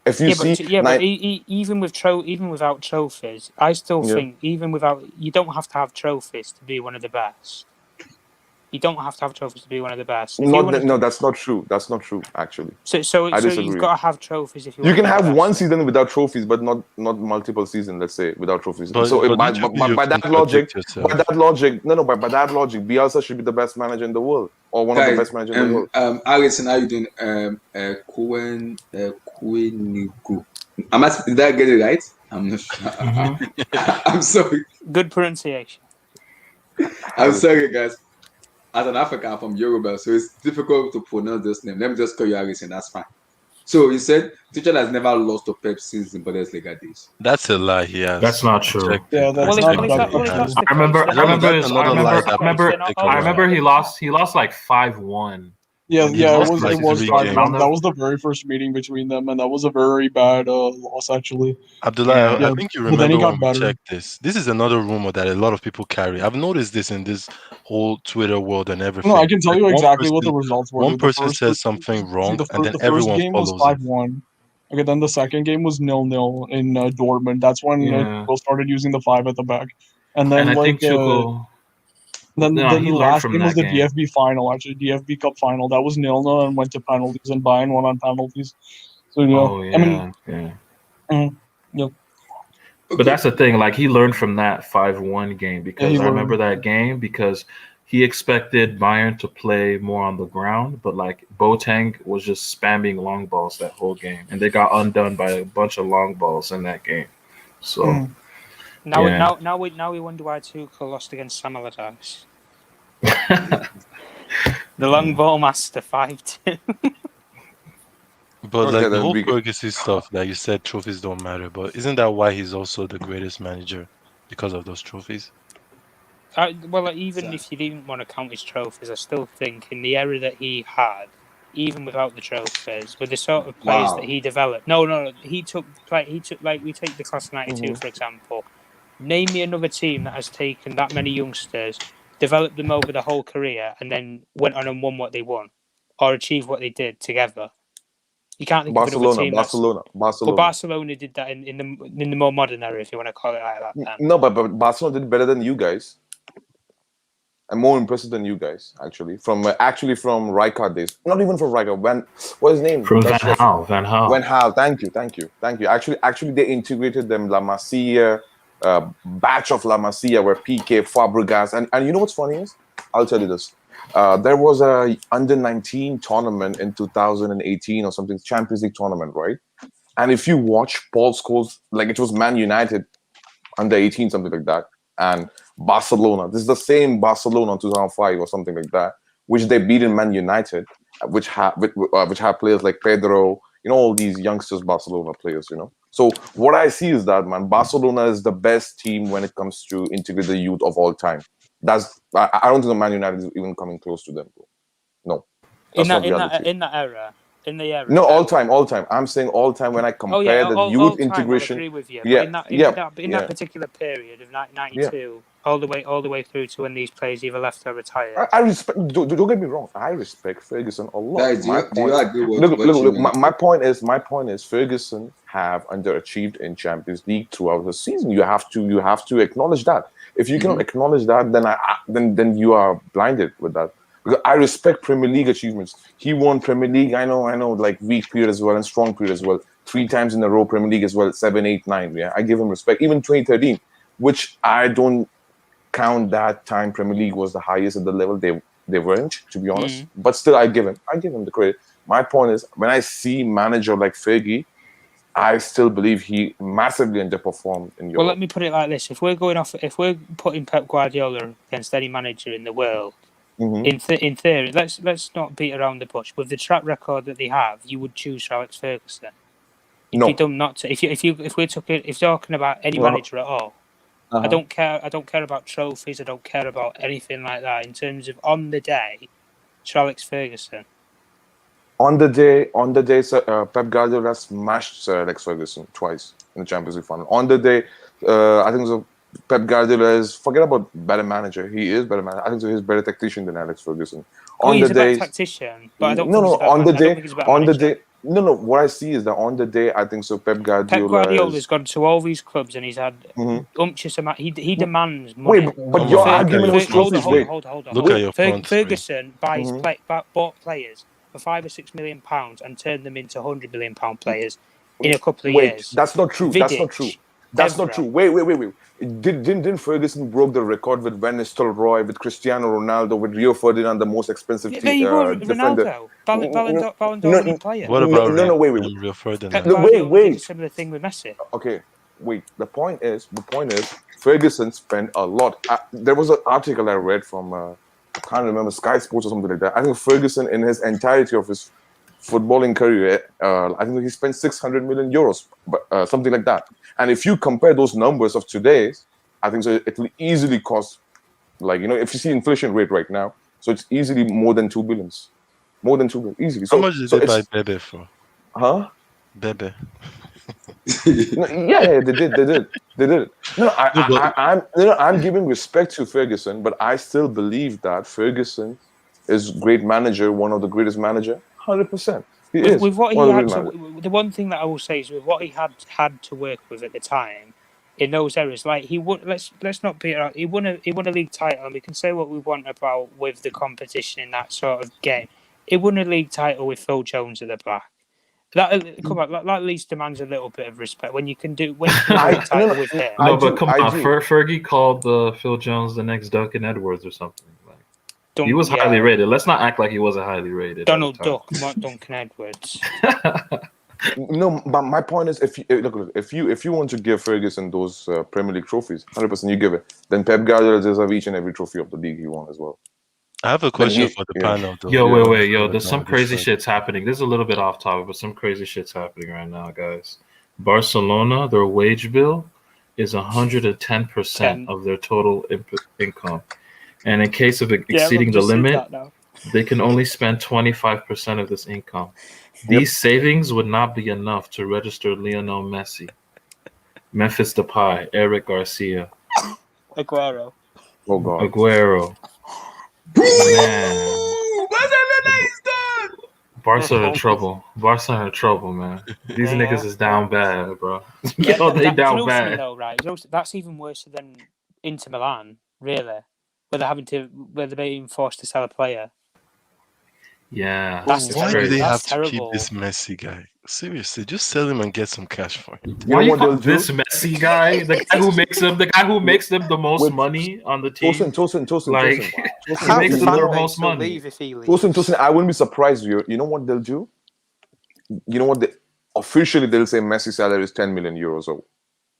If you but even without trophies, I still think you don't have to have trophies to be one of the best. You don't have to have trophies to be one of the best. No, that's not true. That's not true, actually. So I disagree. you've got to have trophies if you. You can have one season without trophies, but not multiple seasons. Let's say without trophies. By that logic, by that logic, Bielsa should be the best manager in the world, or one of the best managers in the world. Alison, how you doing? Did I get it right? I'm not sure. I'm sorry. Good pronunciation. I'm sorry, guys. As an African, I'm from Yoruba, so it's difficult to pronounce this name. Let me just call you Alison. That's fine. So you said Tuchel has never lost to Pep since the Bundesliga days. That's a lie. Yeah, that's not true. Yeah, that's I remember he lost like 5-1. Yeah, it was 5-1. That was the very first meeting between them, and that was a very bad loss, actually. Abdullah, I think you remember when we checked this. This is another rumor that a lot of people carry. I've noticed this in this whole Twitter world and everything. No, I can tell you exactly what the results were. One person says something wrong, and then everyone follows it. The first game was 5-1. Okay, then the second game was 0-0 in Dortmund. That's when Tuchel started using the 5 at the back. And then I think Tuchel... Then the last game was the DFB final, actually, DFB Cup final. That was 0-0 and went to penalties, and Bayern won on penalties. So, But that's the thing. Like, he learned from that 5-1 game, because I remember that game because he expected Bayern to play more on the ground, but like Boateng was just spamming long balls that whole game, and they got undone by a bunch of long balls in that game. So. Now we wonder why Tuchel lost against Sam Allardyce. The long ball master 5-2. But like the whole Ferguson stuff, like you said, trophies don't matter. But isn't that why he's also the greatest manager, because of those trophies? Even if you didn't want to count his trophies, I still think in the era that he had, even without the trophies, with the sort of players that he developed. He took like we take the class of '92 for example. Name me another team that has taken that many youngsters, developed them over the whole career, and then went on and won what they won, or achieved what they did together. You can't think of another team. Barcelona. But Barcelona did that in the more modern era, if you want to call it like that. Then. No, but Barcelona did better than you guys, and more impressive than you guys. Actually, from Rijkaard days. Not even from Rijkaard. What's his name? From Van Gaal. Van Gaal. Thank you. Actually, they integrated them La Masia. Batch of La Masia where PK, Fabregas, and you know what's funny is? I'll tell you this. There was a under-19 tournament in 2018 or something, Champions League tournament, right? And if you watch Paul Scholes, like it was Man United under 18, something like that, and Barcelona. This is the same Barcelona in 2005 or something like that, which they beat in Man United, which have players like Pedro, all these youngsters Barcelona players, So what I see is that, man, Barcelona is the best team when it comes to integrate the youth of all time. I don't think the Man United is even coming close to them, bro. No. In that era. No, all time. I'm saying all time when I compare the youth integration. I agree with you. In that particular period of 1992, all the way through to when these players either left or retired. I respect. Don't get me wrong. I respect Ferguson a lot. Guys, my point is Ferguson have underachieved in Champions League throughout the season. You have to acknowledge that. If you cannot acknowledge that, then you are blinded with that. Because I respect Premier League achievements. He won Premier League. I know, like weak period as well and strong period as well. 3 times in a row Premier League as well. 7, 8, 9. Yeah, I give him respect. Even 2013, which I don't count that time Premier League was the highest at the level they weren't, to be honest. But still, I give him the credit. My point is, when I see manager like Fergie, I still believe he massively underperformed in Europe. Well, let me put it like this: if we're putting Pep Guardiola against any manager in the world. In theory, let's not beat around the bush. With the track record that they have, you would choose Alex Ferguson. If we're talking about any manager at all, I don't care about trophies. I don't care about anything like that. In terms of on the day, Sir Alex Ferguson. On the day, Pep Guardiola smashed Sir Alex Ferguson twice in the Champions League final. On the day, I think it was Pep Guardiola is, forget about better manager. He is better manager. I think so. He's better tactician than Alex Ferguson. He's a better tactician, but I don't think he's a better on the manager. I day, don't think he's a better on the manager. day. No. What I see is that on the day, I think so. Pep Guardiola's gone to all these clubs and he's had umptious amount. He demands money. Wait, but your argument was trophies. Hold on. Look at your front Ferguson bought players for £5 or £6 million and turned them into £100 million players in a couple of years. That's not true. That's not true. That's not true. Wait. Didn't Ferguson broke the record with Van Nistelrooy, with Cristiano Ronaldo, with Rio Ferdinand, the most expensive there you go, defender? Ronaldo, Ballon d'Or player. What about wait. Rio Ferdinand? Wait. Did a similar thing with Messi. Okay, wait. The point is, Ferguson spent a lot. There was an article I read from I can't remember, Sky Sports or something like that. I think Ferguson, in his entirety of his footballing career, I think he spent 600 million euros, something like that. And if you compare those numbers of today's, I think so it will easily cost, like, if you see inflation rate right now, so it's easily more than 2 billions. More than 2 billion, easily. How much did they buy Bebe for? Huh? Bebe. Yeah, they did. No, I'm giving respect to Ferguson, but I still believe that Ferguson is great manager, one of the greatest manager, 100%. With what he had the one thing that I will say is with what he had to work with at the time, in those areas, like he would let's not beat around. He won a league title, and we can say what we want about with the competition in that sort of game. He won a league title with Phil Jones at the back. That at least demands a little bit of respect when you can win a title with him. No, but come on, Fergie called Phil Jones the next Duncan Edwards or something. He was highly rated. Let's not act like he wasn't highly rated. Donald Duck, not Duncan Edwards. No, but my point is, if you want to give Ferguson those Premier League trophies, 100% you give it. Then Pep Guardiola deserves each and every trophy of the league he won as well. I have a question for the panel. Though. Wait. There's some crazy shit's happening. This is a little bit off topic, but some crazy shit's happening right now, guys. Barcelona, their wage bill is 110% of their total income. And in case of exceeding the limit, they can only spend 25% of this income. These savings would not be enough to register Lionel Messi, Memphis Depay, Eric Garcia, Aguero. Oh God, Aguero. Man. Barca in trouble. Man. These niggas is down bad, bro. They down bad. Though, right? That's even worse than Inter Milan, really. Where they're being forced to sell a player. Yeah. Why do they have to keep this Messi guy? Seriously, just sell him and get some cash for him. Why you call this Messi guy? The guy who makes them the most money on the team. Tosin. Like, he makes them the most money. Tosin, I wouldn't be surprised. You know what they'll do? You know what? Officially, they'll say Messi's salary is 10 million euros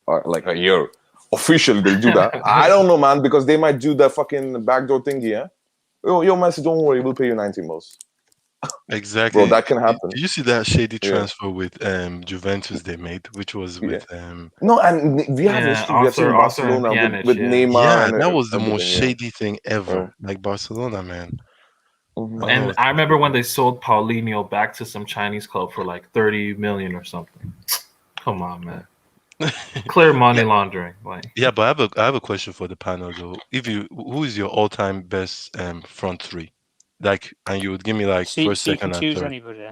or like a year. Officially, they'll do that. I don't know, man, because they might do that fucking backdoor thingy, yeah? Yo, Messi, don't worry, we'll pay you 90 mils. Exactly. Bro, that can happen. Did you see that shady transfer with Juventus they made, which was with No, and we have history. We have seen Barcelona with Neymar. Yeah, that was the most shady thing ever. Like Barcelona, man. Mm-hmm. And I remember when they sold Paulinho back to some Chinese club for like 30 million or something. Come on, man. Clear money laundering. Like. Yeah, but I have a question for the panel though. Who is your all-time best front three? Like, and you would give me like first, second, and choose third. Anybody.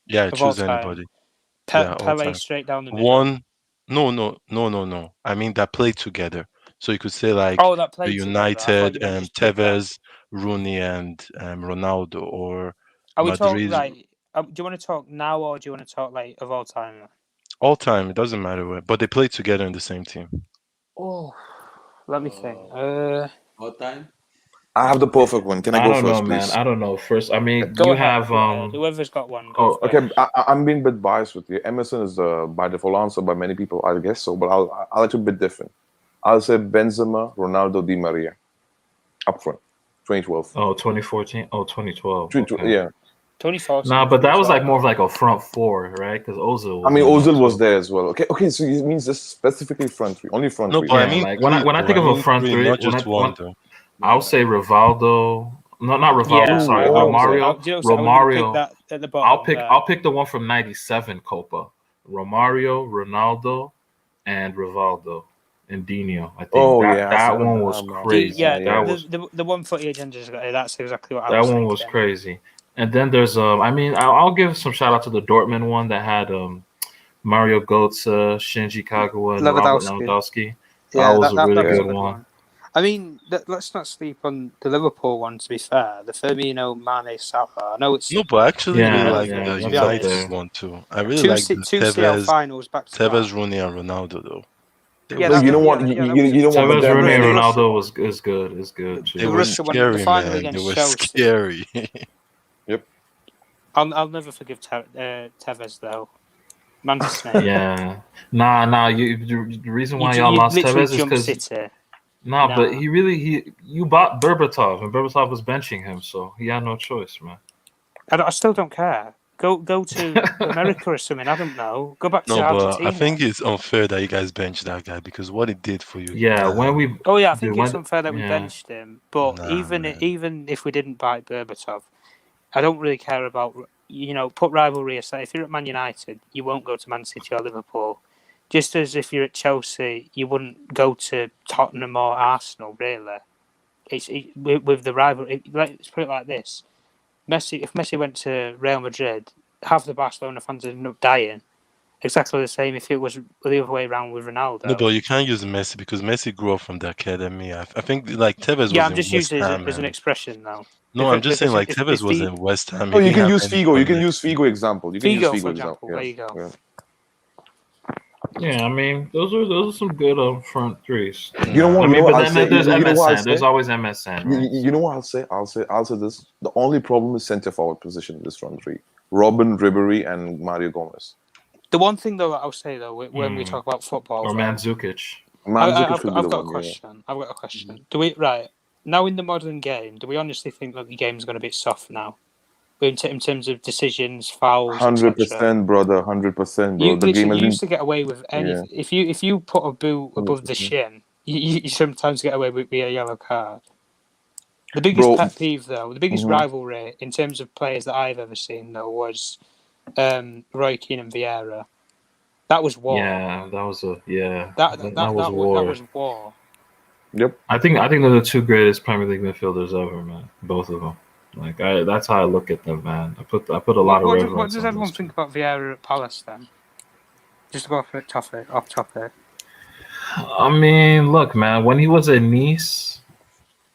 Yeah, choose anybody. Pele straight down the middle. One. No. I mean that played together. So you could say like the United, Tevez, Rooney, and Ronaldo, or are we Madrid. Talking, do you want to talk now, or do you want to talk like of all time? All time, it doesn't matter where, but they played together in the same team. Oh, let me think. All time. I have the perfect one. Can I go first, please? Man. I don't know. First, I mean, you have whoever's got one. Okay. I'm being a bit biased with you. Emerson is the by default answer by many people, I guess so. But I'll let you a bit different. I'll say Benzema, Ronaldo, Di Maria, up front, 2012. Oh, 2014. Oh, 2012. Okay. Yeah. 2014. Nah, but that was like more of like a front four, right? Because Ozil. Ozil was there as well. Okay. So it means just specifically front three, only front three. No, but I mean, like when I think of a front three, not just one though. I'll say Rivaldo. Not Rivaldo. Yeah. Sorry, Romario. Romario. I'll pick the one from '97 Copa. Romario, Ronaldo, and Rivaldo. and Dino. I think that one was crazy. The 148 Genders, that's exactly what I was thinking. That one was crazy. And then there's I mean, I'll give some shout out to the Dortmund one that had Mario Götze, Shinji Kagawa, and Robert Lewandowski. Yeah, that was a really good one. I mean, let's not sleep on the Liverpool one. To be fair, the Firmino, Mane, Salah. I know it's no, but actually, I really like the United one too. I really like the Tevez finals back to Tevez, Rooney, and Ronaldo though. You know what? You know what? Tevez, Rooney, and Ronaldo is good. Is good. They were scary, man. They were scary. Yep. I'll never forgive Tevez though. Manchester. Yeah. Nah. The reason why y'all lost Tevez is because but you bought Berbatov, and Berbatov was benching him, so he had no choice, man. I still don't care. Go to America or something. I don't know. Go back to Argentina. But I think it's unfair that you guys benched that guy because what he did for you. Yeah, when we. Oh yeah, I think it's unfair that we benched him. But even if we didn't buy Berbatov, I don't really care about put rivalry aside. If you're at Man United, you won't go to Man City or Liverpool. Just as if you're at Chelsea, you wouldn't go to Tottenham or Arsenal. Really, with the rivalry. Let's put it like this. If Messi went to Real Madrid, half the Barcelona fans would end up dying. Exactly the same if it was the other way around with Ronaldo. No, but you can't use Messi because Messi grew up from the academy. I think like Tevez. Yeah, I'm just using it as an expression now. No, I'm just saying like Tevez was in West Ham. No, you can use Figo. You can use Figo example. You can use Figo for example. There you go. Yeah. Yeah, I mean, those are some good front threes. You know what? I mean, but then there's MSN. There's always MSN. Right? You know what I'll say this. The only problem is centre forward position in this front three: Robin, Ribéry, and Mario Gomez. The one thing though, I'll say though, when we talk about football, or Mandzukic. I've got a question. I've got a question. Do we now in the modern game? Do we honestly think that the game's going to be soft now? In terms of decisions, fouls, 100%, brother, 100%, bro. The game used to get away with anything. Yeah. If you put a boot above the shin, you sometimes get away with a yellow card. The biggest pet peeve, though, the biggest rivalry in terms of players that I've ever seen, though, was Roy Keane and Vieira. That was war. Yeah, that was war. That was war. Yep. I think they're the two greatest Premier League midfielders ever, man. Both of them. Like that's how I look at them, man. I put a lot of reverence. What does everyone think about Vieira at Palace then? Just to go off topic. I mean, look, man. When he was at Nice,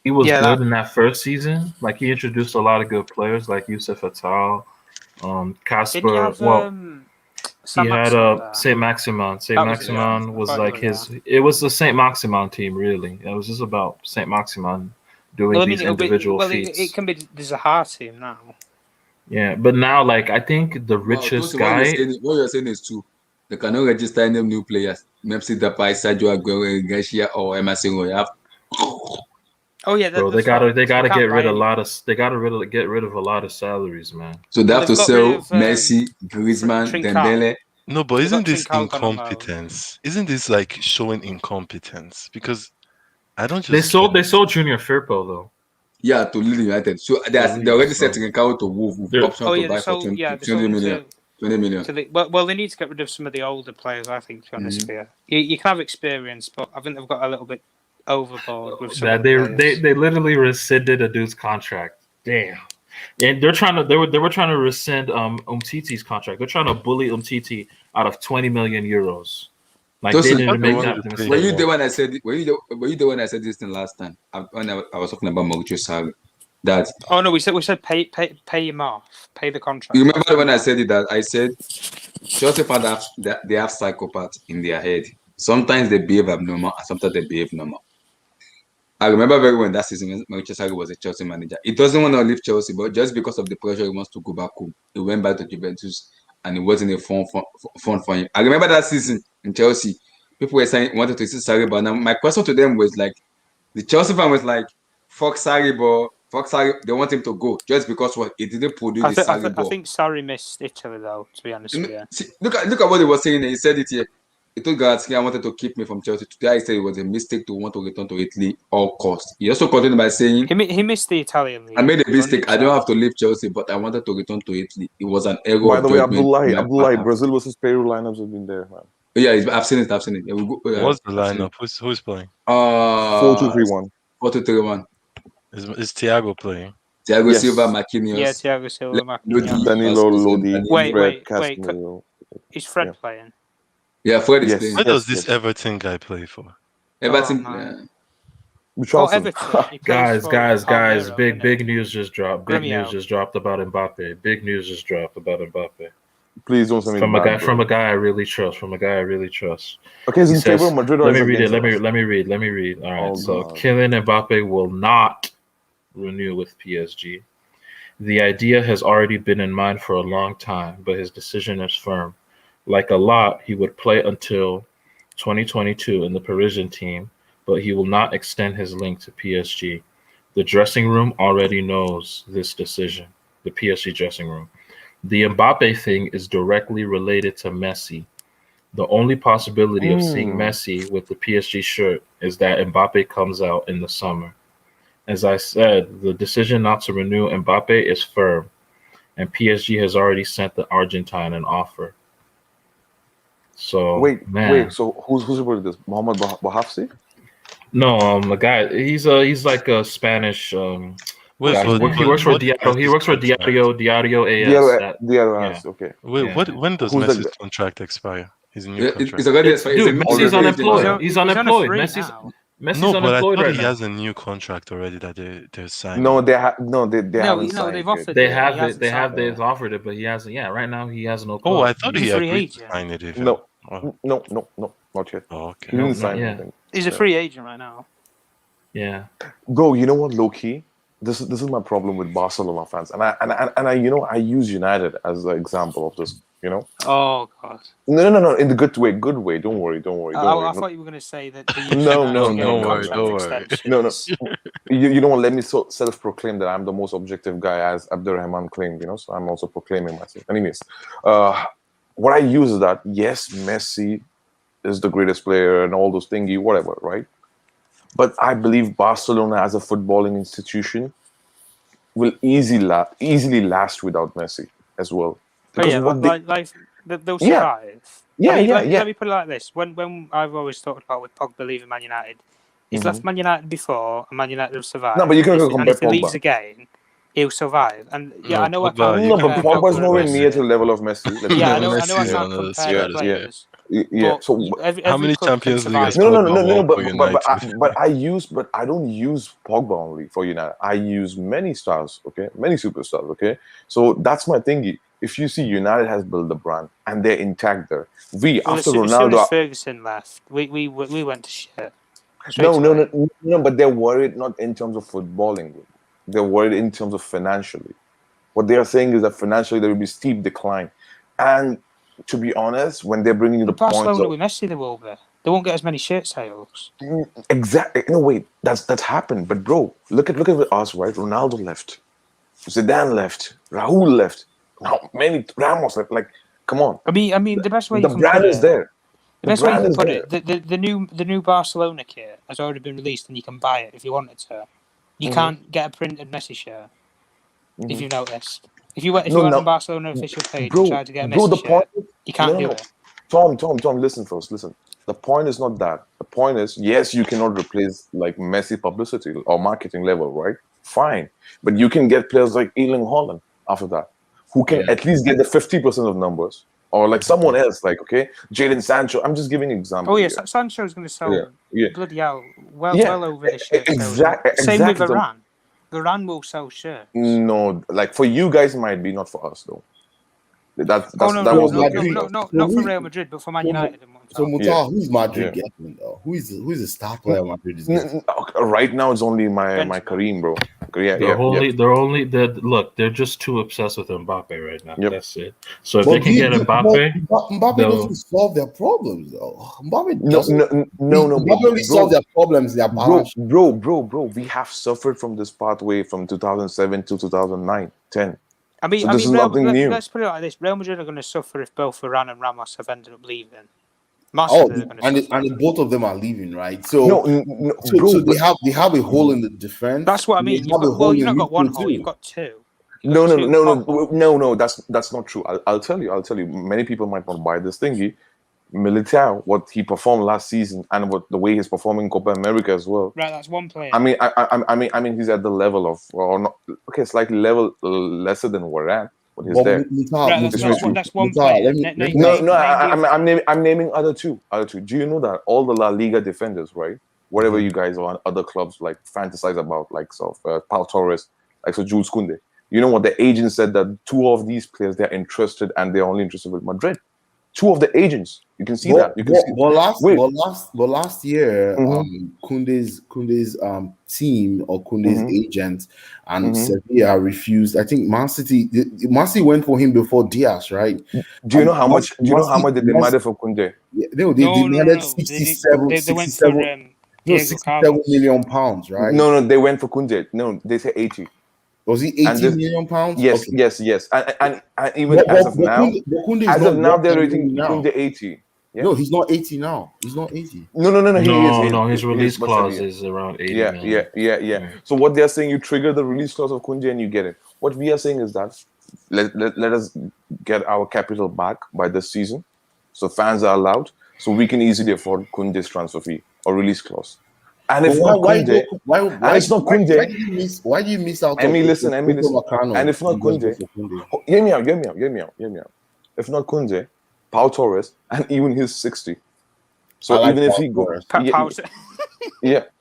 he was good in that first season. Like he introduced a lot of good players, like Youssef Attal, Casper. He had Saint Maximin. Saint Maximin was like his. It was the Saint Maximin team, really. It was just about Saint Maximin doing these individual feats. It can be the Zaha team now. Yeah, but now, like, I think the richest guy. What you're saying is true. They cannot register any new players. Memphis Depay, Sergio Aguero, Garcia, or Emerson Royal. Oh yeah, bro. They gotta get rid of a lot of. They gotta get rid of a lot of salaries, man. So they have to sell Messi, Griezmann, Dembele. No, but isn't this incompetence? Isn't this like showing incompetence? Because I don't just. They sold Junior Firpo though. Yeah, to Leeds United. So they're already setting account to Wolf with option to buy for 20 million. 20 million. Well, they need to get rid of some of the older players, I think, to be honest with you. You can have experience, but I think they've got a little bit overboard with some of the players. They literally rescinded a dude's contract. Damn. And they were trying to rescind Umtiti's contract. They're trying to bully Umtiti out of 20 million euros. Like they didn't make that. Were you the one I said? Were you the one I said this thing last time? When I was talking about Mauricio Sarri. That. Oh no, we said pay him off, pay the contract. You remember when I said it? That I said Chelsea fans they have psychopaths in their head. Sometimes they behave abnormal, and sometimes they behave normal. I remember very well that season Mauricio Sarri was a Chelsea manager. He doesn't want to leave Chelsea, but just because of the pressure, he wants to go back home. He went back to Juventus, and it wasn't a fun for him. I remember that season in Chelsea. People were saying wanted to see Sarri, but now my question to them was like, the Chelsea fan was like, "Fuck Sarri, bro. Fuck Sarri." They want him to go just because he didn't produce the Sarri ball. I think Sarri missed Italy though. To be honest with you, see, look at what he was saying. He said it here. He told Gatsky, "I wanted to keep me from Chelsea." Today, I said it was a mistake to want to return to Italy all cost. He also continued by saying, "He missed the Italian league. I made a mistake. 100%. I don't have to leave Chelsea, but I wanted to return to Italy. It was an error." By the way, Abdullah, Brazil versus Peru lineups have been there, man. Yeah, I've seen it. Yeah, What's the lineup? Who's playing? 4-2-3-1. 4-2-3-1. Is Thiago playing? Thiago Silva, Marquinhos. Yeah, Thiago Silva, Marquinhos. Danilo, Lodi, Wait. Casemiro. Is Fred playing? Yeah, Fred is playing. Where does this Everton guy play for? Everton. Everton. Guys! Big news just dropped. Big news just dropped about Mbappe. Please don't send me from a guy I really trust. Okay, is in favor of Madrid or let me read it. Let me read. All right. Kylian Mbappe will not renew with PSG. The idea has already been in mind for a long time, but his decision is firm. Like a lot, he would play until 2022 in the Parisian team, but he will not extend his link to PSG. The dressing room already knows this decision, the PSG dressing room. The Mbappe thing is directly related to Messi. The only possibility of seeing Messi with the PSG shirt is that Mbappe comes out in the summer. As I said, the decision not to renew Mbappe is firm, and PSG has already sent the Argentine an offer. So wait. So who's about this? Mohamed Bouhafsi? No, the guy. He's like a Spanish. He works for Diario. He works for Diario AS. Diario AS. Okay. Wait, when does Messi's contract expire? His new contract. It's already expired. Dude, Messi's unemployed. He's unemployed. Messi's no, but I thought right he now. has a new contract already that they're signing. No, they haven't signed they've offered They've offered it, but he hasn't. Yeah, right now he has no club. Oh, I thought he agreed to sign it. Even. No, not yet. Oh, okay. He didn't sign anything. He's a free agent right now. Yeah. Bro, you know what, low key? This is my problem with Barcelona fans, and I I use United as an example of this. Oh God. No, in the good way. Don't worry. I thought you were going to say that. No, don't worry. No. You don't let me self-proclaim that I'm the most objective guy, as Abdurrahman claimed. So I'm also proclaiming myself. Anyways, what I use is that yes, Messi is the greatest player and all those thingy, whatever, right? But I believe Barcelona as a footballing institution will easily last without Messi as well. They'll survive. Let me put it like this: when I've always talked about with Pogba leaving Man United, he's left Man United before, and Man United will survive. No, but you can compare and if he Pogba. leaves again, he'll survive. And I know but Pogba's nowhere near to the level of Messi. I know I can't compare the players. Yeah. So how many Champions League? No. But I don't use Pogba only for United. I use many stars. Okay, many superstars. Okay, so that's my thingy. If you see United has built the brand and they're intact there, after Ronaldo, as soon as Ferguson left, we went to shit. No, but they're worried not in terms of footballing. They're worried in terms of financially. What they are saying is that financially there will be steep decline, and to be honest, when they're bringing the points, Barcelona with Messi, they will be. They won't get as many shirt sales. Exactly. No, wait, that's happened. But bro, look at us, right? Ronaldo left, Zidane left, Raúl left. Now many Ramos left. Like, come on. I mean, the best way the brand is there. The best way you can put it, the new Barcelona kit has already been released, and you can buy it if you wanted to. You can't get a printed Messi shirt. If you noticed, if you went on Barcelona official page and tried to get a Messi shirt, you can't do it. Tom, listen first. Listen. The point is not that. The point is, yes, you cannot replace like Messi publicity or marketing level, right? Fine, but you can get players like Erling Haaland after that, who can at least get the 50% of numbers, or like someone else, like Jadon Sancho. I'm just giving an example. Oh yes, Sancho's going to sell bloody hell well over the shirt. Exactly. Same with Varane. Varane will sell shirts. No, like for you guys might be, not for us though. That was not for Real Madrid, but for Man United. So Mutar, who's Madrid getting though? Who's the star player Madrid is getting? Right now, it's only my Karim, bro. They're just too obsessed with Mbappe right now. That's it. So if they can get Mbappe doesn't solve their problems though. Mbappe doesn't. No. Mbappe only solve their problems. Their bro. We have suffered from this pathway from 2007 to 2009, 10. This is nothing new. Let's put it like this: Real Madrid are going to suffer if both Varane and Ramos have ended up leaving. And both of them are leaving, right? So, so they have a hole in the defense. That's what I mean. You've not got one hole; you've got two. No. That's not true. I'll tell you. Many people might not buy this thingy. Militao, what he performed last season, and what the way he's performing in Copa America as well. Right, that's one player. I mean, he's at the level of, or not, okay, slightly level lesser than Varane, but he's there. That's one player. I'm naming other two. Do you know that all the La Liga defenders, right? Whatever you guys on other clubs like fantasize about, like Pau Torres, like Jules Koundé. You know what the agent said, that two of these players, they're interested, and they're only interested with Madrid. Two of the agents, you can see that. You can see. Last year, Koundé's team or Koundé's agent and Sevilla refused. I think Man City went for him before Diaz, right? Do you know how much? Do you know how much they demanded for Koundé? They demanded 67 million pounds, right? No, they went for Koundé. No, they said 80. Was he 18 million pounds? Yes, okay. yes. And even as of now, they're rating Koundé 80. Yeah. No, he's not 80 now. He's not 80. No, his release clause is around 80 million. Yeah. So what they're saying, you trigger the release clause of Koundé and you get it. What we are saying is that let us get our capital back by this season, so fans are allowed, so we can easily afford Koundé's transfer fee or release clause. And if not Koundé, it's not Koundé. Why do you miss out? Emmy, listen. And if not Koundé, hear me out. If not Koundé, Pau Torres, and even he's 60. So like even if he goes,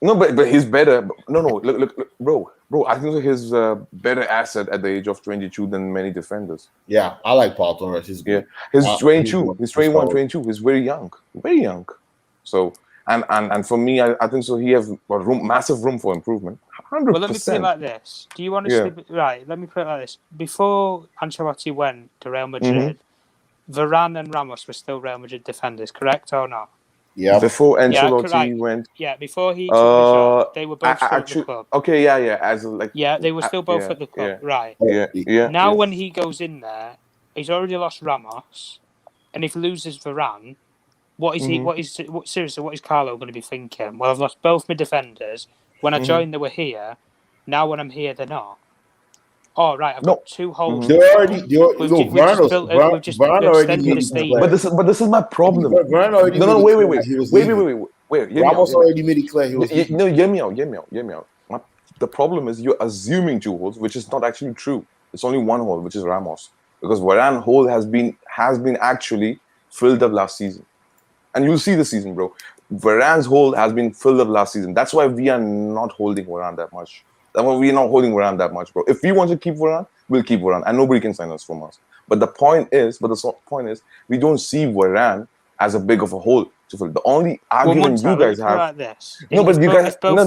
no, but he's better. No, look, bro. I think he's a better asset at the age of 22 than many defenders. Yeah, I like Pau Torres. He's good. He's 22. He's 21, 22. He's very young. So. And for me, I think so. He has massive room for improvement. 100%. Well, let me put it like this. Do you honestly right? Let me put it like this. Before Ancelotti went to Real Madrid, Varane and Ramos were still Real Madrid defenders, correct or not? Yeah. Before Ancelotti went. Yeah, before he took the job, they were both still at the club. Okay, yeah. They were still both at the club, right? Yeah. Now, when he goes in there, he's already lost Ramos, and if he loses Varane. What is Carlo going to be thinking? Well, I've lost both my defenders. When I joined, they were here. Now, when I'm here, they're not. Oh, right, I've got two holes. We've just extended the stadium. But this is my problem. Wait. Ramos already made it clear he was. Hear me out. The problem is you're assuming two holes, which is not actually true. It's only one hole, which is Ramos, because Varane hole has been actually filled up last season. And you'll see the season, bro. Varane's hole has been filled up last season. That's why we are not holding Varane that much. That's why we're not holding Varane that much, bro. If we want to keep Varane, we'll keep Varane. And nobody can sign us from us. But the point is, we don't see Varane as a big of a hole to fill. The only argument you guys have... No, but you guys... No,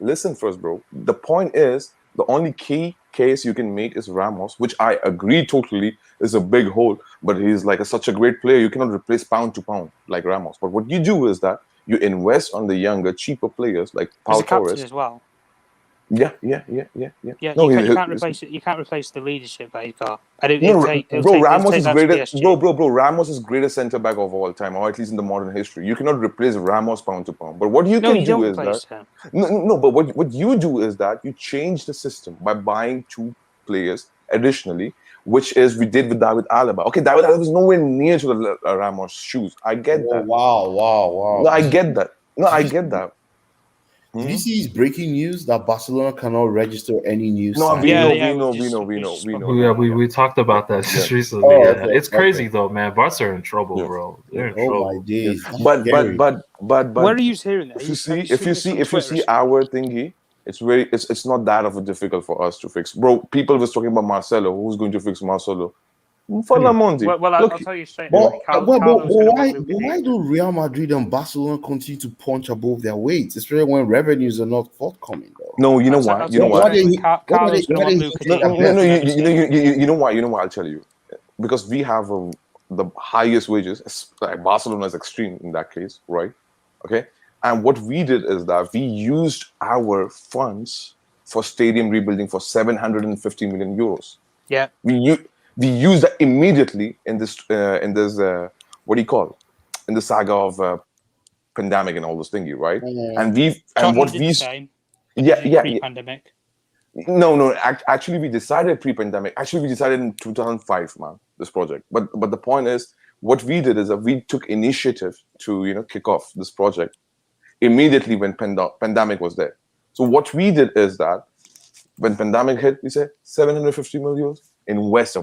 listen first, bro. The point is, the only key case you can make is Ramos, which I agree totally is a big hole, but he's like such a great player. You cannot replace pound to pound like Ramos. But what you do is that you invest on the younger, cheaper players like Pau Torres as well. Yeah. No, you can't replace it. You can't replace the leadership that he's got. Ramos is greatest centre back of all time, or at least in the modern history. You cannot replace Ramos pound to pound. But what you can do is that but what you do is that you change the system by buying two players additionally, which is we did with David Alaba. Okay, David Alaba was nowhere near to the Ramos shoes. I get that. Wow. No, I get that. Did you see his breaking news that Barcelona cannot register any new? No, we know. Yeah, we talked about that just recently. It's crazy though, man. Barca are in trouble, bro. They're in trouble. My days. But where are you hearing that? If you see our thingy, it's not that of a difficult for us to fix, bro. People was talking about Marcelo. Who's going to fix Marcelo? For Lamonti. Well, I'll tell you straight. Why do Real Madrid and Barcelona continue to punch above their weights, especially when revenues are not forthcoming? Though? No, you know why? You know why? You know why? I'll tell you. Because we have the highest wages. Like Barcelona is extreme in that case, right? Okay. And what we did is that we used our funds for stadium rebuilding for 750 million euros. Yeah. We used that immediately in this what do you call it? In the saga of pandemic and all this thingy, right? Pre-pandemic. No. Actually, we decided pre-pandemic. Actually, we decided in 2005, man. This project, but the point is, what we did is that we took initiative to kick off this project immediately when pandemic was there. So what we did is that when pandemic hit, we said 750 million, invest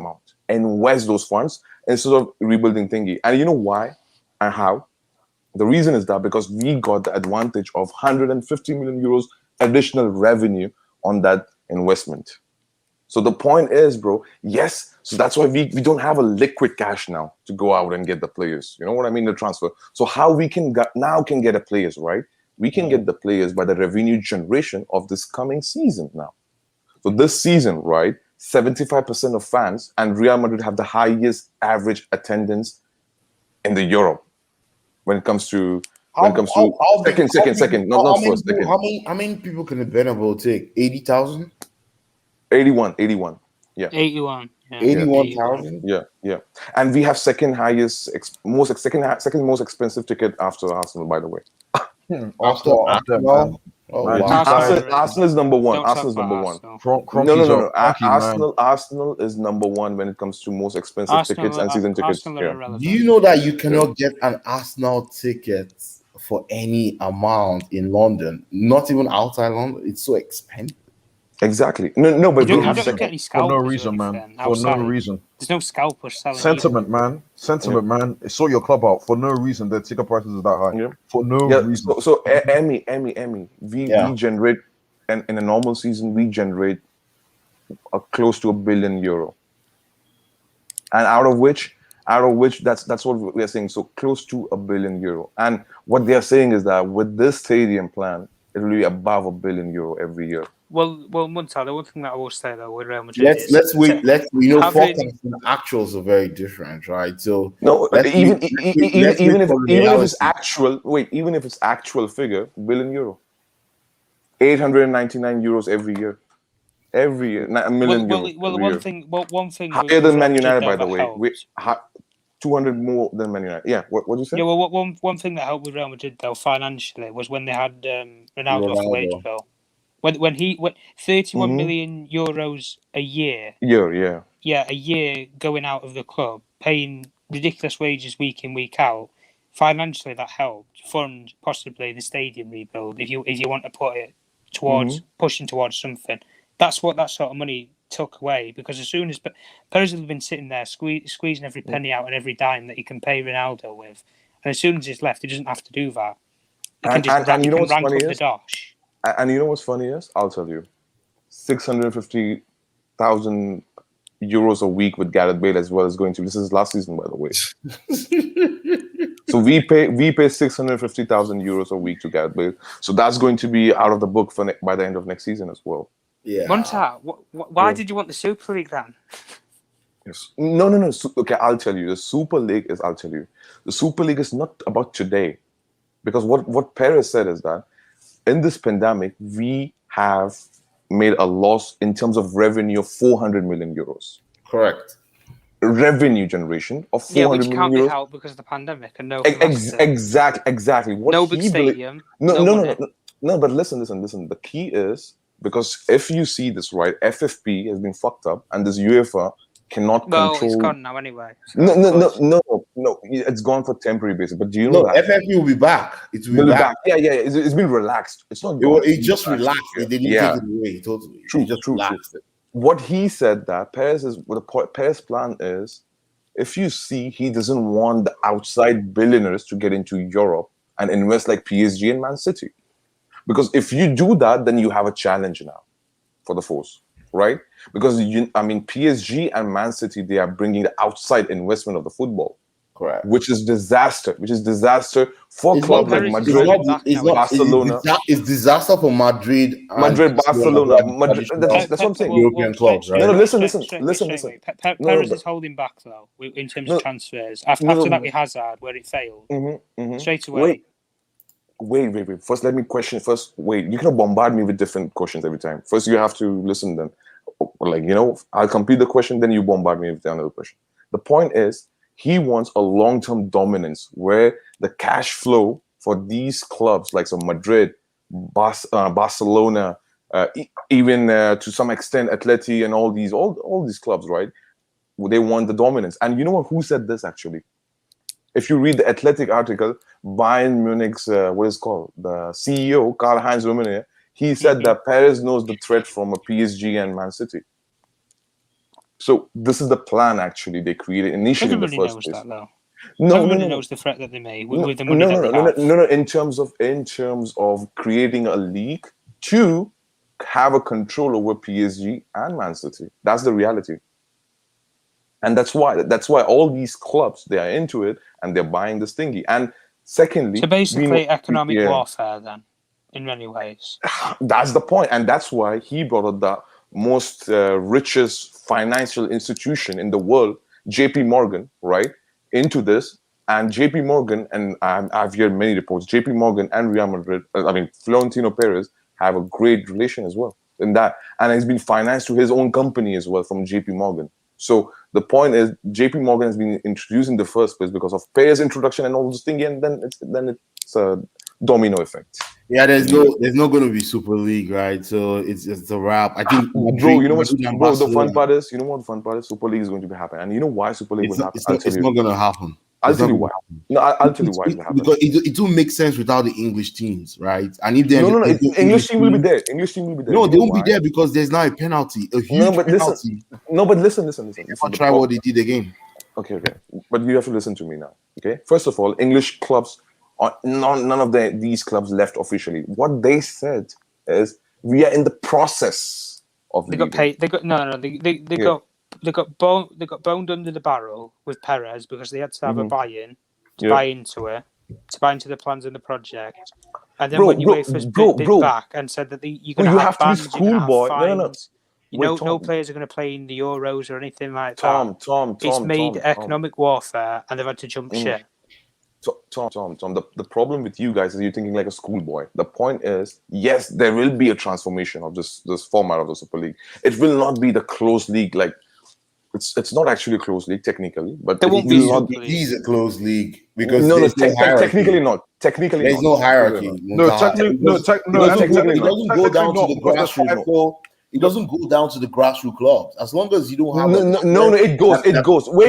those funds instead of rebuilding thingy. And you know why and how? The reason is that because we got the advantage of 150 million euros additional revenue on that investment. So the point is, bro, yes, so that's why we don't have a liquid cash now to go out and get the players. You know what I mean? The transfer. So how we can get a players, right? We can get the players by the revenue generation of this coming season now. So this season, right, 75% of fans and Real Madrid have the highest average attendance in the Europe when it comes to second, not first. Second. How many people can the Bernabeu take? 80,000? 81. Yeah. 81. 81,000? Yeah. And we have second most expensive ticket after Arsenal, by the way. Arsenal? Oh, wow. Arsenal is number one. Arsenal is number one. No. Arsenal is number one when it comes to most expensive tickets and season tickets. Do you know that you cannot get an Arsenal ticket for any amount in London? Not even outside London. It's so expensive. Exactly. No, but you don't get any scalpers for no reason, man. For no reason. There's no scalpers selling. Sentiment, man. Sort your club out for no reason. The ticket prices is that high. For no reason. So Emmy. We generate, and in a normal season, we generate close to €1 billion, and out of which that's what we are saying. So close to €1 billion, and what they are saying is that with this stadium plan, it will be above €1 billion every year. Well, Muntar, the one thing that I will say though with Real Madrid forecasts and actuals are very different, right? So no, even if it's actual figure, €1 billion, €899 every year. Every year, €1 million. One thing higher than Man United, by the way. 200 more than Man United. Yeah, what did you say? Yeah, well, one thing that helped with Real Madrid though financially was when they had Ronaldo off the wage bill. When 31 million euros a year. Yeah, a year going out of the club, paying ridiculous wages week in, week out. Financially, that helped fund possibly the stadium rebuild. If you want to put it towards pushing towards something, that's what that sort of money took away. Because as soon as Perez has been sitting there squeezing every penny out and every dime that he can pay Ronaldo with, and as soon as he's left, he doesn't have to do that. He can just rank up the dosh. And you know what's funny is? I'll tell you. 650,000 euros a week with Gareth Bale as well as going to. This is last season, by the way. So we pay 650,000 euros a week to Gareth Bale. So that's going to be out of the book by the end of next season as well. Yeah. Monta, why did you want the Super League then? Yes. No. Okay, I'll tell you. The Super League is not about today. Because what Perez said is that in this pandemic, we have made a loss in terms of revenue of 400 million euros. Correct. Revenue generation of 400 which can't million be helped because of the pandemic and no. Exactly. No big stadium. No. But listen. The key is because if you see this right, FFP has been fucked up, and this UEFA cannot control. Well, it's gone now anyway. So no. It's gone for temporary basis. But do you know that FFP will be back? It will be back. Yeah. It's been relaxed. It's not. It just relaxed. They didn't take it away totally. True. What he said that Perez's plan is, if you see, he doesn't want the outside billionaires to get into Europe and invest like PSG and Man City, because if you do that, then you have a challenge now for the force. Right? Because PSG and Man City, they are bringing the outside investment of the football. Correct. Which is disaster for clubs like Madrid, Barcelona. It's disaster for Madrid. Barcelona. That's what I'm saying. European clubs, right? No, listen. Perez is holding back though in terms of transfers. After that, with Hazard, where it failed, straight away. Wait. First, let me question. Wait. You cannot bombard me with different questions every time. First, you have to listen. Then, I'll complete the question. Then you bombard me with another question. The point is, he wants a long-term dominance where the cash flow for these clubs, like Madrid, Barcelona, even to some extent Atleti and all these clubs, right? They want the dominance. And you know who said this actually? If you read the Athletic article, Bayern Munich's what is called the CEO Karl-Heinz Rummenigge, he said that Perez knows the threat from a PSG and Man City. So this is the plan actually they created initially. Everybody in the first knows place. that though. No, Everybody knows the threat that they made with the money that they have. No. In terms of creating a league to have a control over PSG and Man City. That's the reality. And that's why all these clubs, they are into it and they're buying this thingy. And secondly, so basically economic warfare then, in many ways. That's the point. And that's why he brought up the most richest financial institution in the world, JP Morgan, right, into this. And JP Morgan, and I've heard many reports, JP Morgan and Real Madrid, Florentino Perez have a great relation as well in that. And it's been financed to his own company as well from JP Morgan. So the point is, JP Morgan has been introduced in the first place because of Perez's introduction and all this thing, and then it's a domino effect. Yeah, there's not going to be Super League, right? So it's a wrap. I think, bro. You know what? Bro, the fun part is, Super League is going to be happening, and you know why Super League will happen? It's not going to happen. I'll tell you why. No, I'll tell you why it will happen. Because it will make sense without the English teams, right? And if English team will be there. English team will be there. No, they won't be there because there's now a penalty, a huge penalty. Listen. I'll try what they did again. Okay. But you have to listen to me now. Okay. First of all, English clubs are none of these clubs left officially. What they said is we are in the process of. They got paid. They got boned under the barrel with Perez because they had to have a buy-in to buy into it, to buy into the plans and the project. And then when UEFA bid back and said that you're going to have bans, you're going to have fines. No players are going to play in the Euros or anything like that. It's made economic warfare, and they've had to jump ship. Tom, the problem with you guys is you're thinking like a schoolboy. The point is, yes, there will be a transformation of this format of the Super League. It will not be the closed league like. It's not actually a closed league technically, but it is a closed league because technically not. Technically, there's no hierarchy. Technically, it doesn't go down to the grassroots. It doesn't go down to the grassroots clubs as long as you don't have. No, it goes. Wait.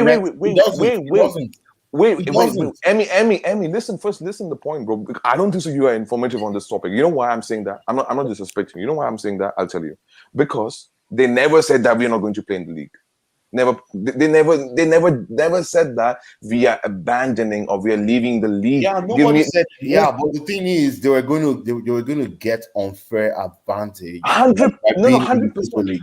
Emmy, listen to the point, bro. I don't think so you are informative on this topic. You know why I'm saying that? I'm not disrespecting you. You know why I'm saying that? I'll tell you. Because they never said that we're not going to play in the league. They never said that we are abandoning or we are leaving the league. Yeah, nobody said. Yeah, but the thing is, they were going to get unfair advantage. 100%,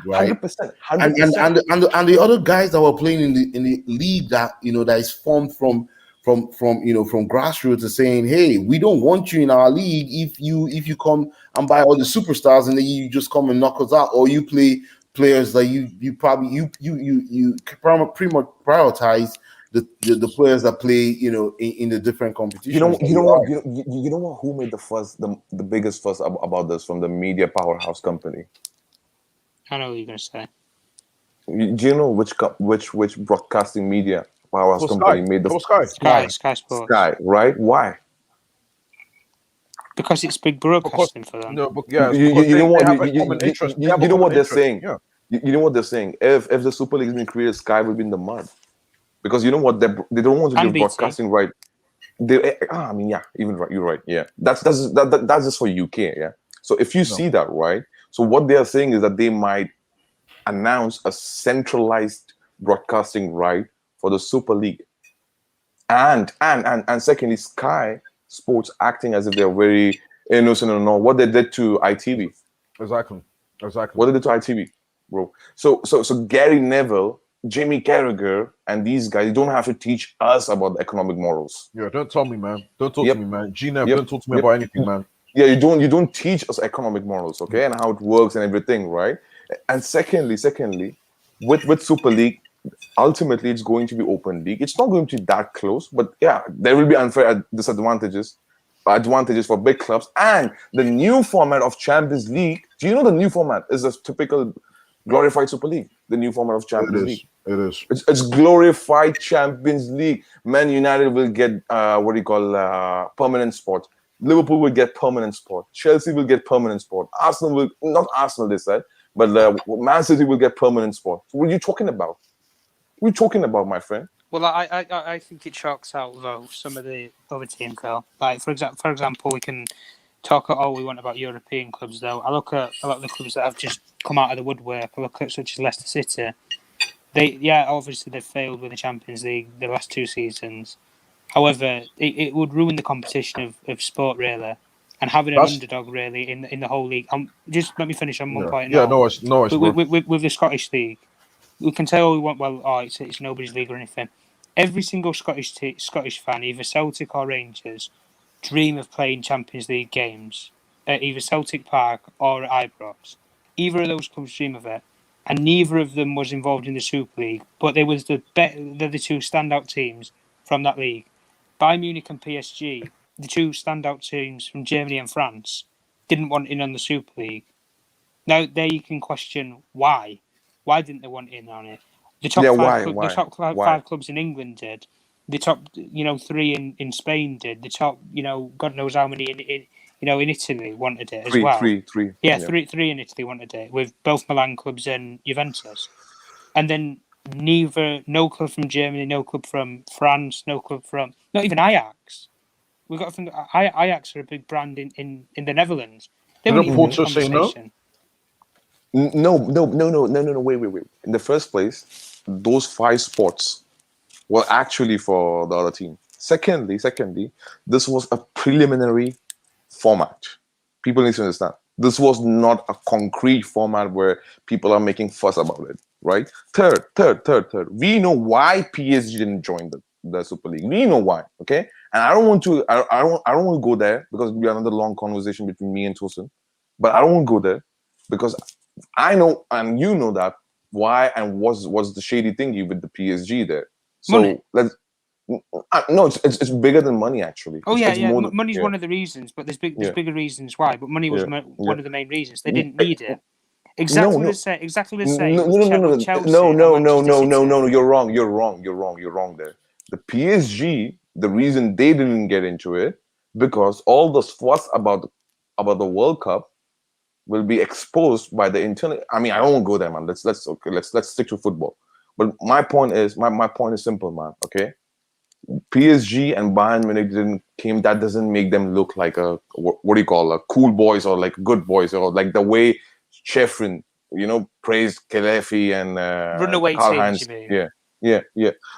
right? 100%. And the other guys that were playing in the league that that is formed from grassroots are saying, hey, we don't want you in our league if you come and buy all the superstars and then you just come and knock us out, or you play players that you pretty much prioritize the players that play in the different competitions. You know what? Who made the fuss, the biggest fuss about this from the media powerhouse company? I know what you're gonna say. Do you know which broadcasting media powerhouse company made the Sky Sports? Sky, right? Why? Because it's big broadcasting for them. No, but yeah, you know what they're saying. Yeah. You know what they're saying. If the Super League has been created, Sky will be in the mud, because you know what, they don't want to give broadcasting right. Even right. You're right. Yeah, that's just for UK. Yeah. So if you see that, right, so what they are saying is that they might announce a centralized broadcasting right for the Super League, and secondly, Sky Sports acting as if they're very innocent and all what they did to ITV. Exactly. What they did to ITV, bro. So Gary Neville, Jamie Carragher, and these guys don't have to teach us about the economic morals. Yeah, don't tell me, man. Don't talk to me, man. Don't talk to me about anything, man. Yeah, you don't teach us economic morals, okay, and how it works and everything, right? And secondly, with Super League, ultimately it's going to be open league. It's not going to be that close, but yeah, there will be unfair disadvantages for big clubs. And the new format of Champions League, do you know the new format is a typical glorified Super League? The new format of Champions League. It is. It's glorified Champions League. Man United will get permanent spot. Liverpool will get permanent spot. Chelsea will get permanent spot. Arsenal will, not Arsenal they said, but Man City will get permanent spot. So what are you talking about? What are you talking about, my friend? Well, I think it shocks out though some of the other teams though. Like for example, we can talk all we want about European clubs though. I look at a lot of the clubs that have just come out of the woodwork. I look at such as Leicester City. Obviously they've failed with the Champions League the last 2 seasons. However, it would ruin the competition of sport really, and having an underdog really in the whole league. Just let me finish on one point. Yeah, no, it's with the Scottish league. We can say all we want. Well, it's nobody's league or anything. Every single Scottish fan, either Celtic or Rangers, dream of playing Champions League games at either Celtic Park or at Ibrox. Either of those clubs dream of it, and neither of them was involved in the Super League. But they was they're the 2 standout teams from that league. Bayern Munich and PSG, the 2 standout teams from Germany and France, didn't want in on the Super League. Now there you can question why. Why didn't they want in on it? The top five clubs in England did. The top 3 in Spain did. The top God knows how many in Italy wanted it as well. Three. Yeah, three in Italy wanted it, with both Milan clubs and Juventus. And then no club from Germany, no club from France, no club from not even Ajax. We got from Ajax are a big brand in the Netherlands. They wouldn't even say no. No, wait. In the first place, those 5 spots were actually for the other team. Secondly, this was a preliminary format. People need to understand. This was not a concrete format where people are making fuss about it, right? Third. We know why PSG didn't join the Super League. We know why, okay? And I don't want to go there because we have another long conversation between me and Tosin. But I don't want to go there because I know and you know that why and what's the shady thingy with the PSG there. So money. No, it's bigger than money actually. Oh money's one of the reasons, but there's bigger reasons why. But money was one of the main reasons. They didn't need it. Exactly the same. No. You're wrong there. The PSG, the reason they didn't get into it because all this fuss about the World Cup will be exposed by the internal. I mean, I don't want to go there, man. Let's stick to football. But my point is simple, man. Okay, PSG and Bayern Munich didn't came. That doesn't make them look like a what do you call a cool boys or like good boys or like the way Chefrin, praised Kelefi and runaway teams. Yeah.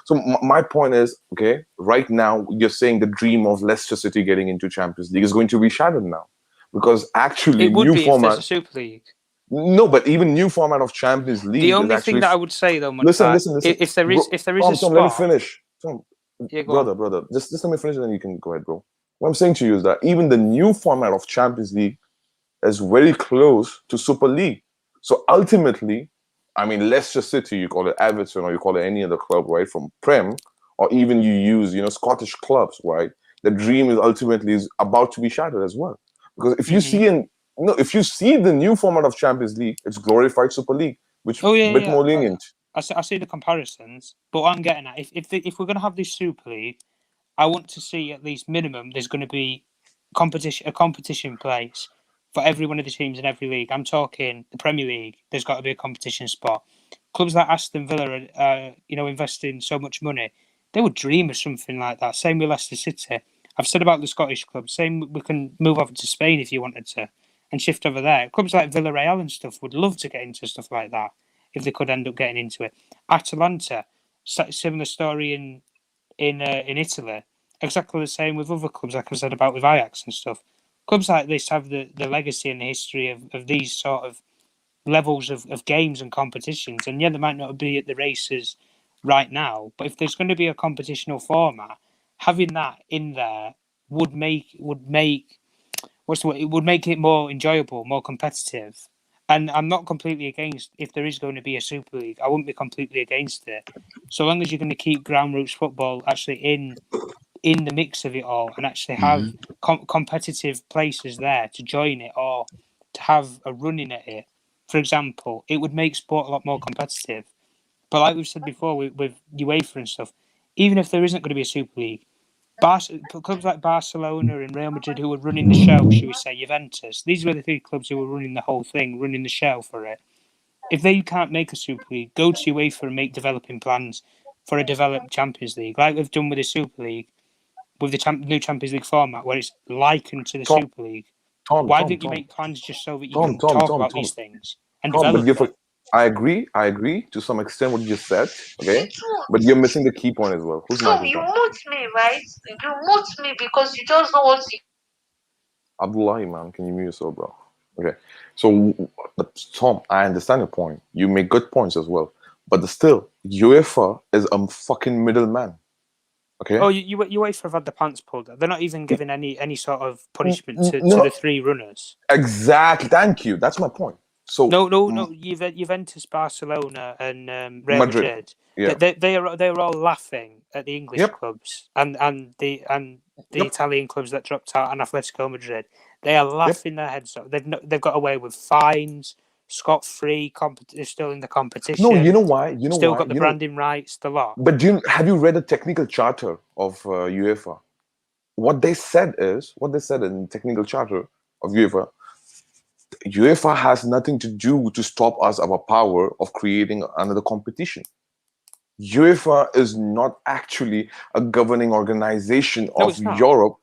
So my point is, okay, right now you're saying the dream of Leicester City getting into Champions League is going to be shattered now. Because actually, it would new be format. If there's a Super League. No, but even new format of Champions League. The only thing that I would say though, listen. If there is a spot, let me finish. Brother, just let me finish, and then you can go ahead, bro. What I'm saying to you is that even the new format of Champions League is very close to Super League. So ultimately, I mean, Leicester City, you call it Everton, or you call it any other club, right, from Prem, or even you use, Scottish clubs, right? The dream is ultimately about to be shattered as well. Because if you see the new format of Champions League, it's glorified Super League, which is a bit more lenient. I see the comparisons, but what I'm getting at, if we're going to have this Super League, I want to see at least minimum there's going to be a competition place for every one of the teams in every league. I'm talking the Premier League. There's got to be a competition spot. Clubs like Aston Villa are investing so much money. They would dream of something like that. Same with Leicester City. I've said about the Scottish clubs. Same, we can move over to Spain if you wanted to and shift over there. Clubs like Villarreal and stuff would love to get into stuff like that if they could end up getting into it. Atalanta, similar story in Italy. Exactly the same with other clubs, like I said about with Ajax and stuff. Clubs like this have the legacy and the history of these sort of levels of games and competitions. And yeah, they might not be at the races right now, but if there's going to be a competitional format, having that in there would make it would make it more enjoyable, more competitive. And I'm not completely against if there is going to be a Super League. I wouldn't be completely against it, so long as you're going to keep ground roots football actually in the mix of it all, and actually have competitive places there to join it or to have a running at it. For example, it would make sport a lot more competitive. But like we've said before with UEFA and stuff, even if there isn't going to be a Super League, clubs like Barcelona and Real Madrid who were running the show, should we say, Juventus, these were the 3 clubs who were running the whole thing, running the show for it. If they can't make a Super League, go to UEFA and make developing plans. for a developed Champions League, like we've done with the Super League, with the new Champions League format, where it's likened to the Super League. Why don't you make plans just so that you can talk about these things and develop it? I agree to some extent what you just said, okay? But you're missing the key point as well. Who's Tom, you mute me, right? You mute me because you just don't want to. Abdullahi, man, can you mute yourself, bro? Okay. So, but Tom, I understand your point. You make good points as well. But still, UEFA is a fucking middleman. Okay. Oh, UEFA have had the pants pulled. They're not even giving any sort of punishment to the three runners. Exactly. Thank you. That's my point. So no. Juventus, Barcelona, and Real Madrid. Yeah. They are all laughing at the English clubs and the Italian clubs that dropped out, and Atletico Madrid. They are laughing their heads off. They've got away with fines, scot-free. They're still in the competition. No, you know why? Still got the branding rights, the lot. But have you read the technical charter of UEFA? What they said in the technical charter of UEFA, UEFA has nothing to do to stop us of our power of creating another competition. UEFA is not actually a governing organization of Europe,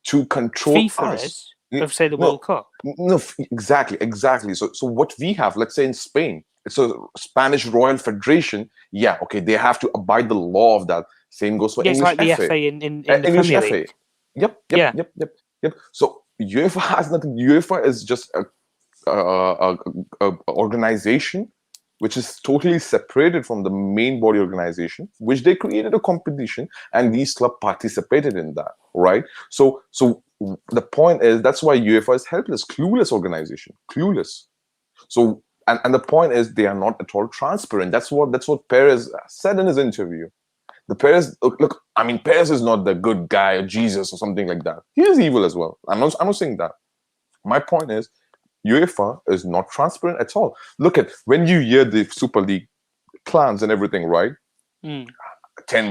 to control FIFA us. Is. Of say the World Cup. No, exactly. So what we have, let's say in Spain, it's a Spanish Royal Federation. Yeah, okay, they have to abide the law of that. Same goes for English like the FA. FA in the English Premier FA. League. Yep. So UEFA has nothing. UEFA is just a organization which is totally separated from the main body organization, which they created a competition, and these clubs participated in that, right? So the point is, that's why UEFA is helpless, clueless organization, clueless. So and the point is, they are not at all transparent. That's what Perez said in his interview. The Perez, look, I mean, Perez is not the good guy or Jesus or something like that. He is evil as well. I'm not saying that. My point is, UEFA is not transparent at all. Look at when you hear the Super League plans and everything, right? 10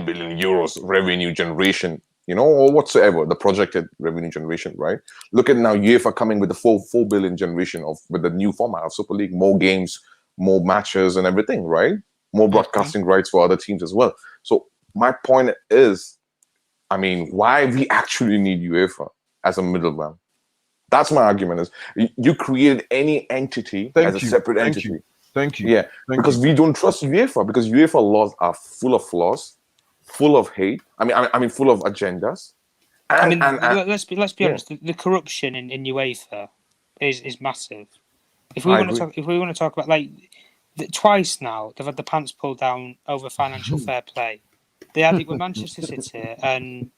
billion euros revenue generation, or whatsoever, the projected revenue generation, right? Look at now UEFA coming with the 4 billion generation with the new format of Super League, more games, more matches and everything, right? More broadcasting rights for other teams as well. So my point is, I mean, why we actually need UEFA as a middleman? That's my argument. Is you created any entity as a separate entity. Thank you. Yeah, because we don't trust UEFA, because UEFA laws are full of flaws, full of hate. I mean, full of agendas. Let's be honest. The corruption in UEFA is massive. If we want to talk about twice now, they've had the pants pulled down over financial fair play. They had it with Manchester City, and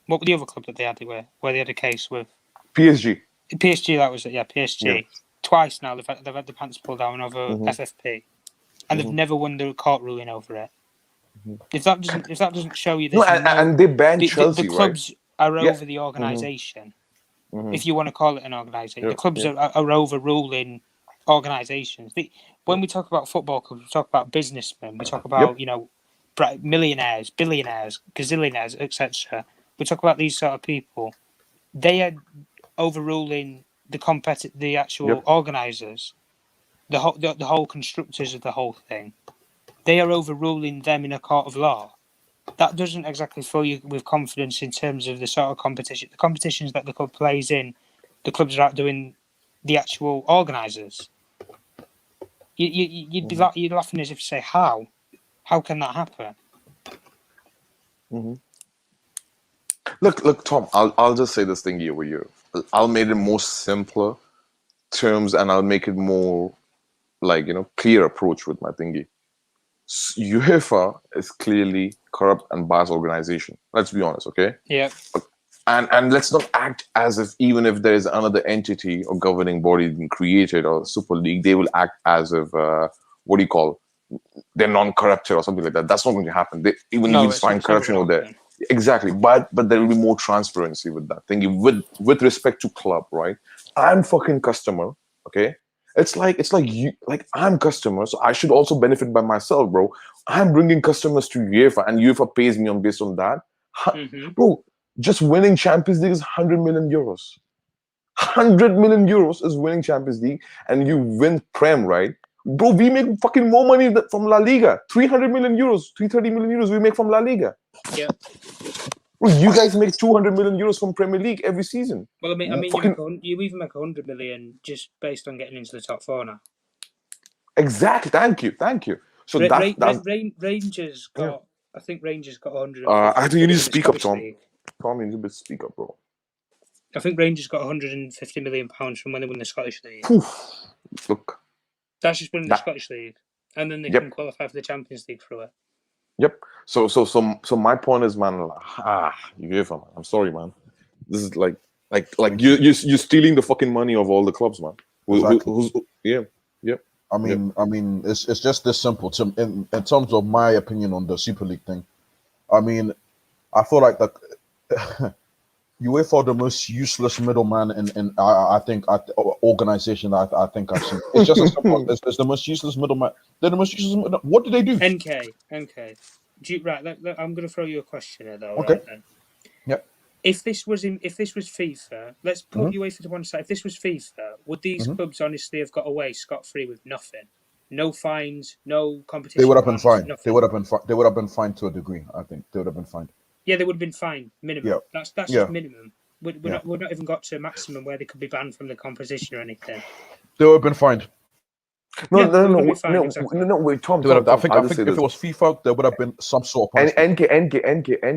what were the other club that they had it with, where they had a case with? PSG, that was it. Yeah, PSG. Yeah. Twice now they've had the pants pulled down over FFP, and they've never won the court ruling over it. If that doesn't show you, and they banned Chelsea, the clubs are over the organisation. If you want to call it an organisation, the clubs are overruling organisations. When we talk about football clubs, we talk about businessmen. We talk about millionaires, billionaires, gazillionaires, etc. We talk about these sort of people. They are overruling the actual organisers, the whole constructors of the whole thing. They are overruling them in a court of law. That doesn't exactly fill you with confidence in terms of the sort of competition. The competitions that the club plays in, the clubs are outdoing the actual organisers. You'd be laughing as if to say, how can that happen? Look, Tom. I'll just say this thing here with you. I'll make it more simpler terms, and I'll make it more clear approach with my thingy. UEFA is clearly corrupt and biased organization. Let's be honest, okay? Yeah. And let's not act as if even if there is another entity or governing body being created or Super League, they will act as if they're non-corrupted or something like that. That's not going to happen. You'll find corruption over there. Exactly, but there will be more transparency with that thing. With respect to club, right? I'm fucking customer, okay? It's like you, I'm customer, so I should also benefit by myself, bro. I'm bringing customers to UEFA, and UEFA pays me based on that. Bro, just winning Champions League is 100 million euros. 100 million euros is winning Champions League, and you win Prem, right? Bro, we make fucking more money from La Liga. 300 million euros, 330 million euros we make from La Liga. Yeah. Bro, you guys make 200 million euros from Premier League every season. Well, I mean, fucking... you even make 100 million just based on getting into the top four now. Exactly. Thank you. So Rangers got. Yeah. I think Rangers got 150. I think you need to speak up, Tom. Tom, you need to speak up, bro. I think Rangers got 150 million pounds from when they won the Scottish League. Look, that's just winning the Scottish League, and then they can qualify for the Champions League through it. Yep. So my point is, man. UEFA, man. I'm sorry, man. This is like you're stealing the fucking money of all the clubs, man. Exactly. Yep. I mean, it's just this simple. In terms of my opinion on the Super League thing, I mean, I feel like the UEFA are the most useless middleman in I think organization that I think I've seen. It's just as simple. It's the most useless middleman. They're the most useless middleman. What do they do? NK. I'm going to throw you a question here, though. Okay. Right, then. Yep. If this was FIFA, let's put UEFA to one side. If this was FIFA, would these clubs honestly have got away scot-free with nothing? No fines, no competition. They would have been fine. Nothing. They would have been fine to a degree. I think they would have been fine. Yeah, they would have been fine. Minimum. Yeah. That's just minimum. We're not even got to a maximum where they could be banned from the competition or anything. They would have been fined. No, wait, Tom. I think if it was FIFA, there would have been some sort of NK.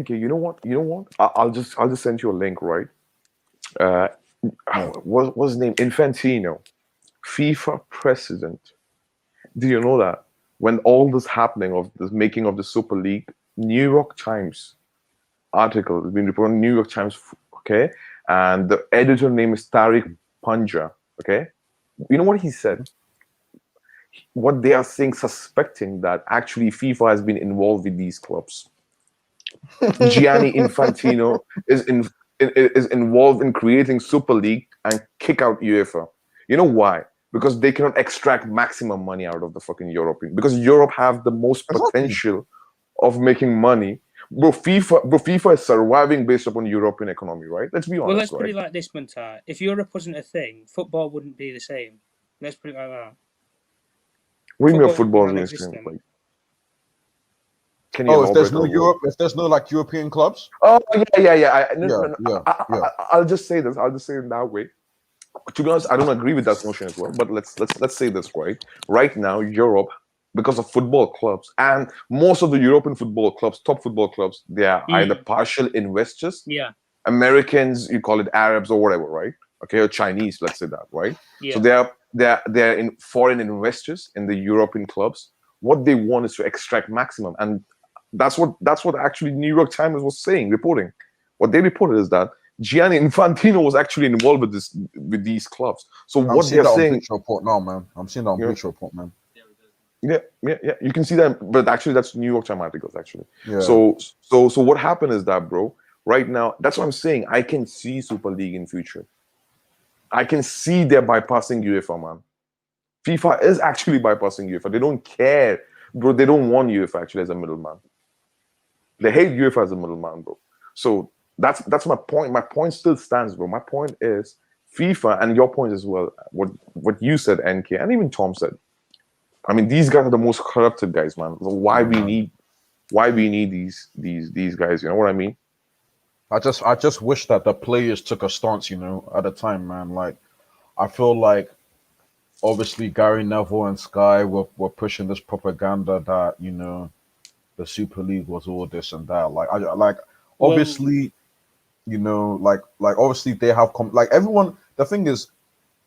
You know what? I'll just send you a link, right? What's his name? Infantino, FIFA president. Do you know that when all this happening of the making of the Super League, New York Times article has been reported on New York Times, okay, and the editor name is Tariq Panja, okay. You know what he said? What they are saying, suspecting that actually FIFA has been involved with these clubs. Gianni Infantino is involved in creating Super League and kick out UEFA. You know why? Because they cannot extract maximum money out of the fucking European. Because Europe have the most potential of making money. Bro, FIFA is surviving based upon European economy, right? Let's be honest. Well, let's put it like this, Muntar. If Europe wasn't a thing, football wouldn't be the same. Let's put it like that. What do you mean football is mainstream? Like, can you if there's no Europe, if there's no like European clubs? Oh yeah. I'll just say this. I'll just say it that way. To be honest, I don't agree with that notion as well. But let's say this, right? Right now, Europe, because of football clubs and most of the European football clubs, top football clubs, they are either partial investors. Yeah. Americans, you call it Arabs or whatever, right? Okay, or Chinese, let's say that, right? Yeah. So they're in foreign investors in the European clubs. What they want is to extract maximum, and that's what actually New York Times was reporting. What they reported is that Gianni Infantino was actually involved with these clubs. So what they're saying, report now, man. I'm seeing that on Bleacher Report, man. Yeah. You can see that, but actually that's New York Times articles actually. Yeah. So what happened is that, bro, right now, that's what I'm saying. I can see Super League in future. I can see they're bypassing UEFA, man. FIFA is actually bypassing UEFA. They don't care, bro. They don't want UEFA actually as a middleman. They hate UEFA as a middleman, bro. So that's my point. My point still stands, bro. My point is FIFA, and your point as well. What you said, NK, and even Tom said. I mean, these guys are the most corrupted guys, man. So why we need these guys? You know what I mean? I just wish that the players took a stance, at the time, man. Like, I feel like obviously Gary Neville and Sky were pushing this propaganda that the Super League was all this and that. Obviously, obviously they have everyone. The thing is,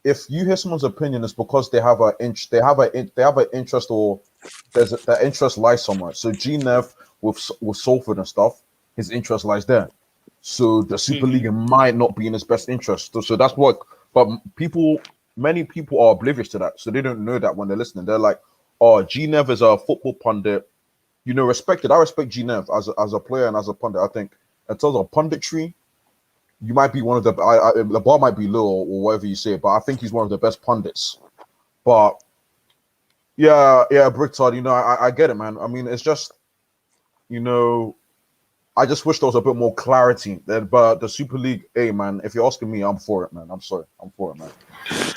if you hear someone's opinion, it's because they have an interest, or their interest lies somewhere. So G-Nev with Salford and stuff, his interest lies there. So the Super League might not be in his best interest. So that's what. But many people are oblivious to that, so they don't know that when they're listening. They're like, "Oh, G-Nev is a football pundit, respected. I respect G-Nev as a player and as a pundit. I think in terms of punditry, you might be one of the bar might be low or whatever you say, but I think he's one of the best pundits. But yeah, Bricktard, I get it, man. I mean, it's just, I just wish there was a bit more clarity. But the Super League, hey man, if you're asking me, I'm for it, man. I'm sorry, I'm for it, man.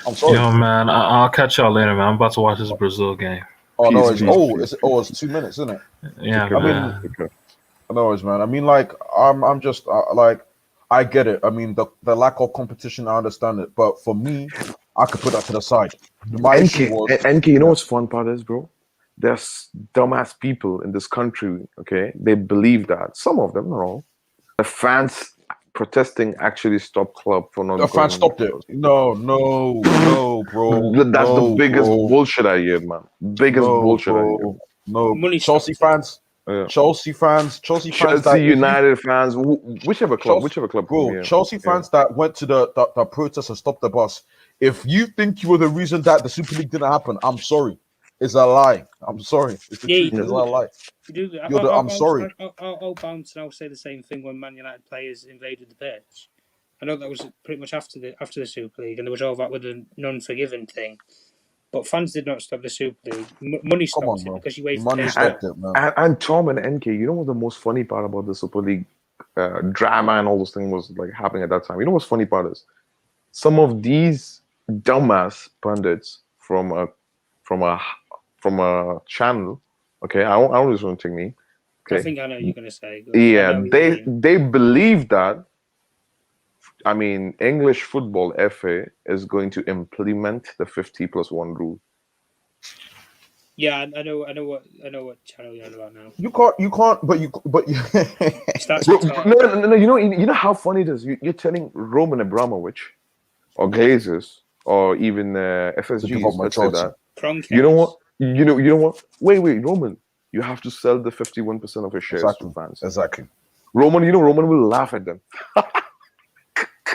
I'm sorry. Yo, man, I'll catch y'all later, man. I'm about to watch this Brazil game. Oh no, it's 2 minutes, isn't it? Yeah, I mean, no, man. I mean, like, I'm just like, I get it. I mean, the lack of competition, I understand it. But for me, I could put that to the side. My issue was, NK, you know what's fun part is, bro? There's dumbass people in this country, okay? They believe that. Some of them, not all. The fans protesting actually stopped club for not the fans stopped it. No, bro. That's the biggest bullshit I hear, man. Biggest bullshit I hear. No, Money Chelsea fans. Yeah. Chelsea fans, Chelsea United fans, whichever club, bro. Chelsea fans that went to the protest and stopped the bus. If you think you were the reason that the Super League didn't happen, I'm sorry. It's a lie. I'm sorry. It's the truth. It's a lie. I'm sorry. I'll bounce and I'll say the same thing when Man United players invaded the pitch. I know that was pretty much after the Super League, and there was all that with the non-forgiving thing. But fans did not stop the Super League. Money stopped it because you waited. Money stopped it, man. And Tom and NK, you know what the most funny part about the Super League drama and all those things was like happening at that time? You know what's funny part is? Some of these dumbass pundits from a channel, okay, I don't just want to take me. Okay. I think I know what you're gonna say. Yeah, they believe that. I mean, English football FA is going to implement the 50+1 rule. Yeah, I know what channel you're on about now. You can't, but you. No. You know how funny it is. You're telling Roman Abramovich, or Glazers, or even FSG. Let's say that. You know what? You know what? Wait, Roman. You have to sell the 51% of your shares to fans. Exactly. Roman will laugh at them.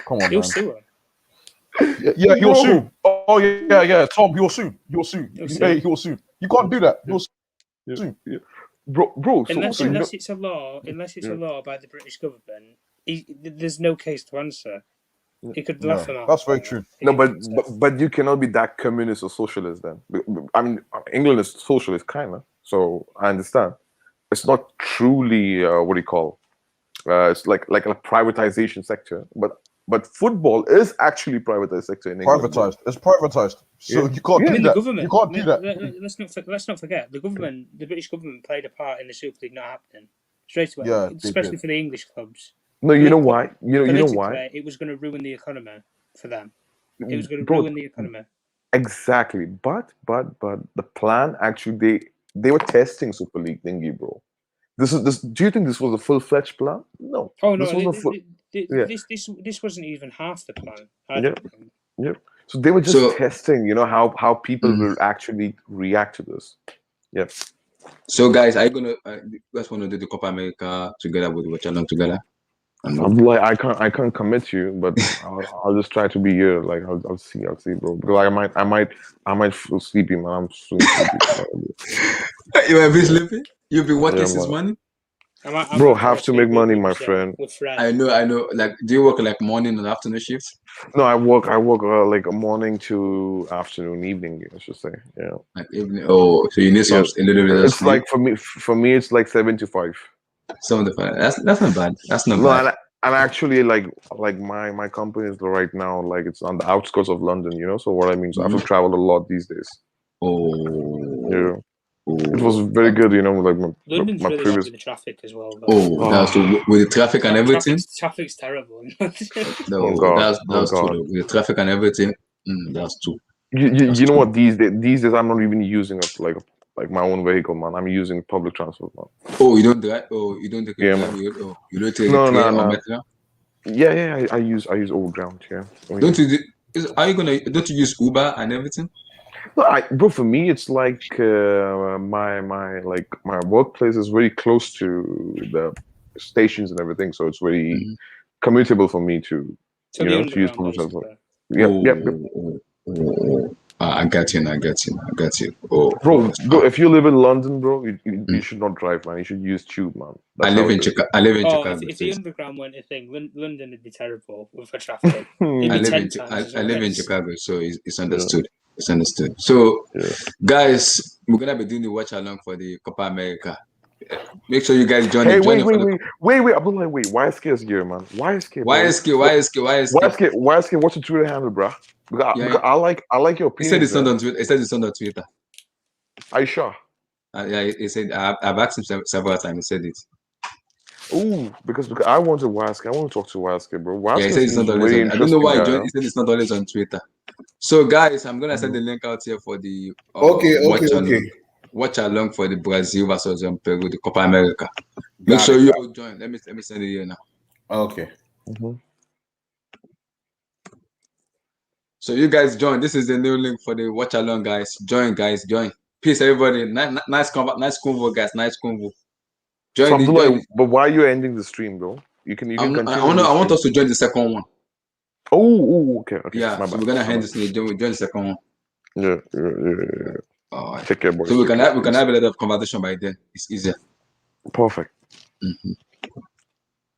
Come on, he'll man. sue Yeah, he'll sue. Oh yeah. Tom, he'll sue. He'll sue. He'll sue. You can't do that. He'll sue. Yeah. Bro. Unless it's a law by the British government, there's no case to answer. He could laugh him out. That's very true. No, but you cannot be that communist or socialist then. I mean, England is socialist, kind of. So I understand. It's not truly what do you call? It's like a privatization sector, but football is actually privatized sector in England. Privatized. It's privatized. So you can't do that. Government, you can't do that. Let's not forget the British government played a part in the Super League not happening straight away. Yeah, especially for the English clubs. No, you know why? You know why? It was going to ruin the economy for them. It was going to ruin the economy. Exactly, but the plan actually they were testing Super League thingy, bro. This. Do you think this was a full-fledged plan? No. Oh no, this wasn't even half the plan. Yep. So they were just testing, how people will actually react to this. Yep. So guys, are you guys want to do the Copa America together with Wachalong together? I'm like, I can't commit to you, but I'll just try to be here. Like I'll see, bro. Because I might feel sleepy, man. I'm so sleepy. You might be sleepy. You'll be working since morning. Bro, have to make money, my friend. I know. Like, do you work like morning and afternoon shifts? No, I work like a morning to afternoon, evening. I should say. Yeah. Like evening. Oh, so you need some a little bit of It's sleep. like for me, it's like 7 to 5. 7 to 5. That's not bad. That's not bad. And actually, like my company is right now, like it's on the outskirts of London. So what I mean. So I have to travel a lot these days. Oh. Yeah. It was very good, like London's my really previous. with the traffic as well. Though. That's with the traffic and everything. Traffic's terrible. No, that's true. Though. With the traffic and everything, that's true. You know what? These days I'm not even using like my own vehicle, man. I'm using public transport, man. Oh, you don't drive? Oh, you don't take a drive? Oh, you don't take a train or metro? Yeah. I use overground. Yeah. Don't you? Don't you use Uber and everything? No, bro. For me, it's like my workplace is very close to the stations and everything, so it's very commutable for me to to use public transport. I get you. Oh, bro, if you live in London, bro, you should not drive, man. You should use tube, man. I live in Chicago. If the underground weren't a thing, London would be terrible with the traffic. I live in Chicago, so it's understood. It's understood. So, guys, we're gonna be doing the watch along for the Copa America. Make sure you guys join Hey, it. Join wait, it wait, for wait, wait, wait. Abdullah, wait. YSK is here, man. YSK, bro. YSK, what's your Twitter handle, bro? Because I like your He said opinions. it's not on Twitter. He said it's not on Twitter. Are you sure? Yeah, he said I've asked him several times. He said it. Ooh, because I want to YSK. I want to talk to YSK, bro. YSK Yeah, he said it's not always on. I don't know why he joined. He said it's not always on Twitter. So, guys, I'm gonna send the link out here for the watch along for the Brazil versus Peru, the Copa America. Make sure you join. Let me send it here now. Okay. So you guys join. This is the new link for the watch along, guys. Join, guys. Join. Peace, everybody. Nice convo, guys. Nice convo. Join but why are you ending the stream, though? You can continue. I want us to join the second one. Oh, okay. Yeah, so we're gonna end this. Join the second one. Yeah. All right. Take care, boys. So we can have a lot of conversation by then. It's easier. Perfect.